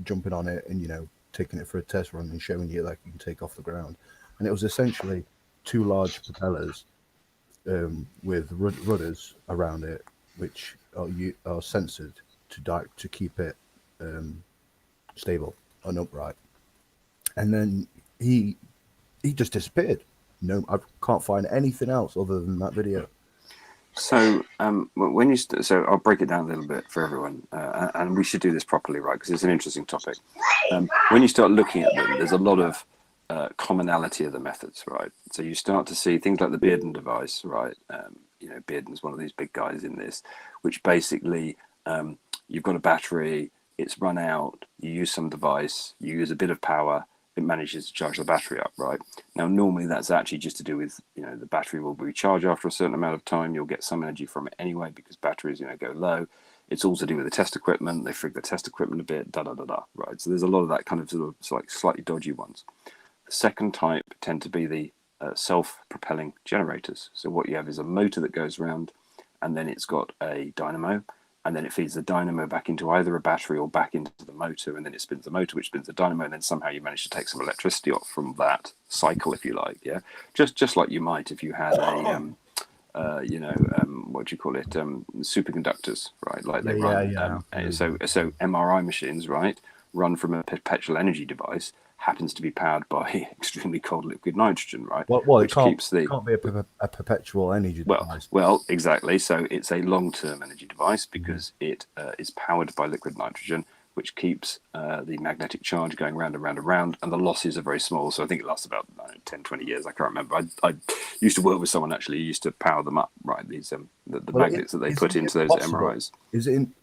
jumping on it and, taking it for a test run and showing you like you can take off the ground. And it was essentially two large propellers with rudders around it, which are censored to keep it stable and upright. And then he just disappeared. I can't find anything else other than that video. So so I'll break it down a little bit for everyone, and we should do this properly, right? Because it's an interesting topic. When you start looking at them, there's a lot of commonality of the methods, right? So you start to see things like the Bearden device, right? Bearden's one of these big guys in this, which basically you've got a battery, it's run out, you use some device, you use a bit of power, it manages to charge the battery up, right? Now, normally that's actually just to do with, the battery will recharge after a certain amount of time. You'll get some energy from it anyway because batteries, go low. It's all to do with the test equipment. They frig the test equipment a bit, right? So there's a lot of that kind of sort of like slightly dodgy ones. The second type tend to be the self-propelling generators. So what you have is a motor that goes around, and then it's got a dynamo, and then it feeds the dynamo back into either a battery or back into the motor, and then it spins the motor, which spins the dynamo, and then somehow you manage to take some electricity off from that cycle, if you like. Yeah, just like you might if you had a what do you call it? Superconductors, right? Like they run. So MRI machines, right, run from a perpetual energy device, happens to be powered by extremely cold liquid nitrogen, right? Well, which keeps the can't be a perpetual energy device. Well, exactly. So it's a long-term energy device because it is powered by liquid nitrogen, which keeps the magnetic charge going round and round and round, and the losses are very small. So I think it lasts about 10, 20 years. I can't remember. I used to work with someone actually who used to power them up, right? These the magnets that they put into those MRIs.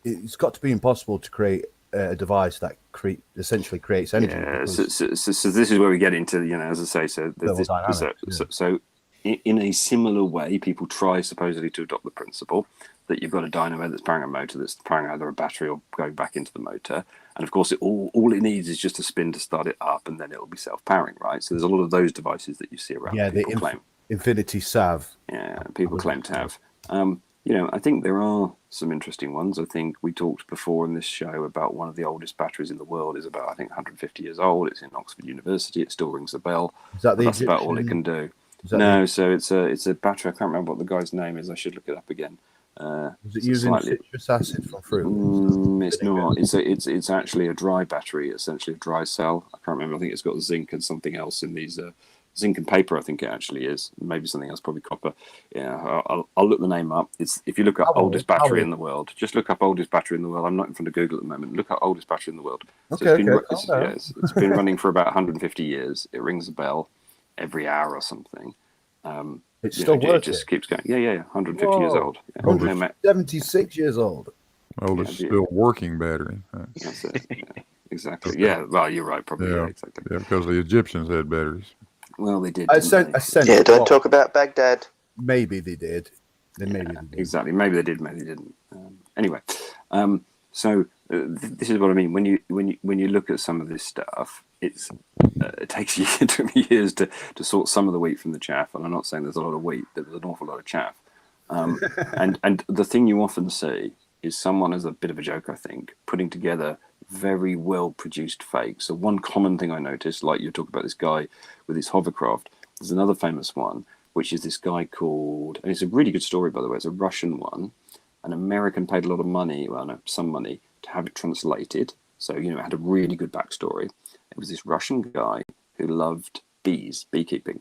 It's got to be impossible to create a device that essentially creates energy. Yeah. So this is where we get into, as I say, so in a similar way, people try supposedly to adopt the principle that you've got a dynamo that's powering a motor that's powering either a battery or going back into the motor, and of course all it needs is just a spin to start it up, and then it'll be self-powering, right? So there's a lot of those devices that you see around. Yeah, the Infinity Sav. Yeah, people claim to have. I think there are some interesting ones. I think we talked before in this show about one of the oldest batteries in the world is about, I think, 150 years old. It's in Oxford University. It still rings a bell. Is that that's about all it can do. No, so it's a battery. I can't remember what the guy's name is. I should look it up again. Is it using citrus acid from fruit? It's not. It's actually a dry battery, essentially a dry cell. I can't remember. I think it's got zinc and something else in these. Zinc and paper, I think it actually is. Maybe something else, probably copper. Yeah, I'll look the name up. It's if you look up oldest battery in the world, just look up oldest battery in the world. I'm not in front of Google at the moment. Look up oldest battery in the world. So it's been running for about 150 years. It rings a bell every hour or something. It's still working. It just keeps going. Yeah, 150 years old. Yeah. 176 years old. Oldest still working battery. That's it. Yeah, exactly. Yeah, well, you're right. Probably. Yeah, exactly. Yeah, because the Egyptians had batteries. Well, they did. Don't talk about Baghdad. Maybe they did. Exactly. Maybe they did. Maybe they didn't. Anyway, so this is what I mean. When you look at some of this stuff, it takes it took me years to sort some of the wheat from the chaff. And I'm not saying there's a lot of wheat, but there's an awful lot of chaff. And the thing you often see is someone, as a bit of a joke, I think, putting together very well produced fakes. So one common thing I noticed, like you talk about this guy with his hovercraft, there's another famous one, which is this guy called, and it's a really good story, by the way, it's a Russian one. An American paid a lot of money, some money, to have it translated. So, it had a really good backstory. It was this Russian guy who loved beekeeping,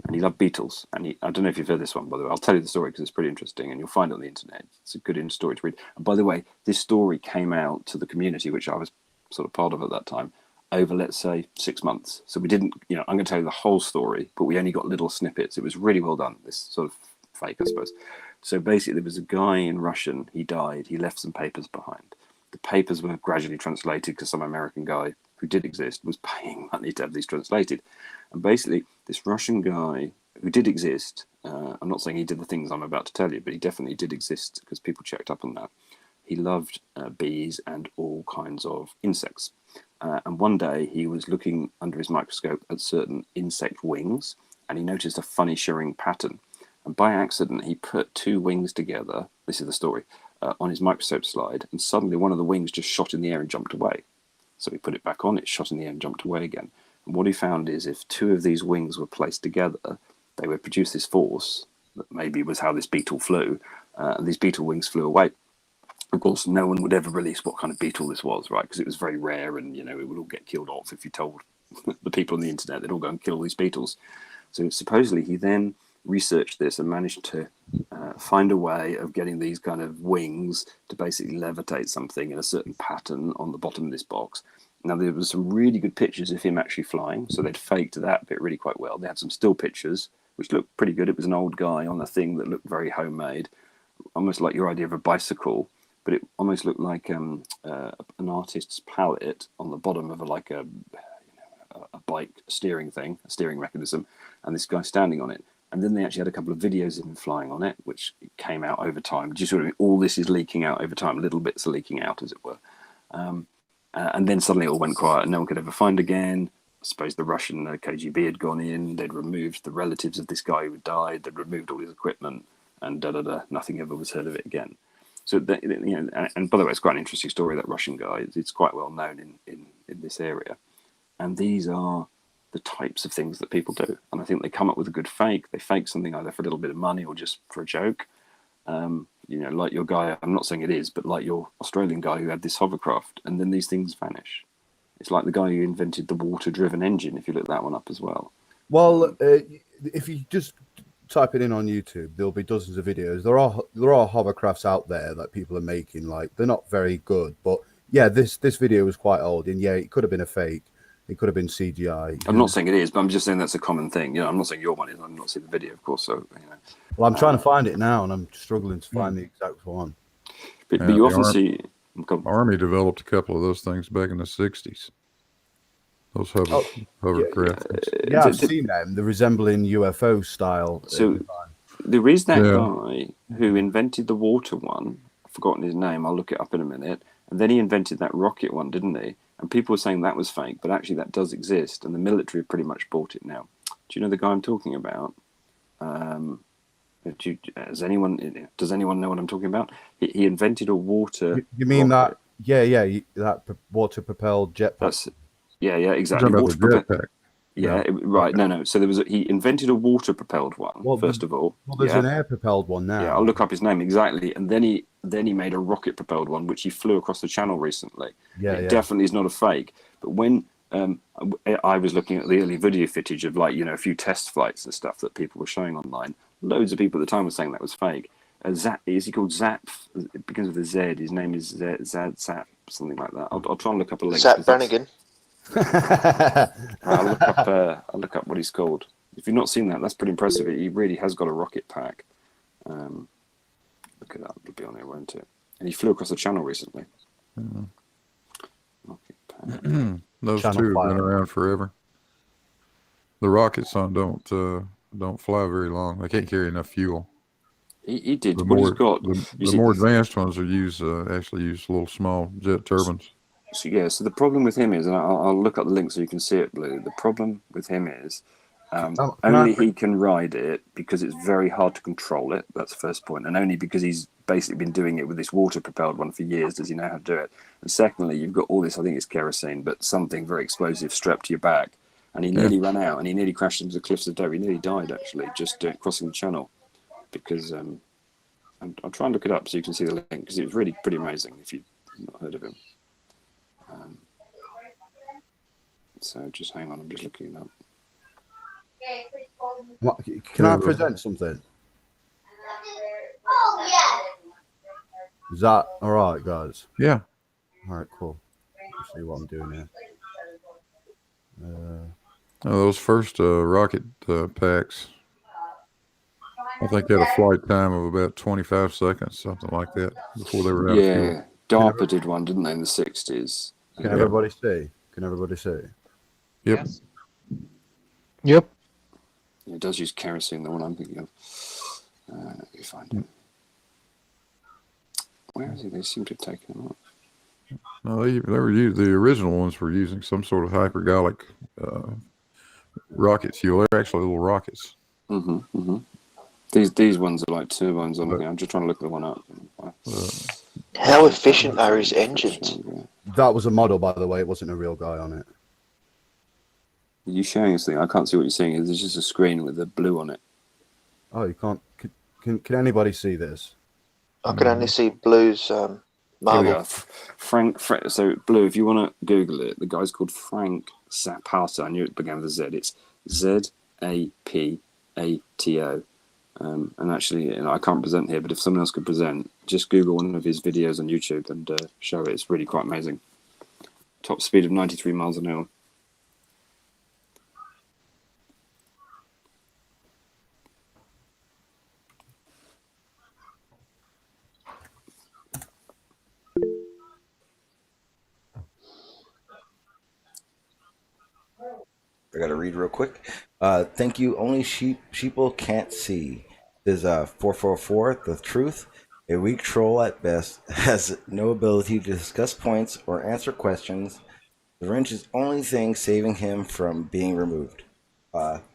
and he loved beetles. And I don't know if you've heard this one, by the way. I'll tell you the story because it's pretty interesting, and you'll find it on the internet. It's a good story to read. And by the way, this story came out to the community, which I was sort of part of at that time, over, let's say, 6 months. So we didn't, I'm going to tell you the whole story, but we only got little snippets. It was really well done, this sort of fake, I suppose. So basically, there was a guy in Russian. He died. He left some papers behind. The papers were gradually translated because some American guy who did exist was paying money to have these translated. And basically, this Russian guy who did exist, I'm not saying he did the things I'm about to tell you, but he definitely did exist because people checked up on that. He loved bees and all kinds of insects. And one day he was looking under his microscope at certain insect wings, and he noticed a funny shirring pattern. And by accident, he put two wings together, this is the story, on his microscope slide, and suddenly one of the wings just shot in the air and jumped away. So he put it back on, it shot in the air and jumped away again. And what he found is if two of these wings were placed together, they would produce this force that maybe was how this beetle flew, and these beetle wings flew away. Of course, no one would ever release what kind of beetle this was, right? Because it was very rare, and it would all get killed off if you told the people on the internet. They'd all go and kill these beetles. So supposedly he then researched this and managed to find a way of getting these kind of wings to basically levitate something in a certain pattern on the bottom of this box. Now, there was some really good pictures of him actually flying, so they'd faked that bit really quite well. They had some still pictures, which looked pretty good. It was an old guy on a thing that looked very homemade, almost like your idea of a bicycle, but it almost looked like an artist's palette on the bottom of a bike steering thing, a steering mechanism, and this guy standing on it. And then they actually had a couple of videos of him flying on it, which came out over time. Do you sort of all this is leaking out over time, little bits are leaking out, as it were. And then suddenly it all went quiet and no one could ever find again. I suppose the Russian KGB had gone in, they'd removed the relatives of this guy who had died, they'd removed all his equipment, and nothing ever was heard of it again. So that, you know, and by the way, it's quite an interesting story. That Russian guy, it's quite well known in this area, and these are the types of things that people do. And I think they come up with a good fake. They fake something either for a little bit of money or just for a joke. You know, like your guy, I'm not saying it is, but like your Australian guy who had this hovercraft, and then these things vanish. It's like the guy who invented the water-driven engine, if you look that one up as well. Well, if you just type it in on YouTube, there'll be dozens of videos. There are hovercrafts out there that people are making. Like, they're not very good, but yeah, this video was quite old, and yeah, it could have been a fake. It could have been CGI. I'm not saying it is, but I'm just saying that's a common thing. You know, I'm not saying your one is. I've not seen the video, of course. So, you know. Well, I'm trying to find it now, and I'm struggling to find the exact one. But you often see. Army developed a couple of those things back in the '60s. Those hovercraft. Yeah, I've seen them. They're resembling UFO style. So there is that guy who invented the water one. I've forgotten his name. I'll look it up in a minute. And then he invented that rocket one, didn't he? And people were saying that was fake, but actually that does exist, and the military have pretty much bought it now. Do you know the guy I'm talking about? Does anyone know what I'm talking about? He invented a water. You mean rocket. that? That water-propelled jetpack. Yeah, exactly. Jetpack. Yeah, right. No. So he invented a water-propelled one, first of all. Well, there's an air-propelled one now. Yeah, I'll look up his name exactly. And then he made a rocket-propelled one, which he flew across the channel recently. It definitely is not a fake. But when I was looking at the early video footage of, like, you know, a few test flights and stuff that people were showing online, loads of people at the time were saying that was fake. Is he called Zap? It begins with a Z. His name is Zap, something like that. I'll try and look up a link. Zap Brannigan. I'll look up what he's called. If you've not seen that, that's pretty impressive. He really has got a rocket pack. Look at that. It'll be on there, won't it? And he flew across the channel recently. Rocket pack. Those Channel two have fire. been around forever. The rockets don't fly very long. They can't carry enough fuel. He did. The What more, he's got. the more advanced ones are actually use little small jet turbines. So the problem with him is, and I'll look up the link so you can see it, Blue. The problem with him is only he can ride it because it's very hard to control it. That's the first point. And only because he's basically been doing it with this water-propelled one for years does he know how to do it. And secondly, you've got all this, I think it's kerosene, but something very explosive strapped to your back. And he nearly ran out, and he nearly crashed into the cliffs of Dover. He nearly died, actually, just crossing the channel. Because I'll try and look it up so you can see the link, because it was really pretty amazing if you've not heard of him. So just hang on, I'm just looking it up. Can I present something? Is that all right, guys? Yeah. All right, cool. Let's see what I'm doing here. Those first rocket packs, I think had a flight time of about 25 seconds, something like that, before they were out of fuel. DARPA did one, didn't they, in the 60s? Can everybody see? Can everybody see? Yep. Yes. Yep. It does use kerosene, the one I'm thinking of. Let me find it. Where is it? They seem to have taken him off. No, they were the original ones were using some sort of hypergolic rocket fuel. They're actually little rockets. These ones are like turbines. I'm just trying to look the one up. How efficient are his engines? That was a model, by the way. It wasn't a real guy on it. Are you showing us thing? I can't see what you're seeing. There's just a screen with the blue on it. Oh, you can't. Can anybody see this? I can only see Blue's Here we marble. are. Frank. So Blue, if you want to Google it, the guy's called Frank Zapata. I knew it began with a Z. It's Zapato. And actually, I can't present here, but if someone else could present, just Google one of his videos on YouTube and show it. It's really quite amazing. Top speed of 93 miles an hour. I gotta read real quick. Thank you. Only sheeple can't see. Is 444 the truth? A weak troll at best has no ability to discuss points or answer questions. The wrench is only thing saving him from being removed.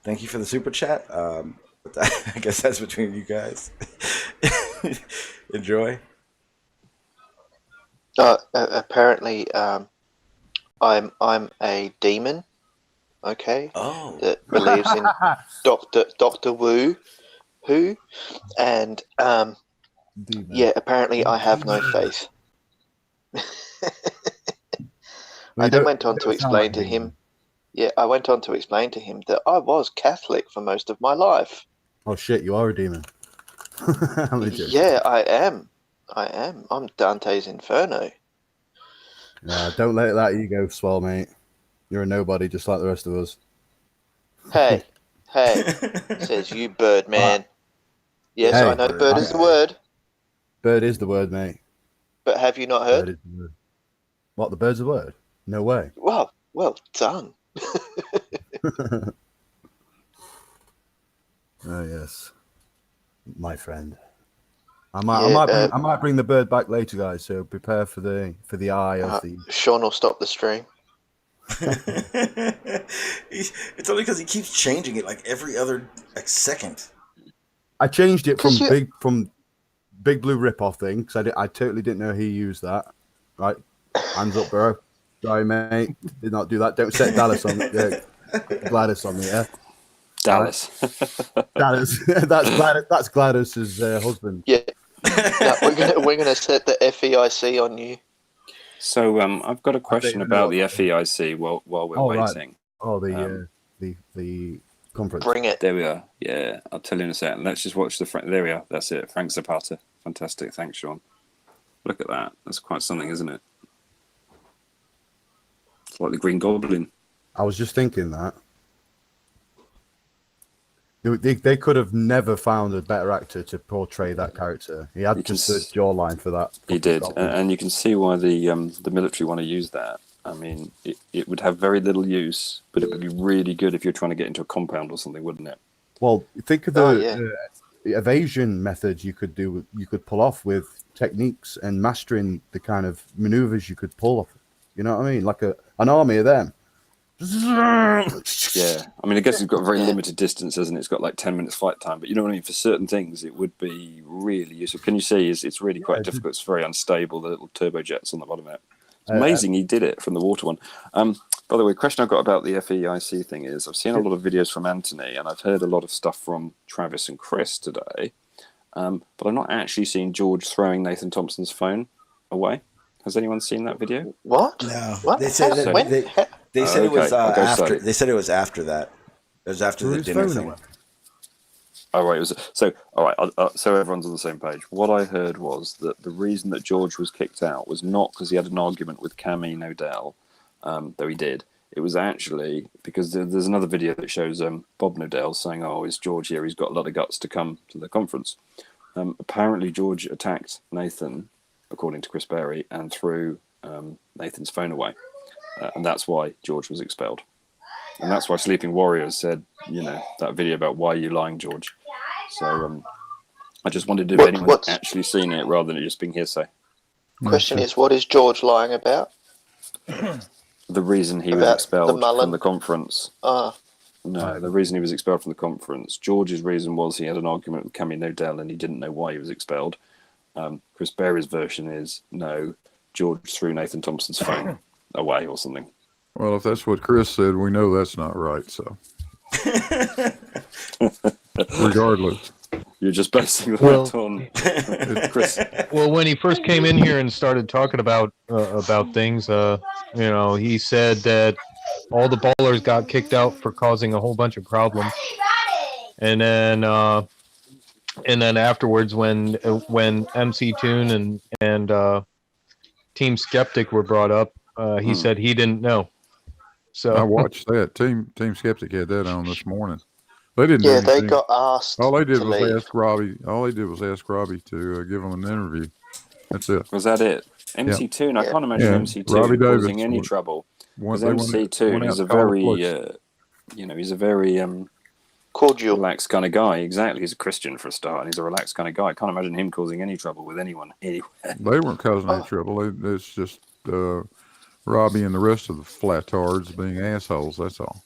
Thank you for the super chat. I guess that's between you guys. Enjoy. Apparently, I'm a demon. Okay. Oh. That believes in Doctor Wu, and yeah. Apparently, I have no faith. I then went on to explain to him. Yeah, I went on to explain to him that I was Catholic for most of my life. Oh shit, you are a demon. Yeah, I am. I'm Dante's Inferno. Nah, don't let that ego swell, mate. You're a nobody just like the rest of us. Hey, says you, Birdman. Yes, Hey, I know bird is the word. Bird is the word, mate. But have you not heard? Bird is the word. What, the bird's the word? No way. Well done. Oh yes, my friend. I might bring the bird back later, guys. So prepare for the eye of the. Sean will stop the stream. It's only because he keeps changing it like every other second. I changed it from Big Blue Ripoff thing because I totally didn't know he used that. Right, hands up, bro. Sorry, mate. Did not do that. Don't set Dallas on me. Gladys on me, yeah. Dallas. Dallas. That's Gladys's husband. Yeah. No, we're gonna set the FEIC on you. So I've got a question about the FEIC while we're waiting. Right. Oh, the conference. Bring it. There we are. Yeah, I'll tell you in a second. Let's just watch there we are. That's it. Frank Zapata. Fantastic. Thanks, Sean. Look at that. That's quite something, isn't it? It's like the Green Goblin. I was just thinking that. They could have never found a better actor to portray that character. He had just the jawline for that. He did, and you can see why the military want to use that. I mean, it would have very little use, but it would be really good if you're trying to get into a compound or something, wouldn't it? Well, think of the evasion methods you could pull off with techniques and mastering the kind of maneuvers you could pull off. You know what I mean? Like an army of them. Yeah, I mean, I guess it's got a very limited distance, hasn't it? It's got like 10 minutes flight time, but you know what I mean? For certain things, it would be really useful. Can you see? It's really quite difficult. It's very unstable, the little turbojets on the bottom of it. It's amazing he did it from the water one. By the way, question I've got about the FEIC thing is I've seen a lot of videos from Anthony, and I've heard a lot of stuff from Travis and Chris today, but I've not actually seen George throwing Nathan Thompson's phone away. Has anyone seen that video? What? No. What? They said they said it was after. They said it was after that. It was after the dinner thing. Oh, right. It was so. All right. So everyone's on the same page. What I heard was that the reason that George was kicked out was not because he had an argument with Cammy Nodell, though he did. It was actually because there's another video that shows Bob Nodell saying, "Oh, is George here? He's got a lot of guts to come to the conference." Apparently, George attacked Nathan, according to Chris Berry, and threw Nathan's phone away. And that's why George was expelled. And that's why Sleeping Warriors said, that video about why are you lying, George. So I just wondered if anyone's actually seen it rather than it just being hearsay. Question is, what is George lying about? The reason he was expelled from the conference. No, the reason he was expelled from the conference. George's reason was he had an argument with Cammy Nodell and he didn't know why he was expelled. Chris Berry's version is, no, George threw Nathan Thompson's phone away or something. Well, if that's what Chris said, we know that's not right, so. Regardless. You're just basing that on Chris. Well, when he first came in here and started talking about things, he said that all the ballers got kicked out for causing a whole bunch of problems. And then afterwards, when MC Toon and Team Skeptic were brought up, he said he didn't know. So I watched that. Team Skeptic had that on this morning. They didn't. Yeah, they got asked. All they did was ask Robbie. All they did was ask Robbie to give them an interview. That's it. Was that it? MC Toon. I can't imagine MC Toon causing any trouble. Because MC Toon is a very, he's a very cordial, relaxed kind of guy. Exactly, he's a Christian for a start, and he's a relaxed kind of guy. I can't imagine him causing any trouble with anyone anywhere. They weren't causing any trouble. It's just Robbie and the rest of the flatards being assholes. That's all.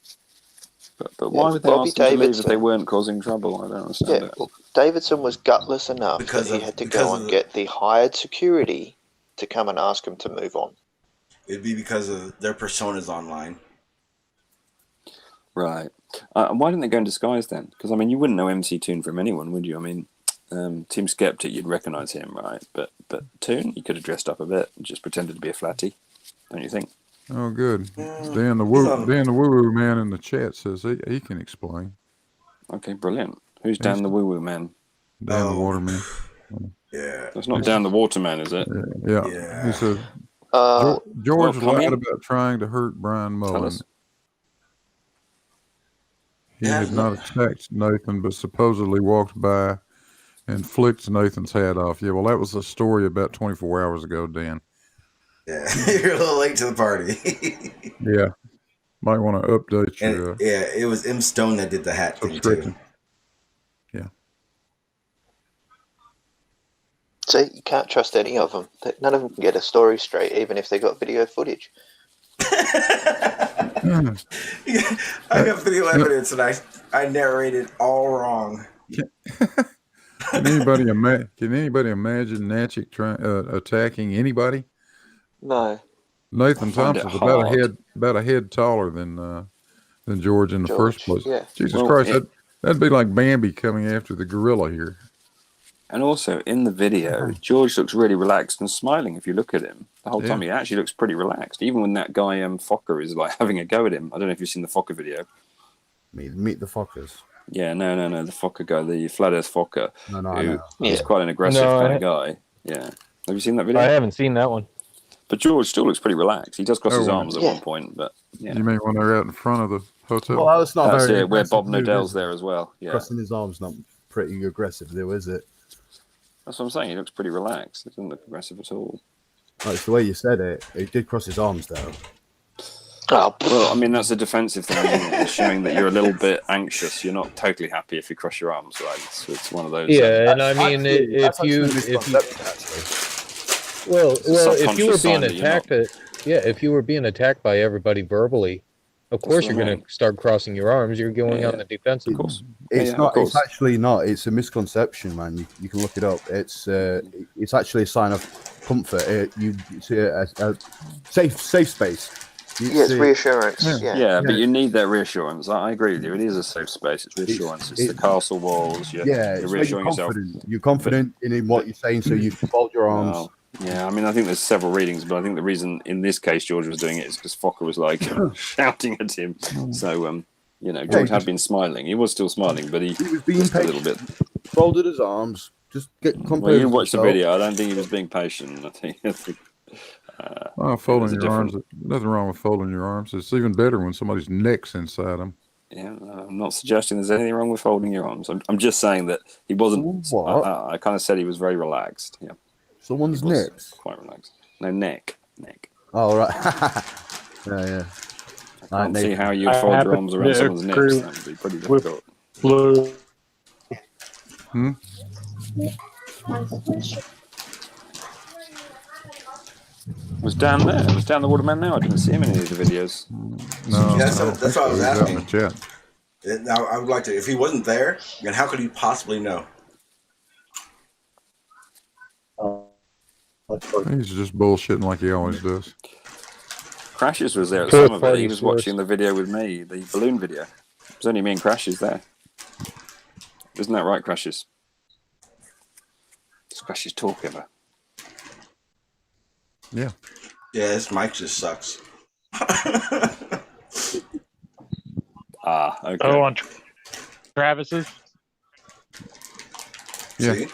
But why would they ask them to leave if they weren't causing trouble? I don't understand it. Well, Davidson was gutless enough that he had to go and get the hired security to come and ask them to move on? It'd be because of their personas online. Right. Why didn't they go in disguise then? Because I mean, you wouldn't know MC Toon from anyone, would you? I mean, Team Skeptic, you'd recognise him, right? But Toon, he could have dressed up a bit and just pretended to be a flatty, don't you think? Oh, good. Dan the woo-woo man in the chat says he can explain. Okay, brilliant. Who's Dan the woo-woo man? Dan the waterman. Yeah. That's not Dan the waterman, is it? Yeah. He said George well, lied about trying to hurt Brian Mullen. He had not attacked Nathan, but supposedly walked by and flicked Nathan's hat off. Yeah, well, that was a story about 24 hours ago, Dan. Yeah, you're a little late to the party. Yeah. Might want to update your... yeah, it was M. Stone that did the hat thing, too. Yeah. See, you can't trust any of them. None of them can get a story straight, even if they got video footage. I got video evidence, and I narrated all wrong. Can anybody imagine Natchik attacking anybody? No. Nathan Thompson's about a head taller than George in the first place. Yeah. Jesus Christ, that'd be like Bambi coming after the gorilla here. And also in the video, George looks really relaxed and smiling. If you look at him the whole time, he actually looks pretty relaxed. Even when that guy Fokker is like having a go at him. I don't know if you've seen the Fokker video. Meet the Fokkers. Yeah, no, the Fokker guy, the flat Earth Fokker. No. He's quite an aggressive kind of guy. Yeah, have you seen that video? I haven't seen that one. But George still looks pretty relaxed. He does cross his arms at one point, but yeah. You mean when they're out in front of the hotel? Well, that's not very it, where Bob aggressive, Nodell's there as well. Yeah, crossing his arms not pretty aggressive, though, is it? That's what I'm saying. He looks pretty relaxed. It doesn't look aggressive at all. That's the way you said it. He did cross his arms, though. Oh, well, I mean, that's a defensive thing. It's showing that you're a little bit anxious. You're not totally happy if you cross your arms, right? It's one of those. Yeah, and I mean, if you were being attacked, if you were being attacked by everybody verbally, of course you're going to start crossing your arms. You're going on the defensive. Of course. It's not. It's actually not. It's a misconception, man. You can look it up. It's actually a sign of comfort. You see a safe space. It's reassurance. Yeah, but you need that reassurance. I agree with you. It is a safe space. It's reassurance. It's the castle walls. You're reassuring yourself. You're confident in what you're saying, so you fold your arms. Well, yeah, I mean, I think there's several readings, but I think the reason in this case George was doing it is because Fokker was like shouting at him. So, George had been smiling. He was still smiling, but he was being patient. A little bit. Folded his arms. Just get composed. Well, you watched the video. I don't think he was being patient. I think folding your arms. Nothing wrong with folding your arms. It's even better when somebody's neck's inside them. Yeah, I'm not suggesting there's anything wrong with folding your arms. I'm just saying that he wasn't. I kind of said he was very relaxed. Yeah. Someone's nips. Quite relaxed. No, neck. Oh, right. yeah. I can't see how you fold your arms around someone's nips. That would be pretty difficult. Blue. Was Dan there? Was Dan the waterman now? I didn't see him in any of the videos. No. That's what I was asking. In the chat. Now, I would like to, if he wasn't there, then how could he possibly know? He's just bullshitting like he always does. Crashes was there at some of it. He was watching the video with me, the balloon video. It was only me and Crashes there. Isn't that right, Crashes? Does Crashes talk ever? Yeah. Yeah, this mic just sucks. Okay. Oh, on Travis's? Yeah. See?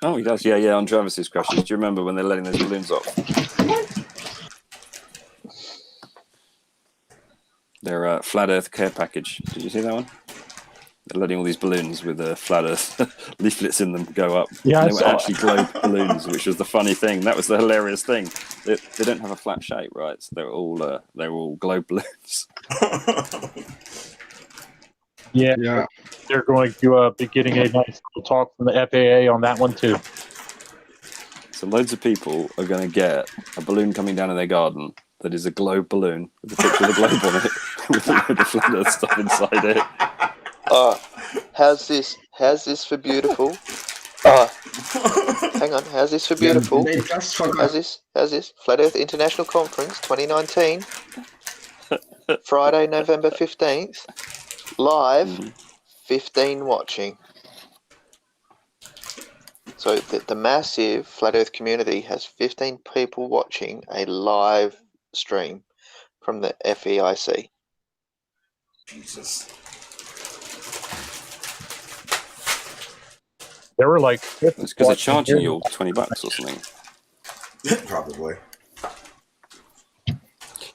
Oh, he does. Yeah, on Travis's Crashes. Do you remember when they're letting those balloons off? Their flat Earth care package. Did you see that one? They're letting all these balloons with flat Earth leaflets in them go up. Yeah, and they were actually globe balloons, which was the funny thing. That was the hilarious thing. They don't have a flat shape, right? So they're all globe balloons. Yeah, they're going to be getting a nice little talk from the FAA on that one too. So loads of people are going to get a balloon coming down in their garden that is a globe balloon with a picture of the globe on it with a load of flat Earth stuff inside it. How's this for beautiful? hang on. How's this for Yeah, beautiful? they just forgot. How's this? How's this? Flat Earth International Conference 2019, Friday, November 15th. Live, 15 watching. So the massive Flat Earth community has 15 people watching a live stream from the FEIC. Jesus. There were like It's because they're charging you $20 or something. Probably.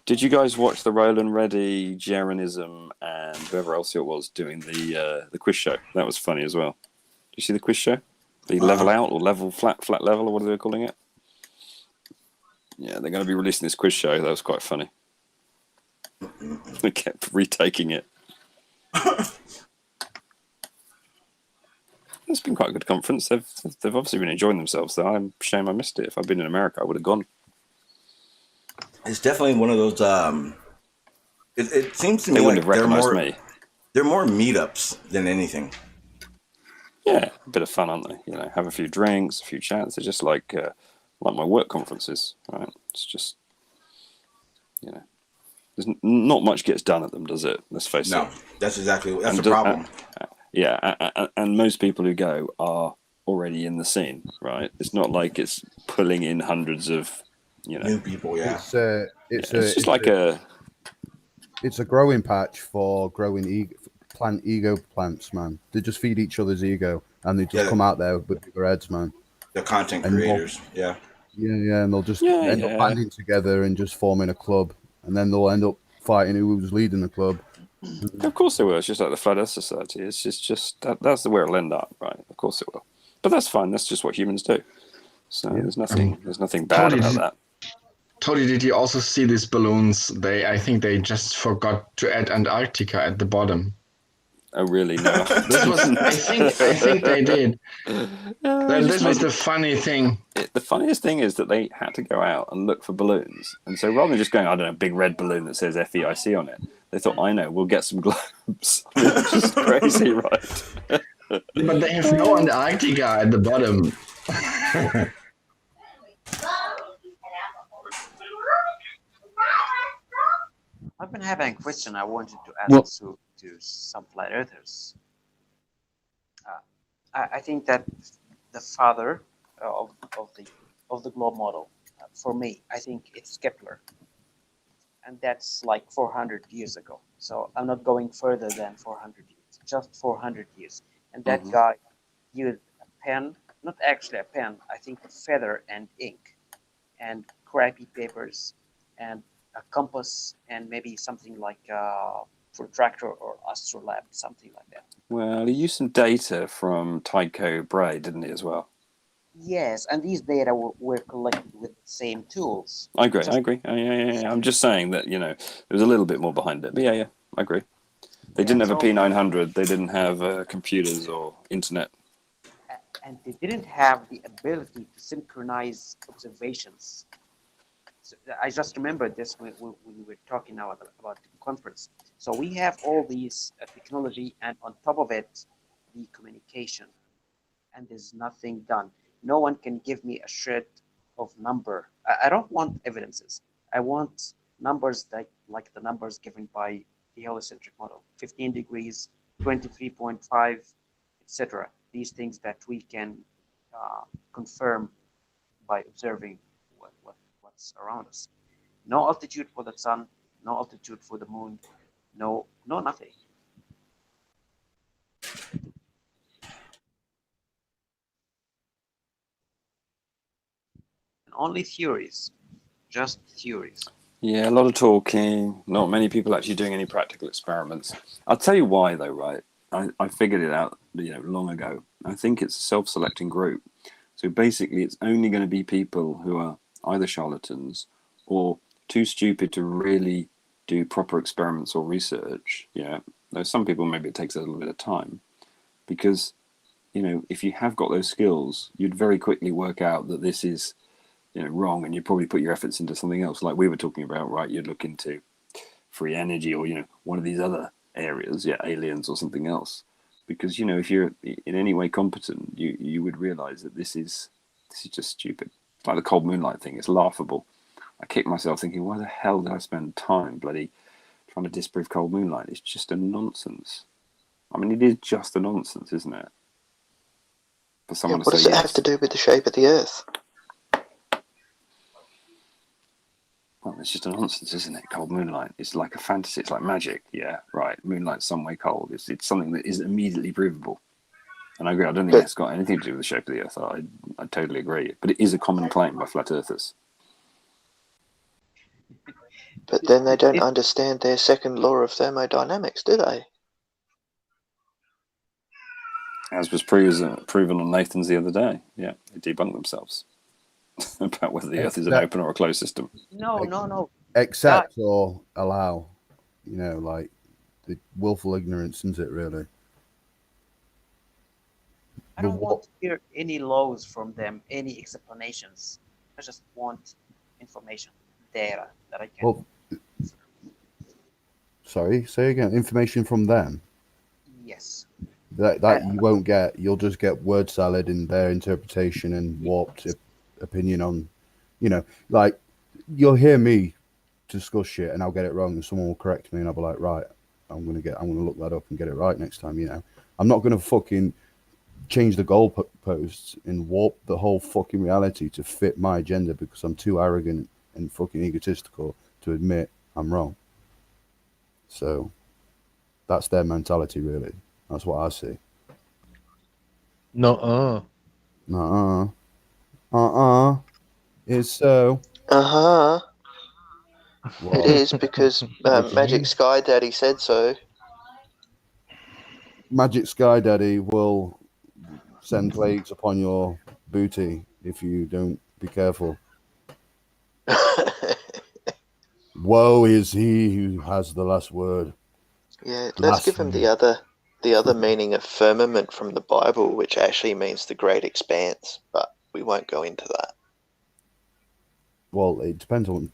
Did you guys watch the Roland Reddy, Jaronism, and whoever else it was doing the quiz show? That was funny as well. Did you see the quiz show? The level out or level flat level, or what are they calling it? Yeah, they're going to be releasing this quiz show. That was quite funny. They kept retaking it. It's been quite a good conference. They've obviously been enjoying themselves, though. I'm ashamed I missed it. If I'd been in America, I would have gone. It's definitely one of those. It seems to me They like wouldn't have recognised me. They're more meetups than anything. Yeah, a bit of fun, aren't they? You know, have a few drinks, a few chats. They're just like my work conferences, right? It's just, you know, there's not much gets done at them, does it? Let's face it. No, that's the problem. And most people who go are already in the scene, right? It's not like it's pulling in hundreds of, you know, new people. Yeah, it's a growing patch for growing plant ego plants, man. They just feed each other's ego, and they just come out there with bigger heads, man. The content creators, yeah, and they'll just end up banding together and just forming a club, and then they'll end up fighting who's leading the club. Of course it will. It's just like the Flat Earth Society. It's just that's the way it'll end up, right? Of course it will. But that's fine. That's just what humans do. So there's nothing bad about that. Tony, did you also see these balloons? I think they just forgot to add Antarctica at the bottom. Oh really? No. I think they did. This was the funny thing. The funniest thing is that they had to go out and look for balloons, and so rather than just going, I don't know, big red balloon that says FEIC on it, they thought, I know, we'll get some globes. I mean, it's just crazy, right? But they have no Antarctica at the bottom. I've been having a question I wanted to ask to some flat earthers. I think that the father of the globe model, for me, I think it's Kepler, and that's like 400 years ago. So I'm not going further than 400 years, just 400 years. And that guy used a pen, not actually a pen, I think a feather and ink, and crappy papers, and a compass, and maybe something like a protractor or astrolabe, something like that. Well, he used some data from Tycho Brahe, didn't he, as well? Yes, and these data were collected with the same tools. I agree. Yeah. I'm just saying that, you know, there was a little bit more behind it. But yeah, I agree. They didn't have a P900. They didn't have computers or internet. And they didn't have the ability to synchronize observations. So I just remembered this when we were talking now about the conference. So we have all these technology, and on top of it, the communication. And there's nothing done. No one can give me a shred of number. I don't want evidences. I want numbers like the numbers given by the heliocentric model, 15 degrees, 23.5, etc. These things that we can confirm by observing what's around us. No altitude for the sun, no altitude for the moon, no nothing. Only theories, just theories. Yeah, a lot of talking, not many people actually doing any practical experiments. I'll tell you why, though, right? I figured it out, long ago. I think it's a self-selecting group. So basically, it's only going to be people who are either charlatans or too stupid to really do proper experiments or research. Yeah, though some people, maybe it takes a little bit of time, because, if you have got those skills, you'd very quickly work out that this is wrong, and you probably put your efforts into something else, like we were talking about, right? You'd look into free energy, or one of these other areas, aliens or something else, because if you're in any way competent, you would realize that this is this is just stupid. It's like the cold moonlight thing. It's laughable. I kicked myself thinking, why the hell did I spend time bloody trying to disprove cold moonlight? It's just a nonsense. I mean, it is just a nonsense, isn't it? For someone What to does say it have yes. to do with the shape of the Earth? Well, it's just a nonsense, isn't it? Cold moonlight. It's like a fantasy. It's like magic. Yeah, right. Moonlight's some way cold. It's something that is immediately provable. And I agree. I don't think it's got anything to do with the shape of the Earth. I totally agree. But it is a common claim by flat earthers. But then they don't understand their second law of thermodynamics, do they? As was proven on Nathan's the other day. Yeah, they debunked themselves about whether the Earth is an open or a closed system. No. Accept or allow, you know, like the willful ignorance, isn't it, really? I don't want to hear any laws from them, any explanations. I just want information, data that I can. Well, sorry, say again. Information from them. Yes. That you won't get. You'll just get word salad in their interpretation and warped opinion on, you know, like you'll hear me discuss shit and I'll get it wrong and someone will correct me and I'll be like, right, I'm gonna look that up and get it right next time. You know, I'm not gonna fucking change the goalposts and warp the whole fucking reality to fit my agenda because I'm too arrogant and fucking egotistical to admit I'm wrong. So that's their mentality, really. That's what I see. No. It's so. It is because Magic Sky Daddy said so. Magic Sky Daddy will send plagues upon your booty if you don't be careful. Woe is he who has the last word. Yeah, let's give him the other meaning of firmament from the Bible, which actually means the great expanse, but we won't go into that. Well, it depends on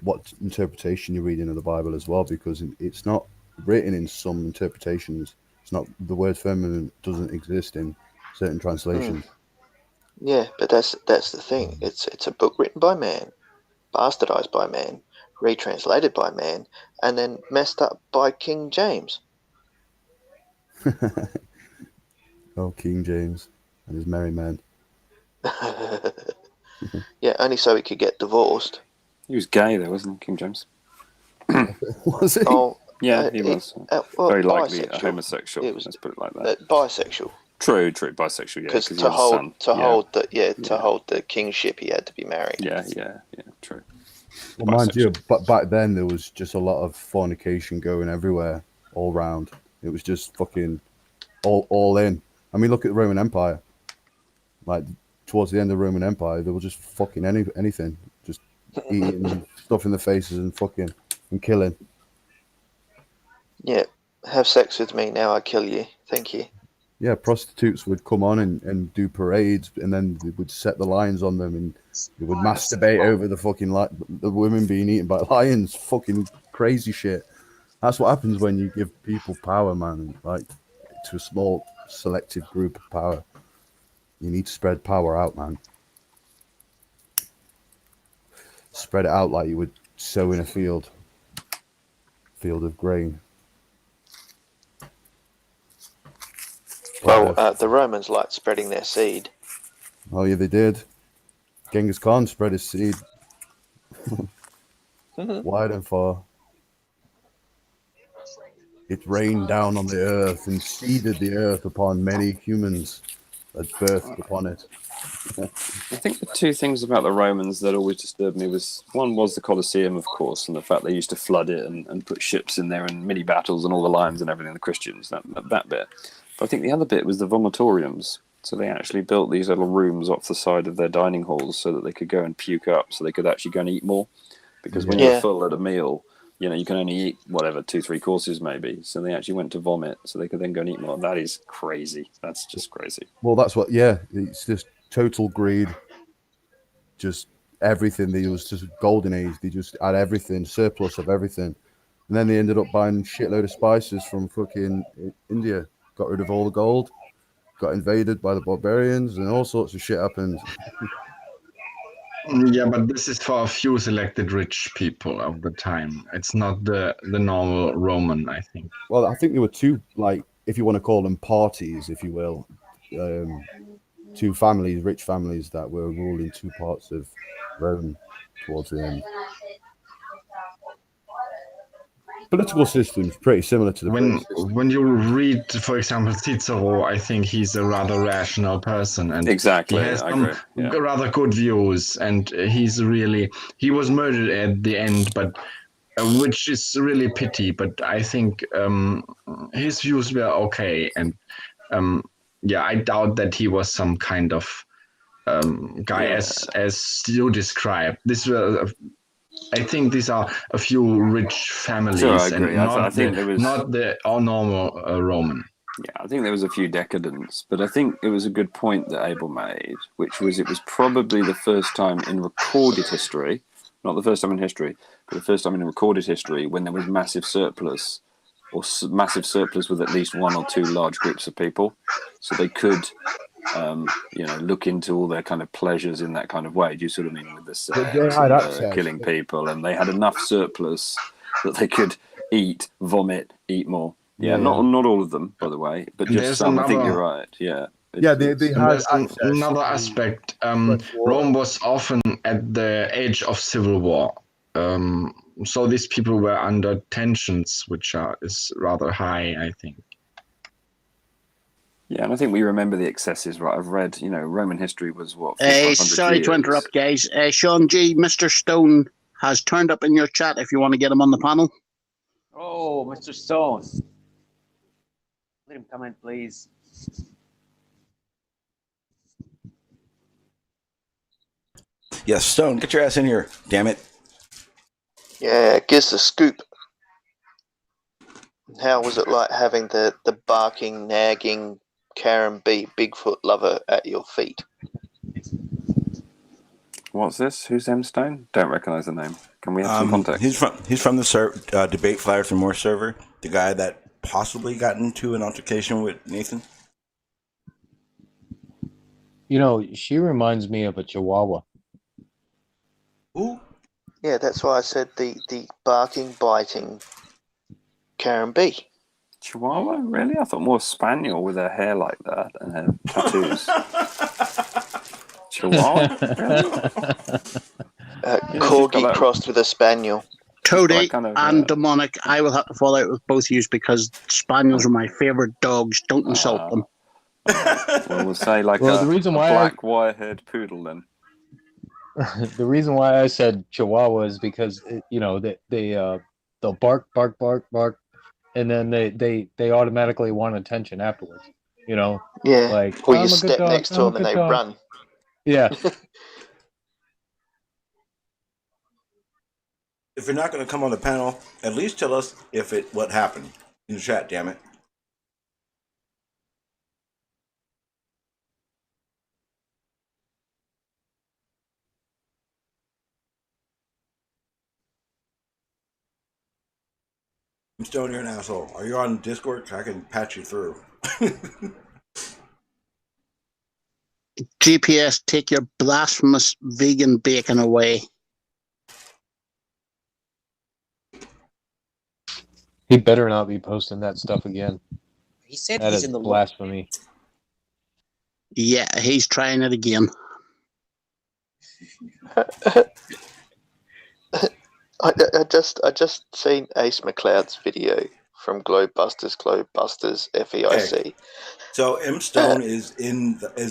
what interpretation you're reading of the Bible as well, because it's not written in some interpretations. It's not, the word firmament doesn't exist in certain translations. Yeah, but that's the thing. It's a book written by man, bastardized by man, retranslated by man, and then messed up by King James. Oh, King James and his merry men. Yeah, only so he could get divorced. He was gay, though, wasn't he, King James? Was he? Oh, yeah, he was. Well, very likely a bisexual. homosexual. Let's put it like that. Bisexual. True, bisexual. Yeah, because to hold the kingship, he had to be married. Yeah, true. Well, mind you, but back then there was just a lot of fornication going everywhere, all round. It was just fucking all in. I mean, look at the Roman Empire. Like towards the end of the Roman Empire, they were just fucking anything, just eating stuff in the faces and fucking and killing. Yeah, have sex with me now. I kill you. Thank you. Yeah, prostitutes would come on and do parades, and then they would set the lions on them, and they would masturbate over the fucking the women being eaten by lions. Fucking crazy shit. That's what happens when you give people power, man. Like to a small selective group of power. You need to spread power out, man. Spread it out like you would sow in a field of grain. Well, the Romans liked spreading their seed. Oh yeah, they did. Genghis Khan spread his seed wide and far. It rained down on the earth and seeded the earth upon many humans that birthed upon it. I think the two things about the Romans that always disturbed me was, one was the Colosseum, of course, and the fact they used to flood it and put ships in there and mini battles and all the lions and everything, the Christians, that bit. But I think the other bit was the vomitoriums. So they actually built these little rooms off the side of their dining halls so that they could go and puke up, so they could actually go and eat more. Because when you're full at a meal, you know, you can only eat whatever 2-3 courses maybe. So they actually went to vomit so they could then go and eat more. That is crazy. That's just crazy. Well, that's what. Yeah, it's just total greed. Just everything. They was just golden age. They just had everything, surplus of everything, and then they ended up buying shitload of spices from fucking India. Got rid of all the gold. got invaded by the barbarians, and all sorts of shit happened. Yeah, but this is for a few selected rich people of the time. It's not the normal Roman, I think. Well, I think there were two, like, if you want to call them parties, if you will, two families, rich families that were ruling two parts of Rome towards the end. Political systems pretty similar to the when you read, for example, Cicero, I think he's a rather rational person, and Exactly, he has I some agree, yeah. rather good views, and he was murdered at the end, but which is really pity. But I think his views were okay, and yeah, I doubt that he was some kind of guy as you described. I think these are a few rich families, Sure, I agree. and I think there was not the normal Roman. Yeah, I think there was a few decadents, but I think it was a good point that Abel made, which was it was probably the first time in recorded history, not the first time in history, but the first time in recorded history when there was massive surplus, or massive surplus with at least one or two large groups of people, so they could, look into all their kind of pleasures in that kind of way. Do you sort of mean with the sex and killing people, and they had enough surplus that they could eat, vomit, eat more. Yeah, not all of them, by the way, but just There's some. I think another- you're right. Yeah. They had There's access another to aspect. French war. Rome was often at the edge of civil war, so these people were under tensions, which is rather high, I think. Yeah, and I think we remember the excesses, right? I've read, Roman history was what? 500 Sorry years. to interrupt, guys. Sean G, Mr. Stone has turned up in your chat if you want to get him on the panel. Oh, Mr. Stone. Let him come in, please. Yes, Stone, get your ass in here, damn it. Yeah, gives the scoop. How was it like having the barking, nagging Karen B Bigfoot lover at your feet? What's this? Who's M Stone? Don't recognize the name. Can we have some context? He's from the Debate Flyers for More server. The guy that possibly got into an altercation with Nathan. She reminds me of a Chihuahua. Who? Yeah, that's why I said the barking, biting Karen B. Chihuahua? Really? I thought more spaniel with her hair like that and her tattoos. Chihuahua? Really? Corgi crossed with a spaniel. Toady and Demonic, I will have to fall out with both of you because spaniels are my favourite dogs. Don't insult them. Well, we'll say like Well, the reason why black wire-haired poodle then. The reason why I said Chihuahua is because they'll bark, and then they automatically want attention afterwards. Yeah. Like Or I'm you a good step dog, next to I'm a them and good they dog. run. Yeah. If you're not going to come on the panel, at least tell us what happened in the chat. Damn it. Stone, you're an asshole. Are you on Discord? I can patch you through. GPS, take your blasphemous vegan bacon away. He better not be posting that stuff again. He said That he's is in the blasphemy. Yeah, he's trying it again. I just seen Ace McLeod's video from Globebusters, FEIC. Hey, so M Stone is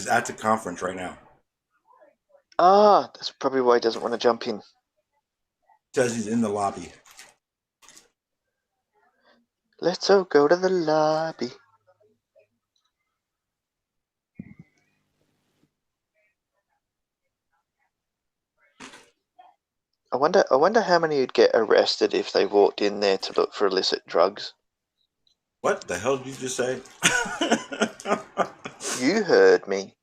at the conference right now. That's probably why he doesn't want to jump in. Says he's in the lobby. Let's all go to the lobby. I wonder how many would get arrested if they walked in there to look for illicit drugs. What the hell did you just say? You heard me.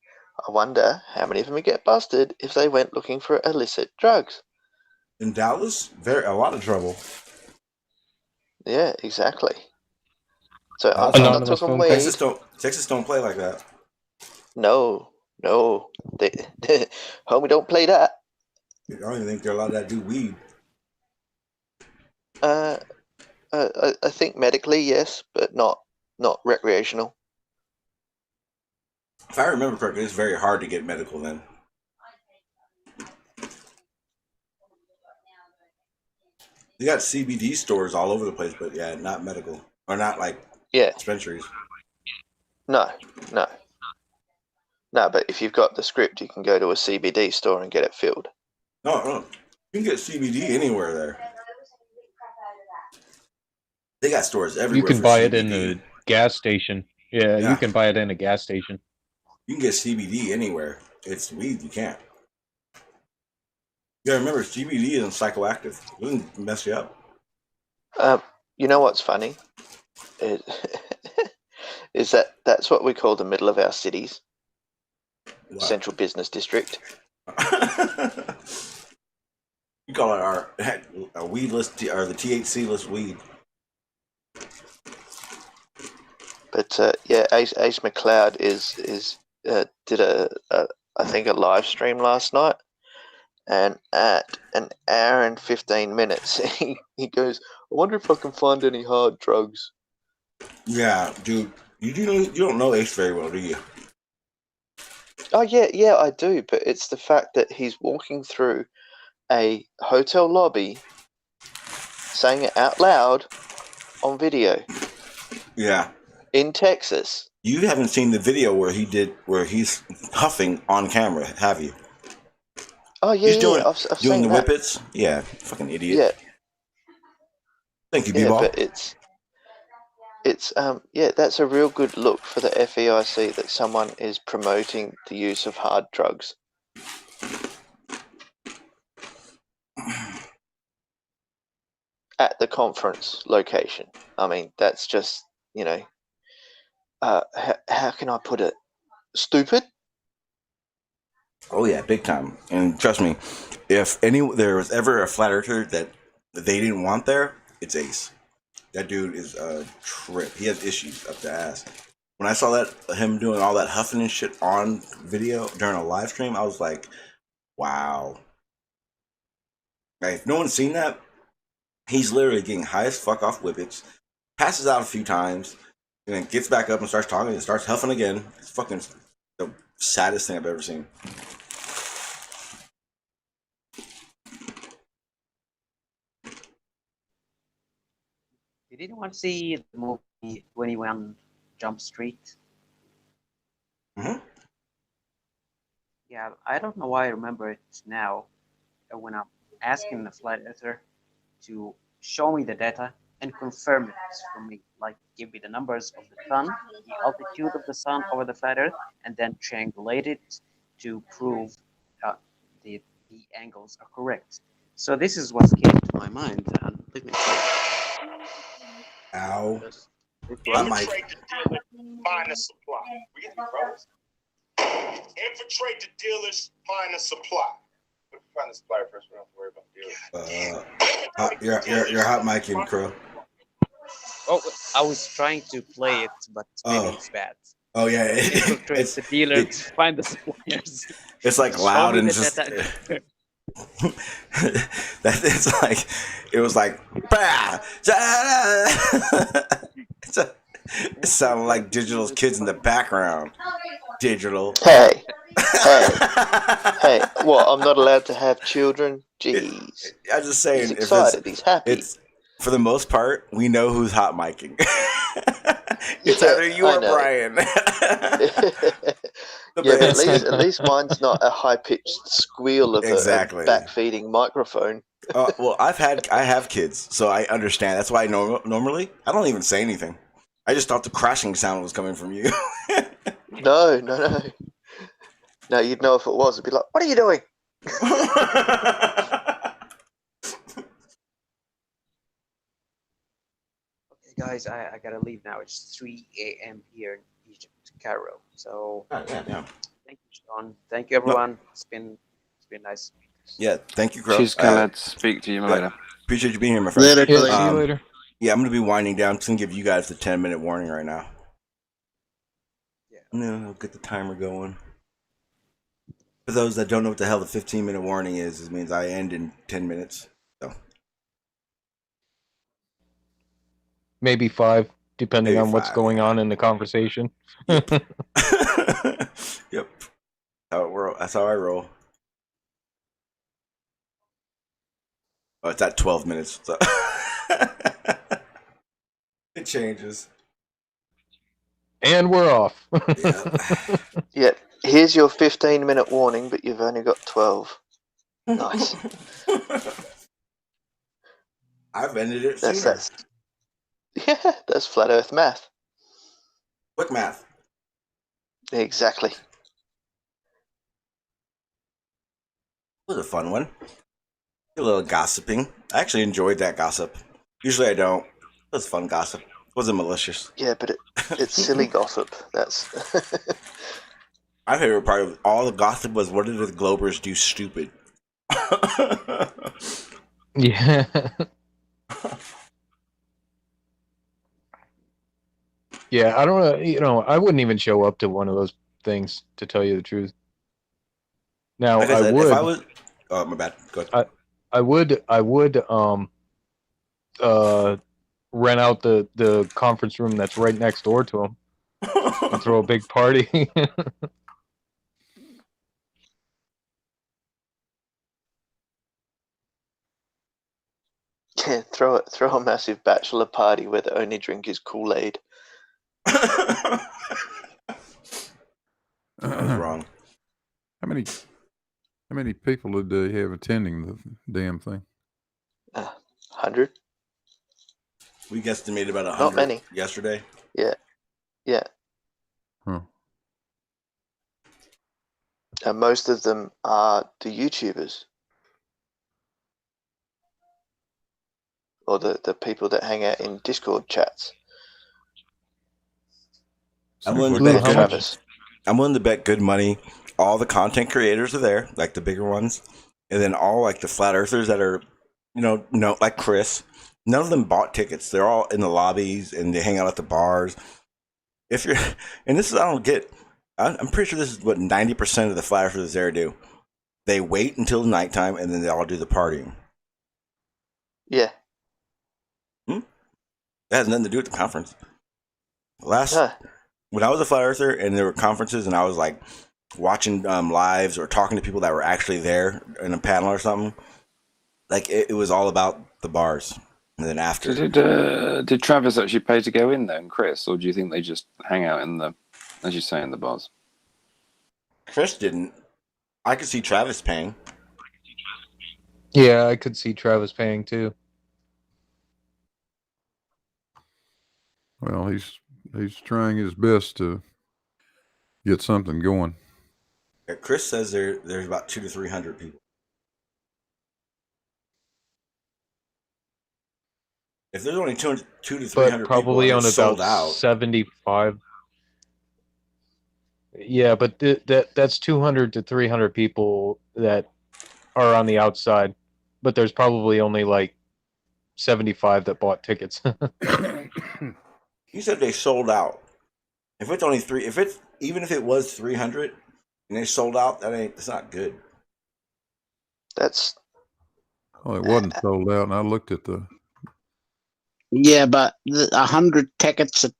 I wonder how many of them would get busted if they went looking for illicit drugs. In Dallas, a lot of trouble. Yeah, exactly. So Texas don't play like that. No. Homie, don't play that. I don't even think they're allowed to do weed. I think medically, yes, but not recreational. If I remember correctly, it's very hard to get medical then. They got CBD stores all over the place, but yeah, not medical. Or not like dispensaries. No, but if you've got the script, you can go to a CBD store and get it filled. No. You can get CBD anywhere there. They got stores everywhere. You can for buy CBD. it in a gas station. Yeah, you can buy it in a gas station. You can get CBD anywhere. It's weed, you can't. You gotta remember, CBD isn't psychoactive. It doesn't mess you up. You know what's funny? Is that's what we call the middle of our cities. What? Central business district. We call it our weedless, or the THC-less weed. But Ace McLeod did I think a live stream last night, and at an hour and 15 minutes he goes, I wonder if I can find any hard drugs. Yeah, dude, you don't know Ace very well, do you? Oh yeah, I do. But it's the fact that he's walking through a hotel lobby, saying it out loud on video. Yeah. In Texas. You haven't seen the video where he's huffing on camera, have you? Oh yeah, he's doing I've doing seen the that. whippets. Yeah, fucking idiot. Yeah. Thank you, B-Ball. But it's that's a real good look for the FEIC that someone is promoting the use of hard drugs. At the conference location. I mean, that's just, how can I put it? Stupid? Oh yeah, big time. And trust me, if there was ever a flat earther that they didn't want there, it's Ace. That dude is a trip. He has issues up the ass. When I saw him doing all that huffing and shit on video during a live stream, I was like, wow. Like, if no one's seen that, he's literally getting high as fuck off whippets, passes out a few times, and then gets back up and starts talking and starts huffing again. It's fucking the saddest thing I've ever seen. Did anyone see the movie 21 Jump Street? Mm-hmm. Yeah, I don't know why I remember it now. When I'm asking the flat earther to show me the data and confirm it for me, like give me the numbers of the sun, the altitude of the sun over the flat earth, and then triangulate it to prove the angles are correct. So this is what came to my mind. And let me try. Ow. Infiltrate the dealers, find the supply. We get the pros. Infiltrate the dealers, find the supply. If we find the supplier first, we don't have to worry about the dealers. You're hot micing, Crow. Oh, I was trying to play it, but maybe it's bad. Oh yeah, Infiltrate the dealers, find the suppliers. It's like loud and just. It's like it was like bah, it sounded like Digital's kids in the background. Digital. Hey, what? I'm not allowed to have children? Jeez. I'm just saying. He's excited. He's happy. It's for the most part, we know who's hot micing. It's either you or Brian. Yeah, but at least mine's not a high-pitched squeal of exactly. a back-feeding microphone. Well, I have kids, so I understand. That's why normally I don't even say anything. I just thought the crashing sound was coming from you. No. No, you'd know if it was. It'd be like, what are you doing? Okay, guys, I gotta leave now. It's 3 a.m. here in Egypt, Cairo. So thank you, Sean. Thank you, everyone. It's been nice. Yeah, thank you, Crow. Cheers, Khaled. Speak to you later. Appreciate you being here, my friend. Later, see you later. Yeah, I'm gonna be winding down. I'm just gonna give you guys the 10-minute warning right now. Yeah. No, I'll get the timer going. For those that don't know what the hell the 15-minute warning is, it means I end in 10 minutes. So Maybe 5, depending maybe on what's 5. going on in the conversation. Yep. Yep. That's how I roll. Oh, it's at 12 minutes. So it changes. And we're off. Yeah. Here's your 15-minute warning, but you've only got 12. Nice. I've ended it That's sooner. Yeah, that's flat Earth math. What math? Exactly. It was a fun one. A little gossiping. I actually enjoyed that gossip. Usually I don't. It was fun gossip. It wasn't malicious. Yeah, but it's silly gossip. That's My favorite part of all the gossip was, what did the Globers do stupid? Yeah. Yeah, I don't know. You know, I wouldn't even show up to one of those things, to tell you the truth. Now, Like I I said, would. if I was, oh my bad. Go ahead. I would rent out the conference room that's right next door to them and throw a big party. yeah. Throw a massive bachelor party where the only drink is Kool-Aid. I was wrong. How many people did they have attending the damn thing? 100. We guesstimated about 100 Not many. yesterday. Yeah. Yeah. Huh. And most of them are the YouTubers. Or the people that hang out in Discord chats. I'm willing to bet Travis. I'm willing to bet good money. All the content creators are there, like the bigger ones, and then all like the flat earthers that are, no, like Chris. None of them bought tickets. They're all in the lobbies and they hang out at the bars. If you're, and this is, I don't get. I'm pretty sure this is what 90% of the flat earthers there do. They wait until nighttime and then they all do the partying. Yeah. That has nothing to do with the conference. When I was a flat earther and there were conferences and I was like watching lives or talking to people that were actually there in a panel or something, like it was all about the bars. And then after, Did Travis actually pay to go in there, and Chris, or do you think they just hang out in the, as you say, in the bars? Chris didn't. I could see Travis paying. Yeah, I could see Travis paying too. Well, he's trying his best to get something going. Yeah, Chris says there's about 200 to 300 people. If there's only 200 to 300 probably people, on it's sold about out. 75. Yeah, but that's 200 to 300 people that are on the outside, but there's probably only like 75 that bought tickets. You said they sold out. If it's only even if it was 300 and they sold out, that's not good. That's. Well, it wasn't sold out, and I looked at the. Yeah, but 100 tickets at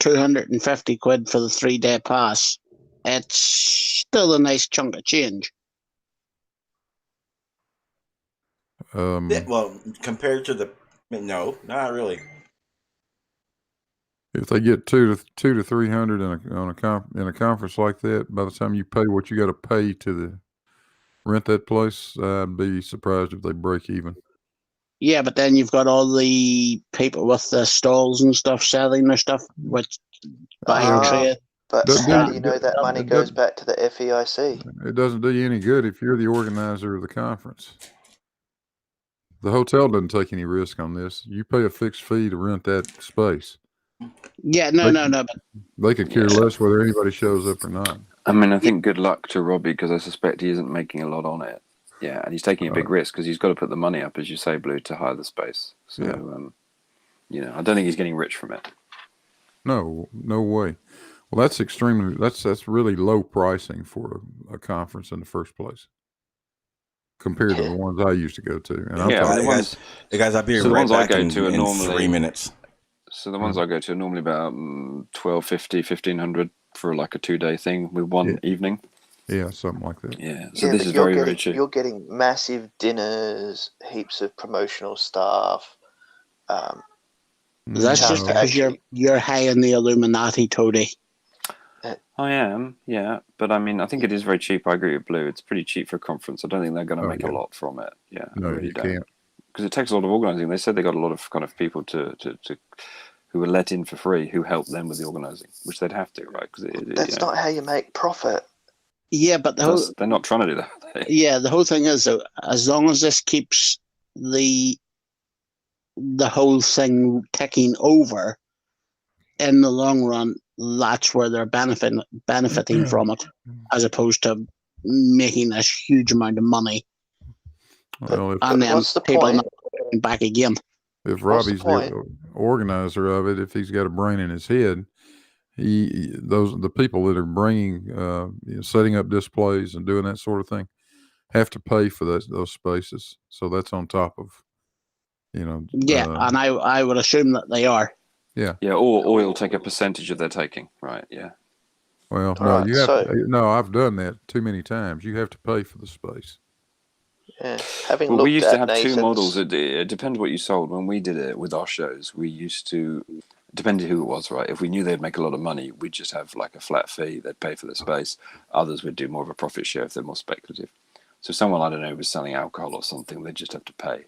250 quid for the 3-day pass. It's still a nice chunk of change. Yeah, well, compared to no, not really. If they get 200 to 300 in a conference like that, by the time you pay what you got to pay to rent that place, I'd be surprised if they break even. Yeah, but then you've got all the people with the stalls and stuff selling their stuff, which buying trade. But how do you know that money goes back to the FEIC? It doesn't do you any good if you're the organizer of the conference. The hotel doesn't take any risk on this. You pay a fixed fee to rent that space. Yeah, no. But they could care less whether anybody shows up or not. I mean, I think good luck to Robbie, because I suspect he isn't making a lot on it. Yeah, and he's taking a big risk because he's got to put the money up, as you say, Blue, to hire the space. So, I don't think he's getting rich from it. No way. Well, that's extremely. That's really low pricing for a conference in the first place, compared to the ones I used to go to. And I'm Yeah, talking. Hey guys, I'll be so the right ones I back go in, to are in normally 3 minutes. So the ones I go to are normally about 1250, 1500 for like a 2-day thing with one evening. Yeah, something like that. Yeah, so Yeah, this but is you're very, getting very cheap. you're getting massive dinners, heaps of promotional staff. That's just because you're high in the Illuminati, Toady. I am, yeah, but I mean, I think it is very cheap. I agree with Blue. It's pretty cheap for a conference. I don't think they're going to make a lot from it. Yeah, No, I really you don't. can't. Because it takes a lot of organising. They said they got a lot of kind of people who were let in for free who helped them with the organising, which they'd have to, right? Because That's not how you make profit. Yeah, but they're not trying to do that. Yeah, the whole thing is, though, as long as this keeps the whole thing ticking over, in the long run, that's where they're benefiting from it, as opposed to making this huge amount of money. Well, And then people not going back again. If Robbie's the organizer of it, if he's got a brain in his head, the people that are bringing, setting up displays and doing that sort of thing, have to pay for those spaces. So that's on top of, Yeah, and I would assume that they are. Yeah, or you'll take a percentage of their taking, right? Yeah. Well, no, you have to. No, I've done that too many times. You have to pay for the space. Yeah, having Well, looked we used to at have two Nathan's models. It depends what you sold. When we did it with our shows, we used to, depending who it was, right? If we knew they'd make a lot of money, we'd just have like a flat fee. They'd pay for the space. Others would do more of a profit share if they're more speculative. So if someone, I don't know, was selling alcohol or something, they'd just have to pay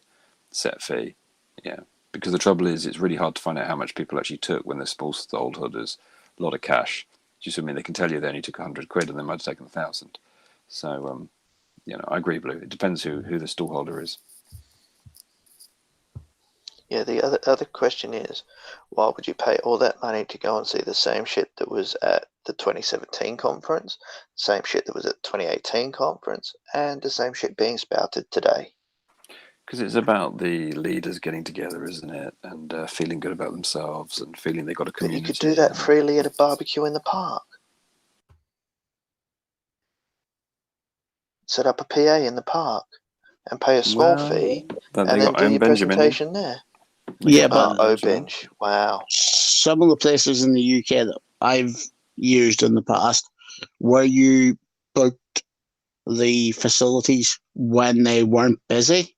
set fee. Yeah. Because the trouble is, it's really hard to find out how much people actually took when they're small stallholders, a lot of cash. Just I mean, they can tell you they only took 100 quid and they might have taken 1,000. So, I agree, Blue. It depends who the stallholder is. Yeah, the other question is, why would you pay all that money to go and see the same shit that was at the 2017 conference, same shit that was at the 2018 conference, and the same shit being spouted today? Because it's about the leaders getting together, isn't it? And feeling good about themselves and feeling they've got a community. But you could do that freely at a barbecue in the park. Set up a PA in the park and pay a small fee, and then do your presentation there. Yeah, but bench. Wow. Some of the places in the UK that I've used in the past, where you booked the facilities when they weren't busy,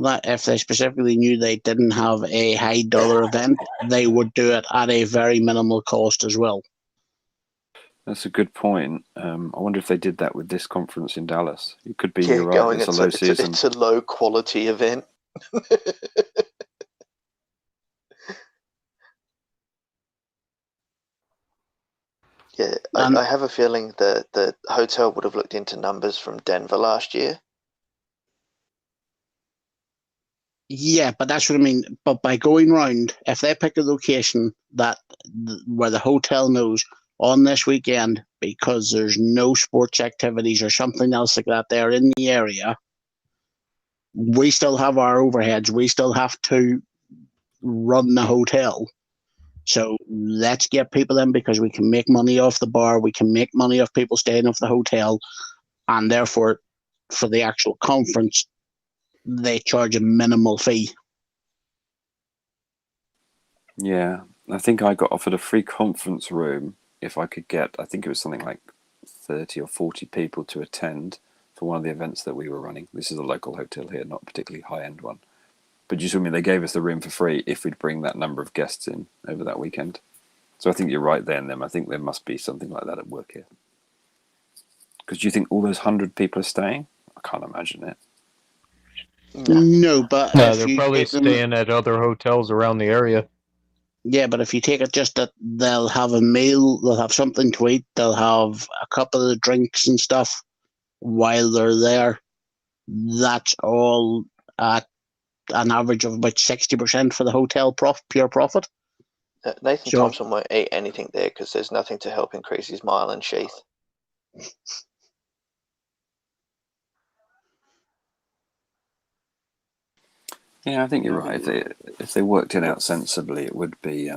that if they specifically knew they didn't have a high dollar event, they would do it at a very minimal cost as well. That's a good point. I wonder if they did that with this conference in Dallas. It could be, Yeah, you're right, it's a low season. It's a low quality event. Yeah, I have a feeling that the hotel would have looked into numbers from Denver last year. Yeah, but that's what I mean. But by going round, if they pick a location where the hotel knows on this weekend, because there's no sports activities or something else like that there in the area, we still have our overheads. We still have to run the hotel. So let's get people in because we can make money off the bar. We can make money off people staying off the hotel. And therefore, for the actual conference, they charge a minimal fee. Yeah, I think I got offered a free conference room if I could get, I think it was something like 30 or 40 people to attend for one of the events that we were running. This is a local hotel here, not a particularly high-end one. But you mean they gave us the room for free if we'd bring that number of guests in over that weekend. So I think you're right there, Nim. I think there must be something like that at work here. Because do you think all those 100 people are staying? I can't imagine it. No, but no, they're probably staying at other hotels around the area. Yeah, but if you take it just that they'll have a meal, they'll have something to eat, they'll have a couple of drinks and stuff while they're there. That's all at an average of about 60% for the hotel pure profit. Nathan Thompson won't eat anything there because there's nothing to help increase his myelin sheath. Yeah, I think you're right. If they worked it out sensibly, it would be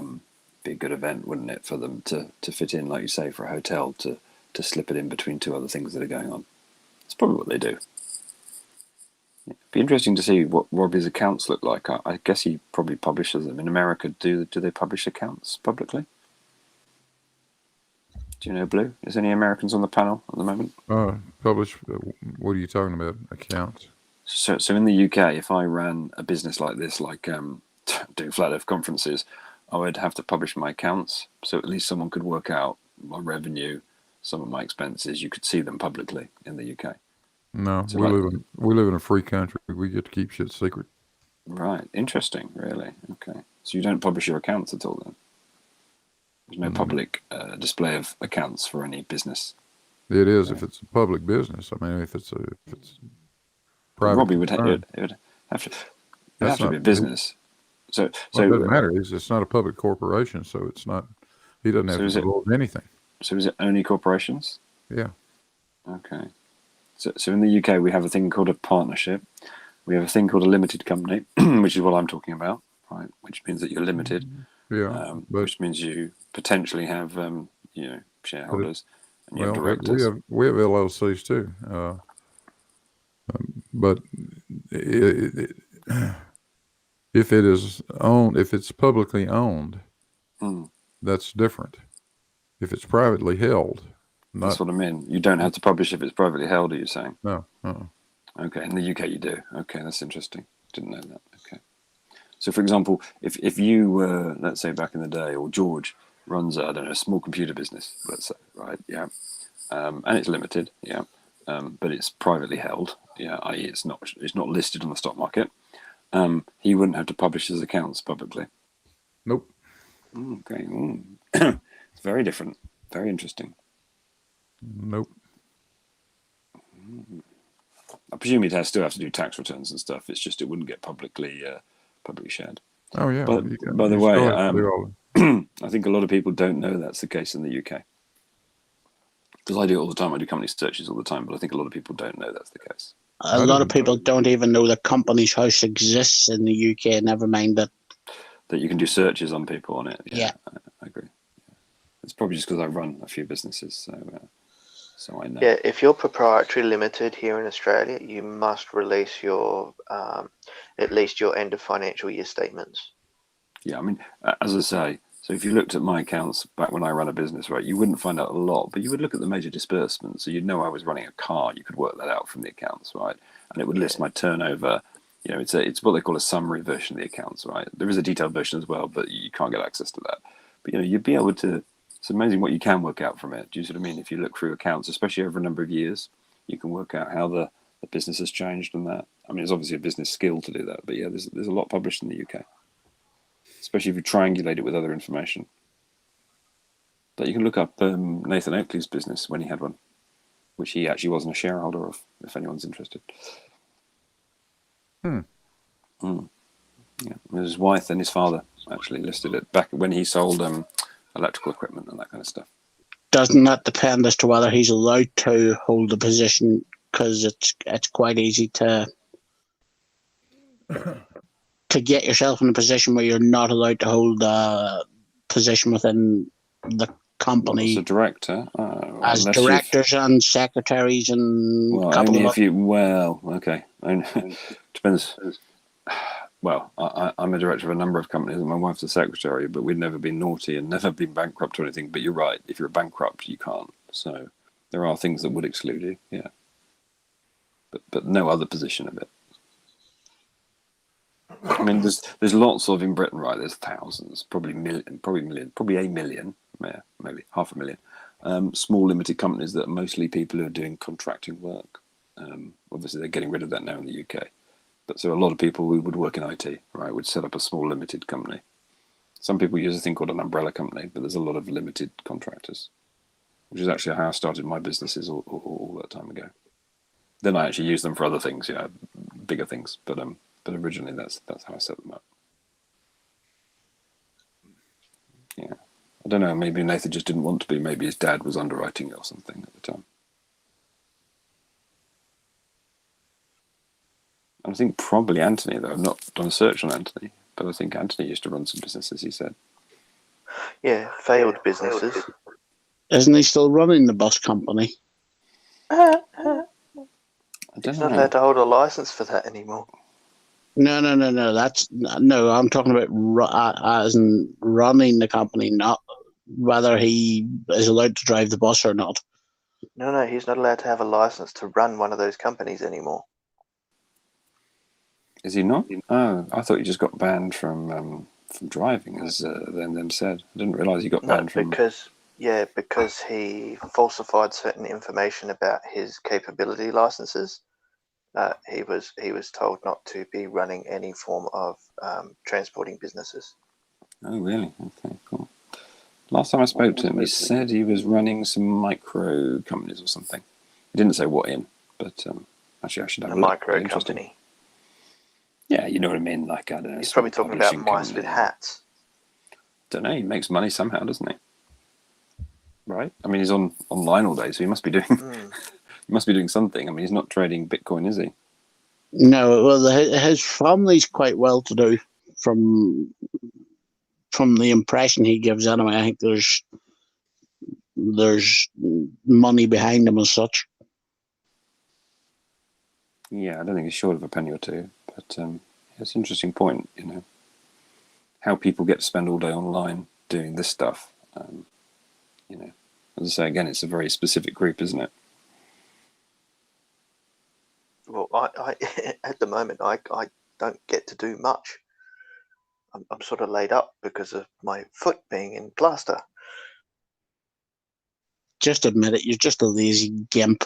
be a good event, wouldn't it, for them to fit in, like you say, for a hotel to slip it in between two other things that are going on. It's probably what they do. It'd be interesting to see what Robbie's accounts look like. I guess he probably publishes them. In America, do they publish accounts publicly? Do you know, Blue? Is any Americans on the panel at the moment? Publish, what are you talking about? Accounts? So in the UK, if I ran a business like this, like doing flat earth conferences, I would have to publish my accounts. So at least someone could work out my revenue, some of my expenses. You could see them publicly in the UK. No, So we live in a free country. We get to keep shit secret. Right. Interesting. Really. Okay. So you don't publish your accounts at all then? There's no public display of accounts for any business. It is if it's a public business. I mean, if it's private. Robbie would have to be a business. So it doesn't matter. It's not a public corporation, so it's not. He doesn't have to divulge anything. So is it only corporations? Yeah. Okay. So in the UK, we have a thing called a partnership. We have a thing called a limited company, which is what I'm talking about, right? Which means that you're limited. Yeah. Which means you potentially have, shareholders and you have directors. We have LLCs too. But if it is owned, if it's publicly owned, that's different. If it's privately held. That's what I mean. You don't have to publish if it's privately held, are you saying? No. Okay, in the UK you do. Okay, that's interesting. Didn't know that. Okay. So, for example, if you were, let's say back in the day, or George runs, a small computer business, let's say, right? Yeah. And it's limited, yeah. But it's privately held, yeah, i.e. it's not listed on the stock market. He wouldn't have to publish his accounts publicly. Nope. Okay. It's very different. Very interesting. Nope. I presume he'd still have to do tax returns and stuff. It's just it wouldn't get publicly shared. Oh yeah. By the way, I think a lot of people don't know that's the case in the UK. Because I do it all the time. I do company searches all the time, but I think a lot of people don't know that's the case. A lot of people don't even know that Companies House exists in the UK. Never mind that you can do searches on people on it. Yeah. I agree. It's probably just because I run a few businesses, so I know. Yeah, if you're proprietary limited here in Australia, you must release your at least your end of financial year statements. Yeah, I mean, as I say, so if you looked at my accounts back when I ran a business, right, you wouldn't find out a lot, but you would look at the major disbursements, so you'd know I was running a car. You could work that out from the accounts, right? And it would list my turnover. You know, it's what they call a summary version of the accounts, right? There is a detailed version as well, but you can't get access to that. But you'd be able to. It's amazing what you can work out from it. Do you see what I mean? If you look through accounts, especially over a number of years, you can work out how the business has changed and that. I mean, it's obviously a business skill to do that, but yeah, there's a lot published in the UK, especially if you triangulate it with other information. But you can look up Nathan Oakley's business when he had one, which he actually wasn't a shareholder of, if anyone's interested. Yeah, his wife and his father actually listed it back when he sold electrical equipment and that kind of stuff. Doesn't that depend as to whether he's allowed to hold the position? Because it's quite easy to get yourself in a position where you're not allowed to hold a position within the company. As a director, as directors and secretaries and only if you. Well, okay, depends. Well, I'm a director of a number of companies and my wife's a secretary, but we've never been naughty and never been bankrupt or anything. But you're right, if you're bankrupt, you can't. So there are things that would exclude you, yeah. But no other position of it. I mean, there's lots of in Britain, right? There's thousands, probably a million, yeah, maybe 500,000. Small limited companies that are mostly people who are doing contracting work. Obviously, they're getting rid of that now in the UK. But so a lot of people who would work in IT, right, would set up a small limited company. Some people use a thing called an umbrella company, but there's a lot of limited contractors, which is actually how I started my businesses all that time ago. Then I actually used them for other things, bigger things. But originally that's how I set them up. Yeah, I don't know. Maybe Nathan just didn't want to be. Maybe his dad was underwriting it or something at the time. I think probably Anthony, though. I've not done a search on Anthony, but I think Anthony used to run some businesses, he said. Yeah, failed businesses. Isn't he still running the bus company? He's not allowed to hold a license for that anymore. No. I'm talking about as in running the company, not whether he is allowed to drive the bus or not. No, he's not allowed to have a license to run one of those companies anymore. Is he not? Oh, I thought he just got banned from driving, as them said. I didn't realise he got banned from. because he falsified certain information about his capability licenses. He was told not to be running any form of transporting businesses. Oh, really? Okay, cool. Last time I spoke to him, he said he was running some micro companies or something. He didn't say what in, but actually I should have a micro company. Yeah, you know what I mean. Like, I don't know. He's probably talking about mice with hats. Don't know. He makes money somehow, doesn't he? Right. I mean, he's online all day, so he must be doing. He must be doing something. I mean, he's not trading Bitcoin, is he? No. Well, his family's quite well to do from the impression he gives. Anyway, I think there's money behind him as such. Yeah, I don't think he's short of a penny or two, but it's an interesting point, you know, how people get to spend all day online doing this stuff. You know, as I say again, it's a very specific group, isn't it? Well, I at the moment I don't get to do much. I'm sort of laid up because of my foot being in plaster. Just admit it. You're just a lazy gimp.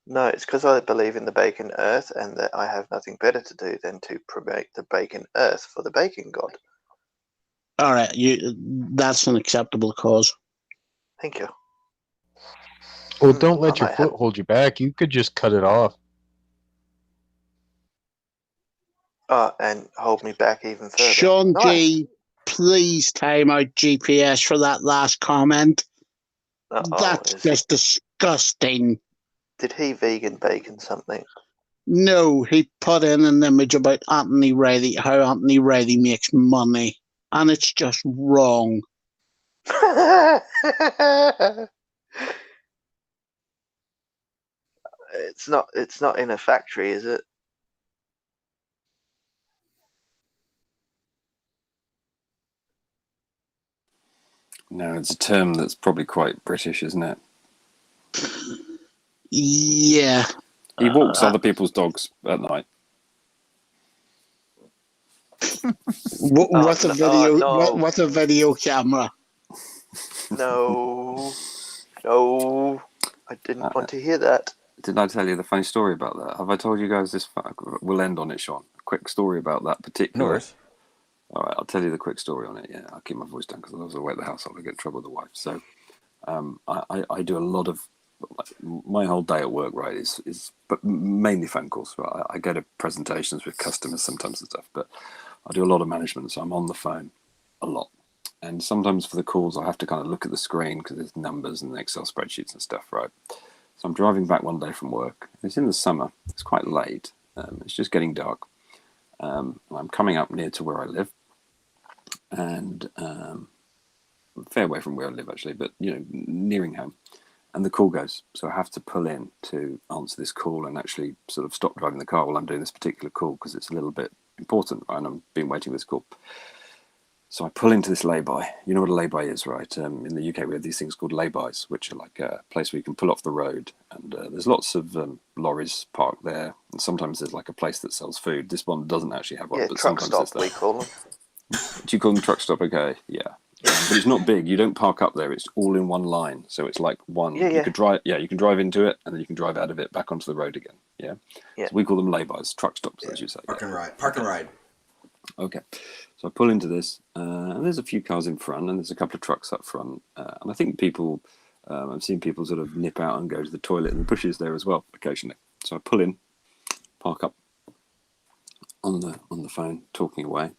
No, it's because I believe in the bacon earth and that I have nothing better to do than to promote the bacon earth for the bacon god. All right, that's an acceptable cause. Thank you. Well, don't let your foot hold you back. You could just cut it off. And hold me back even further. Sean G, please time out GPS for that last comment. That's just disgusting. Did he vegan bacon something? No, he put in an image about Anthony Riley, how Anthony Riley makes money, and it's just wrong. It's not in a factory, is it? No, it's a term that's probably quite British, isn't it? Yeah. He walks other people's dogs at night. What's a video? no. What's a video camera? No, I didn't want to hear that. Didn't I tell you the funny story about that? Have I told you guys this? We'll end on it, Sean. A quick story about that particular. No. All right, I'll tell you the quick story on it. Yeah, I'll keep my voice down because I was away at the house. I'll get in trouble with the wife. So, I do a lot of my whole day at work. Right, is but mainly phone calls. Right, I go to presentations with customers sometimes and stuff, but I do a lot of management, so I'm on the phone a lot. And sometimes for the calls, I have to kind of look at the screen because there's numbers and Excel spreadsheets and stuff, right? So I'm driving back one day from work. It's in the summer. It's quite late. It's just getting dark. I'm coming up near to where I live, and a fair way from where I live actually, but you know, nearing home. And the call goes, so I have to pull in to answer this call and actually sort of stop driving the car while I'm doing this particular call because it's a little bit important, right? And I've been waiting for this call. So I pull into this lay-by. You know what a lay-by is, right? In the UK, we have these things called lay-bys, which are like a place where you can pull off the road. And there's lots of lorries parked there. And sometimes there's like a place that sells food. This one doesn't actually have one, Yeah, but truck sometimes stop, we call them. Do you call them truck stop? Okay, yeah. But it's not big. You don't park up there. It's all in one line. So it's like one. Yeah, you could drive. Yeah, you can drive into it, and then you can drive out of it back onto the road again. Yeah. Yeah. So we call them lay-bys, truck stops, as you say. Park and ride. Park and ride. Okay, so I pull into this, and there's a few cars in front, and there's a couple of trucks up front, and I think people, I've seen people sort of nip out and go to the toilet in the bushes there as well occasionally. So I pull in, park up on the phone, talking away.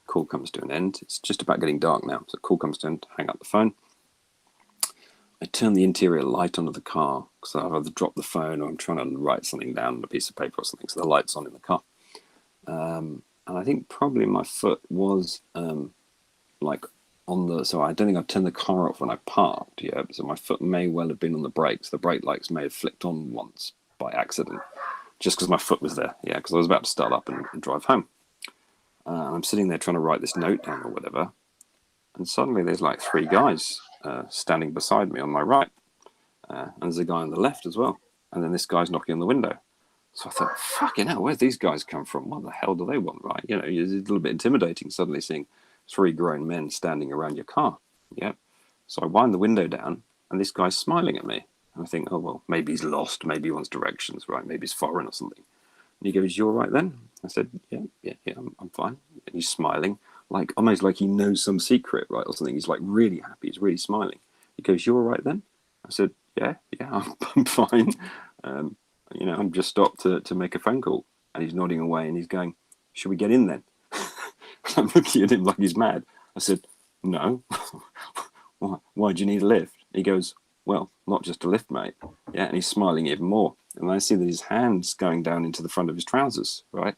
Call comes to an end. It's just about getting dark now, so call comes to an end. Hang up the phone. I turn the interior light onto the car because I've either dropped the phone or I'm trying to write something down on a piece of paper or something, so the light's on in the car. And I think probably my foot was like on the, so I don't think I turned the car off when I parked. Yeah, so my foot may well have been on the brakes. The brake lights may have flicked on once by accident, just because my foot was there. Yeah, because I was about to start up and drive home. I'm sitting there trying to write this note down or whatever, and suddenly there's like 3 guys standing beside me on my right, and there's a guy on the left as well. And then this guy's knocking on the window. So I thought, fucking hell, where'd these guys come from? What the hell do they want, right? You know, it's a little bit intimidating suddenly seeing 3 grown men standing around your car. Yeah. So I wind the window down, and this guy's smiling at me. And I think, oh, well, maybe he's lost. Maybe he wants directions, right? Maybe he's foreign or something. And he goes, you all right then? I said, yeah, I'm fine. And he's smiling, like almost like he knows some secret, right, or something. He's like really happy. He's really smiling. He goes, you all right then? I said, yeah, I'm fine. You know, I'm just stopped to make a phone call. And he's nodding away and he's going, should we get in then? I'm looking at him like he's mad. I said, no. Why do you need a lift? He goes, well, not just a lift, mate. Yeah, and he's smiling even more. And I see that his hand's going down into the front of his trousers, right?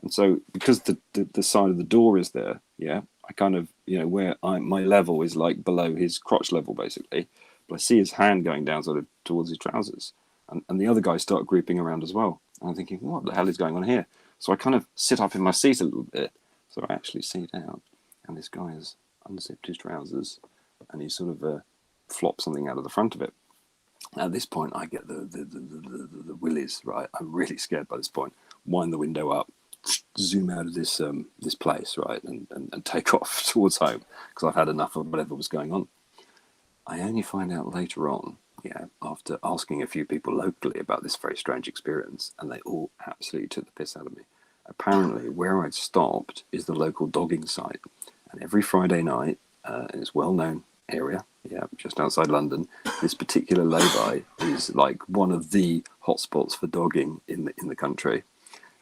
And so because the side of the door is there, yeah, I kind of, you know, where my level is like below his crotch level, basically. But I see his hand going down sort of towards his trousers. And the other guys start grouping around as well. And I'm thinking, what the hell is going on here? So I kind of sit up in my seat a little bit. So I actually sit down. And this guy has unzipped his trousers. And he sort of flops something out of the front of it. At this point, I get the willies, right? I'm really scared by this point. Wind the window up, zoom out of this this place, right? And take off towards home. Because I've had enough of whatever was going on. I only find out later on, yeah, after asking a few people locally about this very strange experience, and they all absolutely took the piss out of me. Apparently, where I'd stopped is the local dogging site. And every Friday night, in this well-known area, yeah, just outside London, this particular lay-by is like one of the hotspots for dogging in the country.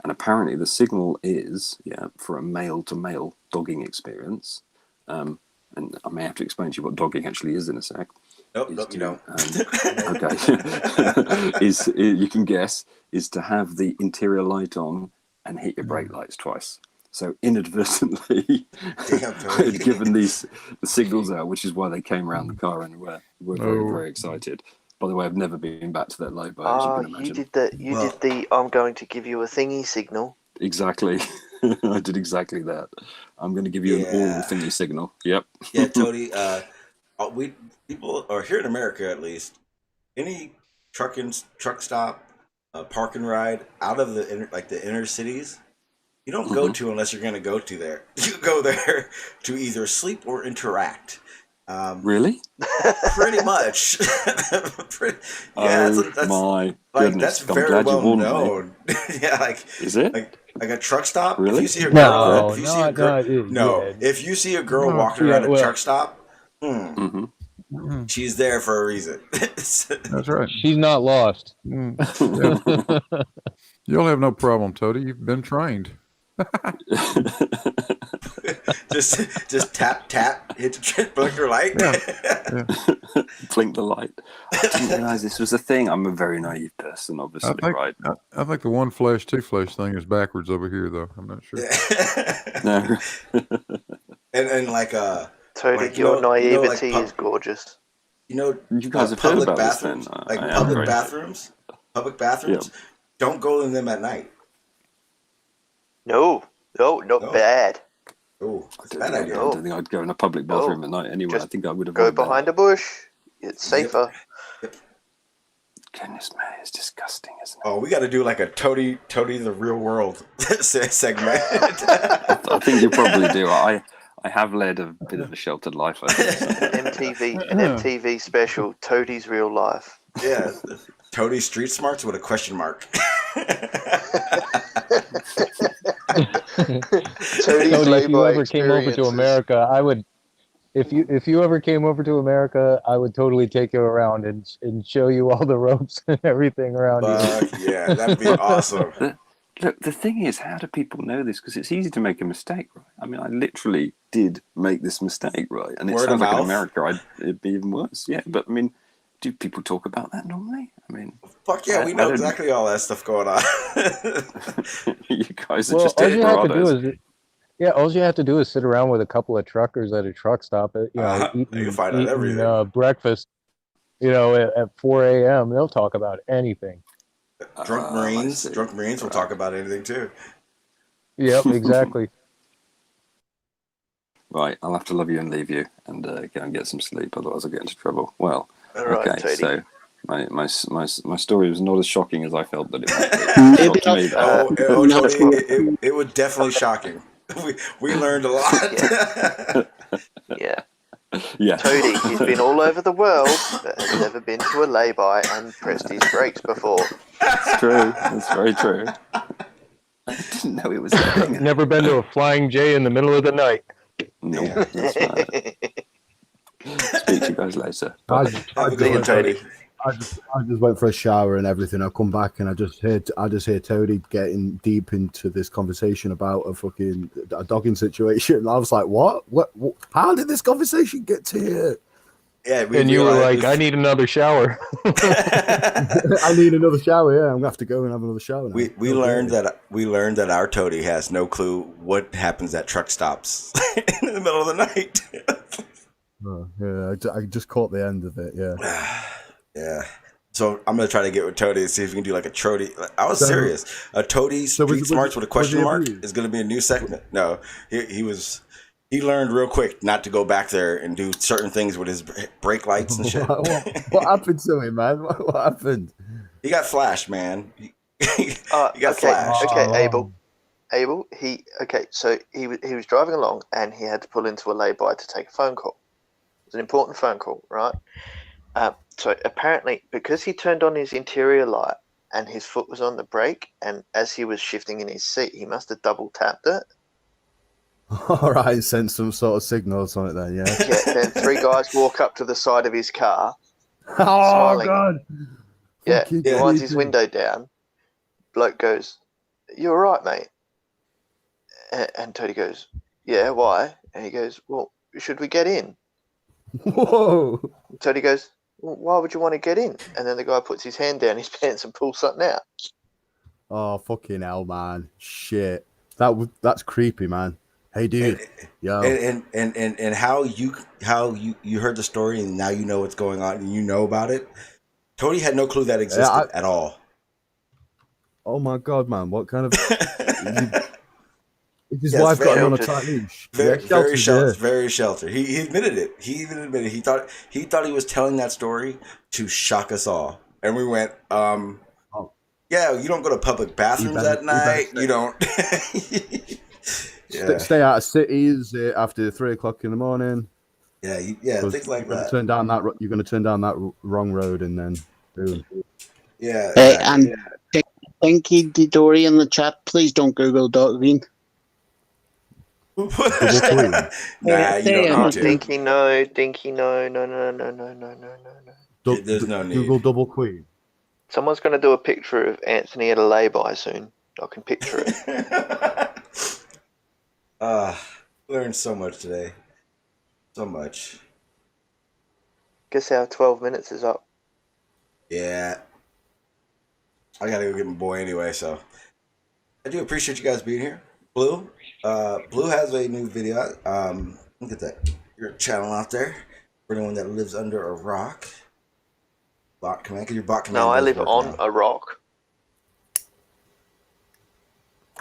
And apparently the signal is, yeah, for a male-to-male dogging experience. And I may have to explain to you what dogging actually is in a sec. Nope, you don't. Okay. You can guess, is to have the interior light on and hit your brake lights twice. So inadvertently, I'd given these signals out, which is why they came around the car and were very, very excited. By the way, I've never been back to that lay-by, as you can imagine. You did the I'm going to give you a thingy signal. Exactly. I did exactly that. I'm going to give you an oral thingy signal. Yep. Yeah, Toady. People, or here in America at least, any truck stop, park and ride out of the inner cities, you don't go to unless you're going to go to there. You go there to either sleep or interact. Really? Pretty much. That's my goodness. That's very well known. Yeah, like is it like a truck stop? Really? If you see a girl, if you see a girl walking around a truck stop, she's there for a reason. That's right. She's not lost. You'll have no problem, Toady. You've been trained. just tap, hit the blinker light. Yeah. Blink the light. I didn't realize this was a thing. I'm a very naive person, obviously, right? I think the 1 flash, 2 flash thing is backwards over here, though. I'm not sure. No. and like Toady, your naivety is gorgeous. You know, you guys have public heard about bathrooms, this, then. like public bathrooms. Don't go in them at night. No, bad. Oh, I don't think I'd go in a public bathroom at night anyway. I think I would have go behind a bush. It's safer. Yep. Goodness me, it's disgusting, isn't it? Oh, we got to do like a Toady the real world segment. I think you probably do. I have led a bit of a sheltered life. I think, an MTV special, Toady's Real Life. Yeah, Toady Street Smarts with a question mark. Tony, if you ever came over to America, I would. If you ever came over to America, I would totally take you around and show you all the ropes and everything around you. Yeah, that'd be awesome. Look, the thing is, how do people know this? Because it's easy to make a mistake, right? I mean, I literally did make this mistake, right? And it sounds like in America, it'd be even worse. Yeah, but I mean, do people talk about that normally? I mean, fuck yeah, we know exactly all that stuff going on. You guys are just desperados. Yeah, all you have to do is sit around with a couple of truckers at a truck stop, You can find out everything. eating breakfast, at 4 a.m. They'll talk about anything. Drunk Marines will talk about anything too. Yep, exactly. Right, I'll have to love you and leave you and go and get some sleep, otherwise I'll get into trouble. Well, All right, okay, Tony. so my story was not as shocking as I felt that it might be. Not to me, though. Tony, it was definitely shocking. We learned a lot. Yeah. Yeah. Toady, he's been all over the world, but has never been to a lay-by and pressed his brakes before. It's true. That's very true. I didn't know it was a thing. Never been to a Flying J in the middle of the night. No, that's right. Speak to you guys later. I just went for a shower and everything. I come back and I just hear Toady getting deep into this conversation about a dogging situation. I was like, what? How did this conversation get to here? Yeah, and you were like, I need another shower. I need another shower. Yeah, I'm gonna have to go and have another shower now. We learned that our Toady has no clue what happens at truck stops in the middle of the night. Yeah, I just caught the end of it. Yeah. Yeah. So I'm gonna try to get with Toady and see if we can do like a Toady. I was serious. A Toady Street Smarts with a question mark is gonna be a new segment. No, he learned real quick not to go back there and do certain things with his brake lights and shit. What happened to him, man? What happened? He got flashed, man. He got flashed. Okay, Abel. So he was driving along and he had to pull into a lay-by to take a phone call. It was an important phone call, right? So apparently, because he turned on his interior light and his foot was on the brake, and as he was shifting in his seat, he must have double tapped it. All right, sent some sort of signals on it then, yeah. Yeah. Then 3 guys walk up to the side of his car. Oh smiling. God! Yeah, he winds his window down. Bloke goes, "You all right, mate?" And Toady goes, "Yeah, why?" And he goes, "Well, should we get in?" Whoa! Toady goes, "Well, why would you want to get in?" And then the guy puts his hand down his pants and pulls something out. Oh fucking hell, man! Shit, that's creepy, man. Hey, dude. Yo. And how you heard the story and now you know what's going on and you know about it. Toady had no clue that existed at all. Oh my God, man! What kind of? His wife got him on a tight leash. Very sheltered. He admitted it. He even admitted he thought he was telling that story to shock us all, and we went, yeah, you don't go to public bathrooms at night. You don't. Yeah. Stay out of cities after 3 o'clock in the morning. Yeah, things like that. You're going to turn down that wrong road and then boom. Yeah. Hey, and Dinky Didori in the chat, please don't Google Dotgreen. Nah, you don't need to. Dinky, no. There's no need. Google double queen. Someone's going to do a picture of Anthony at a lay-by soon. I can picture it. Learned so much today. So much. Guess our 12 minutes is up. Yeah. I gotta go get my boy anyway, so I do appreciate you guys being here. Blue has a new video. Look at that. Your channel out there for anyone that lives under a rock. Bot command, your bot command. No, I live on a rock.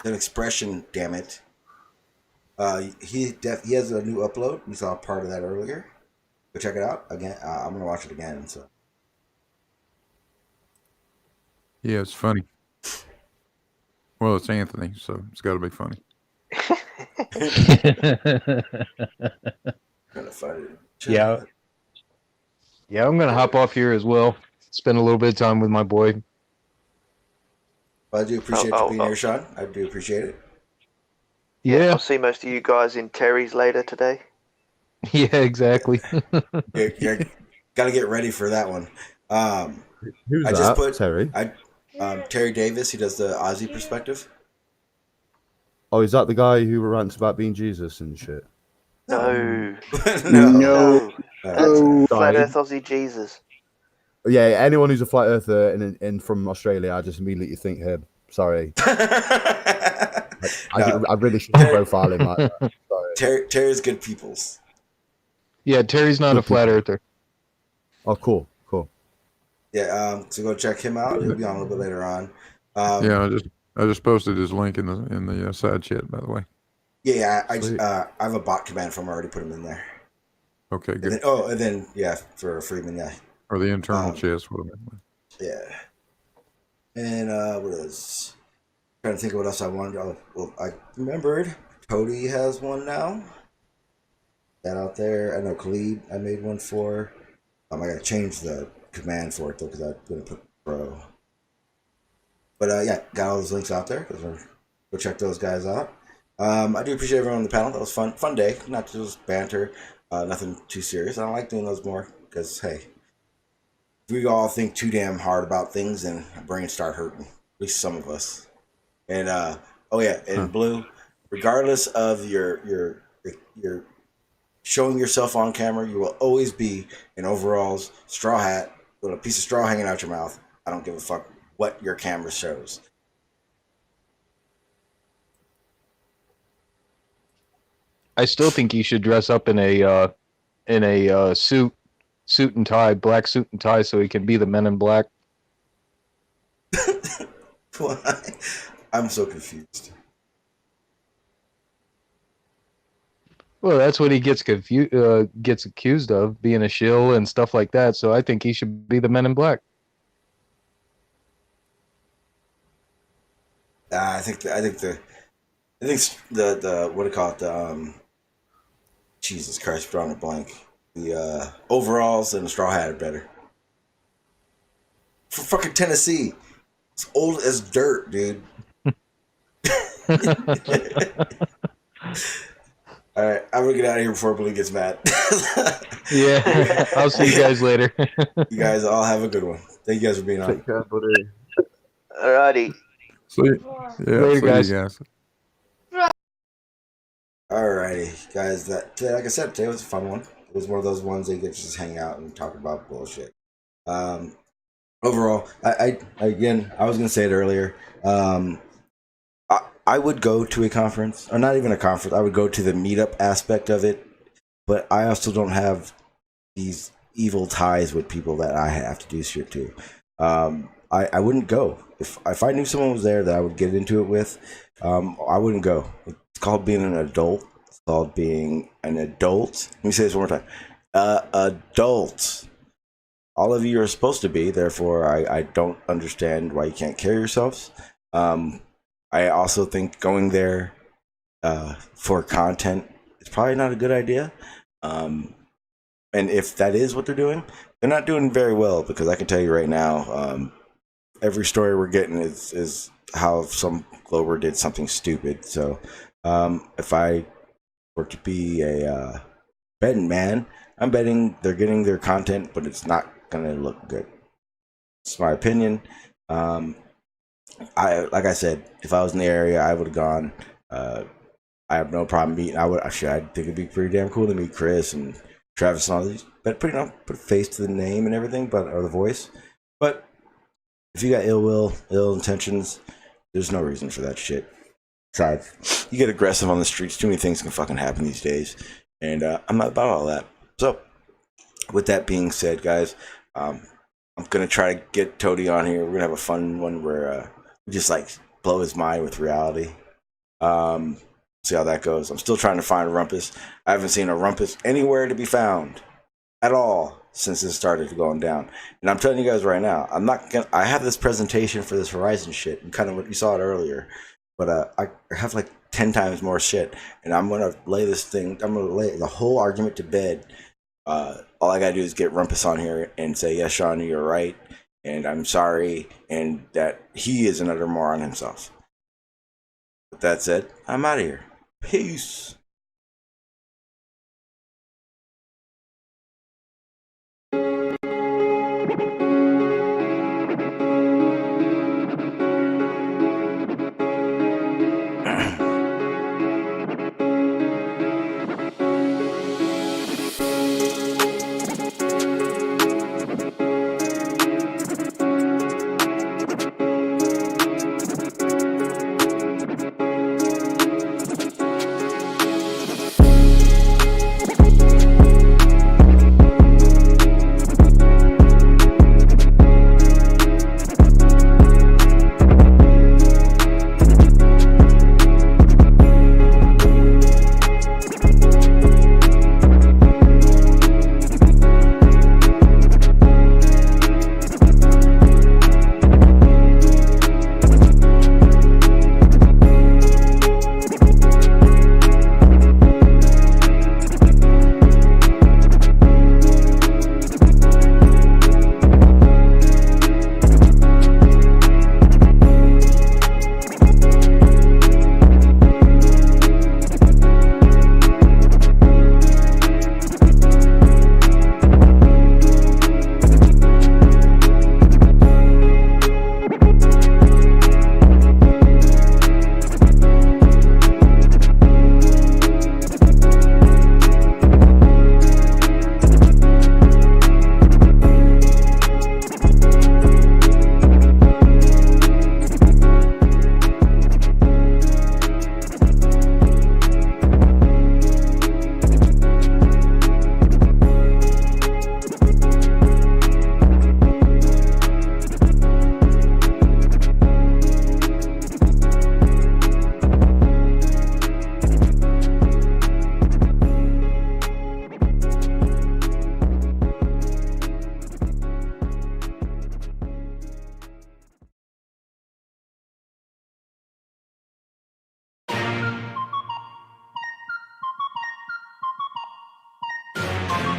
An expression, damn it. He has a new upload. We saw part of that earlier. Go check it out again. I'm gonna watch it again. So yeah, it's funny. Well, it's Anthony, so it's got to be funny. Yeah, I'm gonna hop off here as well. Spend a little bit of time with my boy. I do appreciate you being here, Sean. I do appreciate it. Yeah. I'll see most of you guys in Terry's later today. Yeah, exactly. you got to get ready for that one. Who's I that? just put Terry? Terry Davies. He does the Ozzie perspective. Oh, is that the guy who rants about being Jesus and shit? No. No. Flat Earth Ozzie Jesus. Yeah, anyone who's a flat earther and from Australia, I just immediately think him. Sorry. I really should profile him like that. Sorry. Terry's good peoples. Yeah, Terry's not a flat earther. Oh, cool. Yeah, so go check him out. He'll be on a little bit later on. Yeah, I just posted his link in the side chat, by the way. Yeah, I have a bot command from him. I already put him in there. Okay, good. And then for Freeman, yeah. Or the internal chats, what I meant. Yeah. And what else? Trying to think of what else I wanted. Well, I remembered Toady has one now. That out there. I know Khalid, I made one for. I gotta change the command for it though, because I'm gonna put pro. But yeah, got all those links out there. Go check those guys out. I do appreciate everyone on the panel. That was fun day. Not just banter, nothing too serious. I don't like doing those more because hey, if we all think too damn hard about things, then our brains start hurting. At least some of us. And Blue, regardless of your showing yourself on camera, you will always be in overalls, straw hat, with a piece of straw hanging out your mouth. I don't give a fuck what your camera shows. I still think you should dress up in a suit and tie, black suit and tie, so he can be the Men in Black. Why? I'm so confused. Well, that's what he gets accused of, being a shill and stuff like that. So I think he should be the Men in Black. I think the what do you call it? Jesus Christ, drawing a blank. The overalls and the straw hat are better. For fucking Tennessee, it's old as dirt, dude. All right, I'm gonna get out of here before Blue gets mad. Yeah, I'll see you guys later. You guys all have a good one. Thank you guys for being on. Take care, buddy. Alrighty. See you. Yeah, Later, see guys. you guys. Alrighty, guys. Today, like I said, today was a fun one. It was one of those ones that you get to just hang out and talk about bullshit. Overall, I was gonna say it earlier. I would go to a conference, or not even a conference. I would go to the meetup aspect of it, but I also don't have these evil ties with people that I have to do shit to. I wouldn't go if I knew someone was there that I would get into it with. I wouldn't go. It's called being an adult. It's called being an adult. Let me say this one more time. Adult. All of you are supposed to be. Therefore, I don't understand why you can't carry yourselves. I also think going there for content is probably not a good idea. And if that is what they're doing, they're not doing very well, because I can tell you right now, every story we're getting is how some Glober did something stupid. So if I were to be a betting man, I'm betting they're getting their content, but it's not going to look good. It's my opinion. Like I said, if I was in the area, I would have gone. I have no problem meeting. I think it'd be pretty damn cool to meet Chris and Travis and all these. But put a face to the name and everything, or the voice. But if you got ill intentions, there's no reason for that shit. Besides, you get aggressive on the streets. Too many things can fucking happen these days, and I'm not about all that. So, with that being said, guys, I'm gonna try to get Toady on here. We're gonna have a fun one where we just like blow his mind with reality. See how that goes. I'm still trying to find a rumpus. I haven't seen a rumpus anywhere to be found at all since this started going down. And I'm telling you guys right now, I have this presentation for this Horizon shit, and kind of what you saw it earlier, but I have like 10 times more shit, and I'm gonna lay the whole argument to bed. All I gotta do is get Rumpus on here and say, yes, Sean, you're right, and I'm sorry, and that he is an utter moron himself. With that said, I'm out of here. Peace.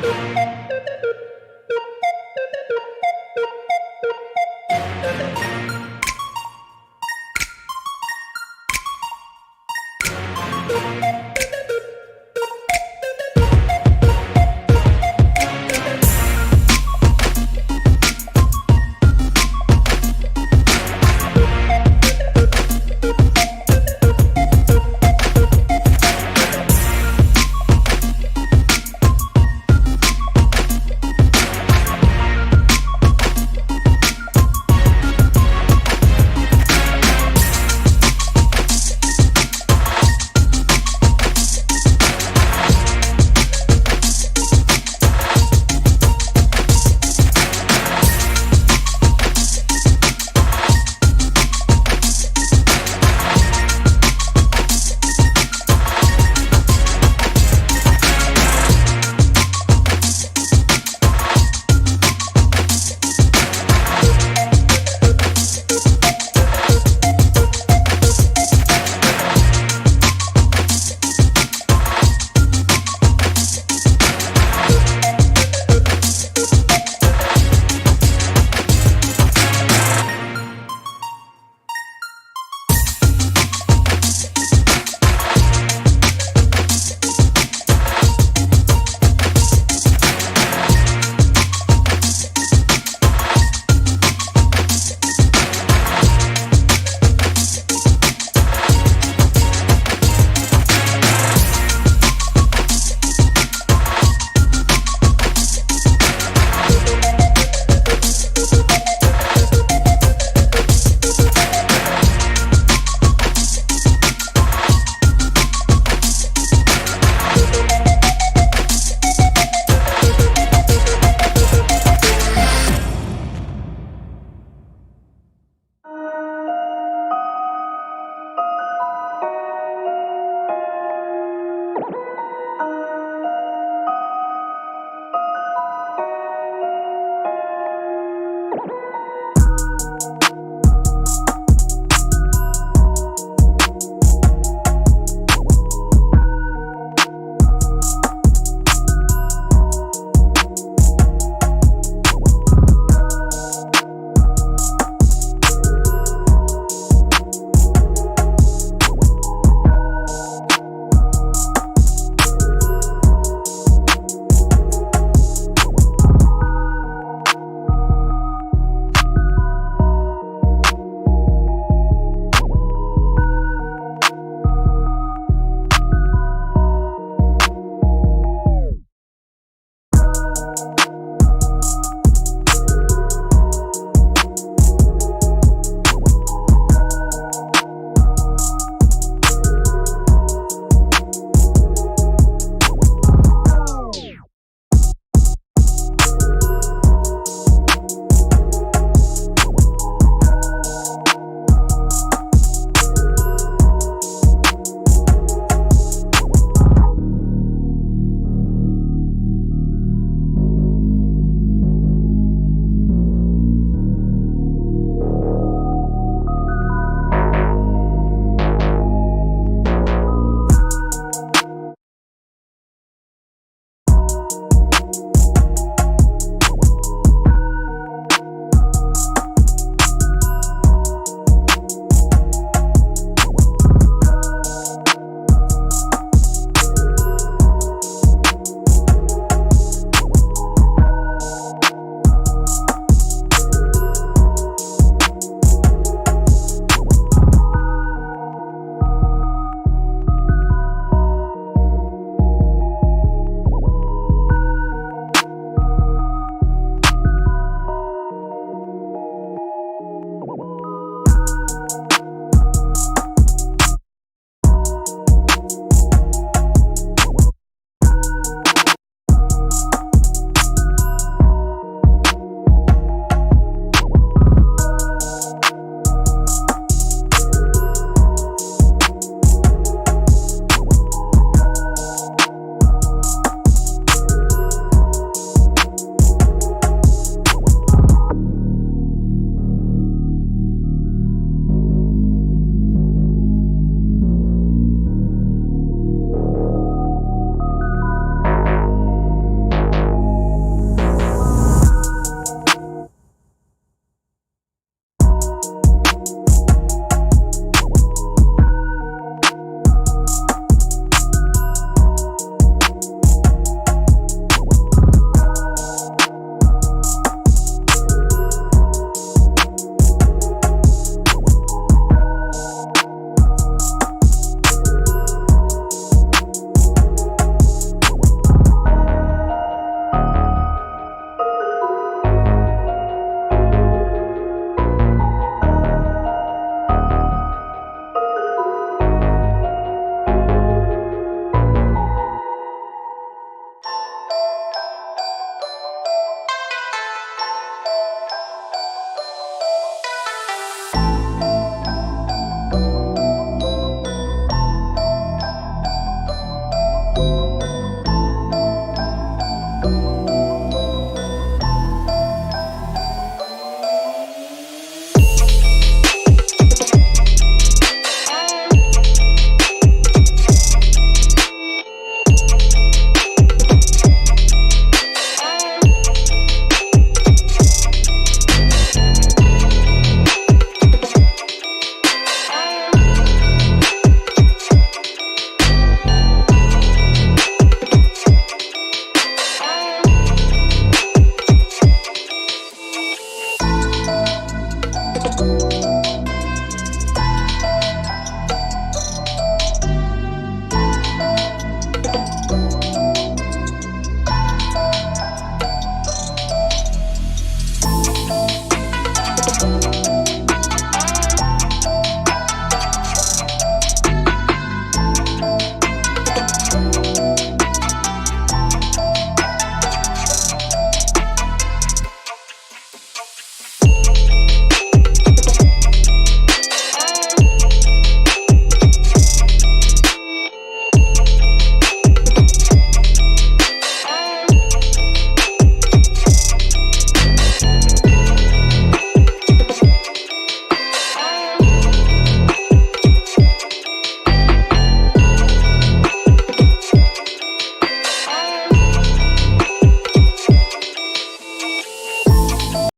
Bye.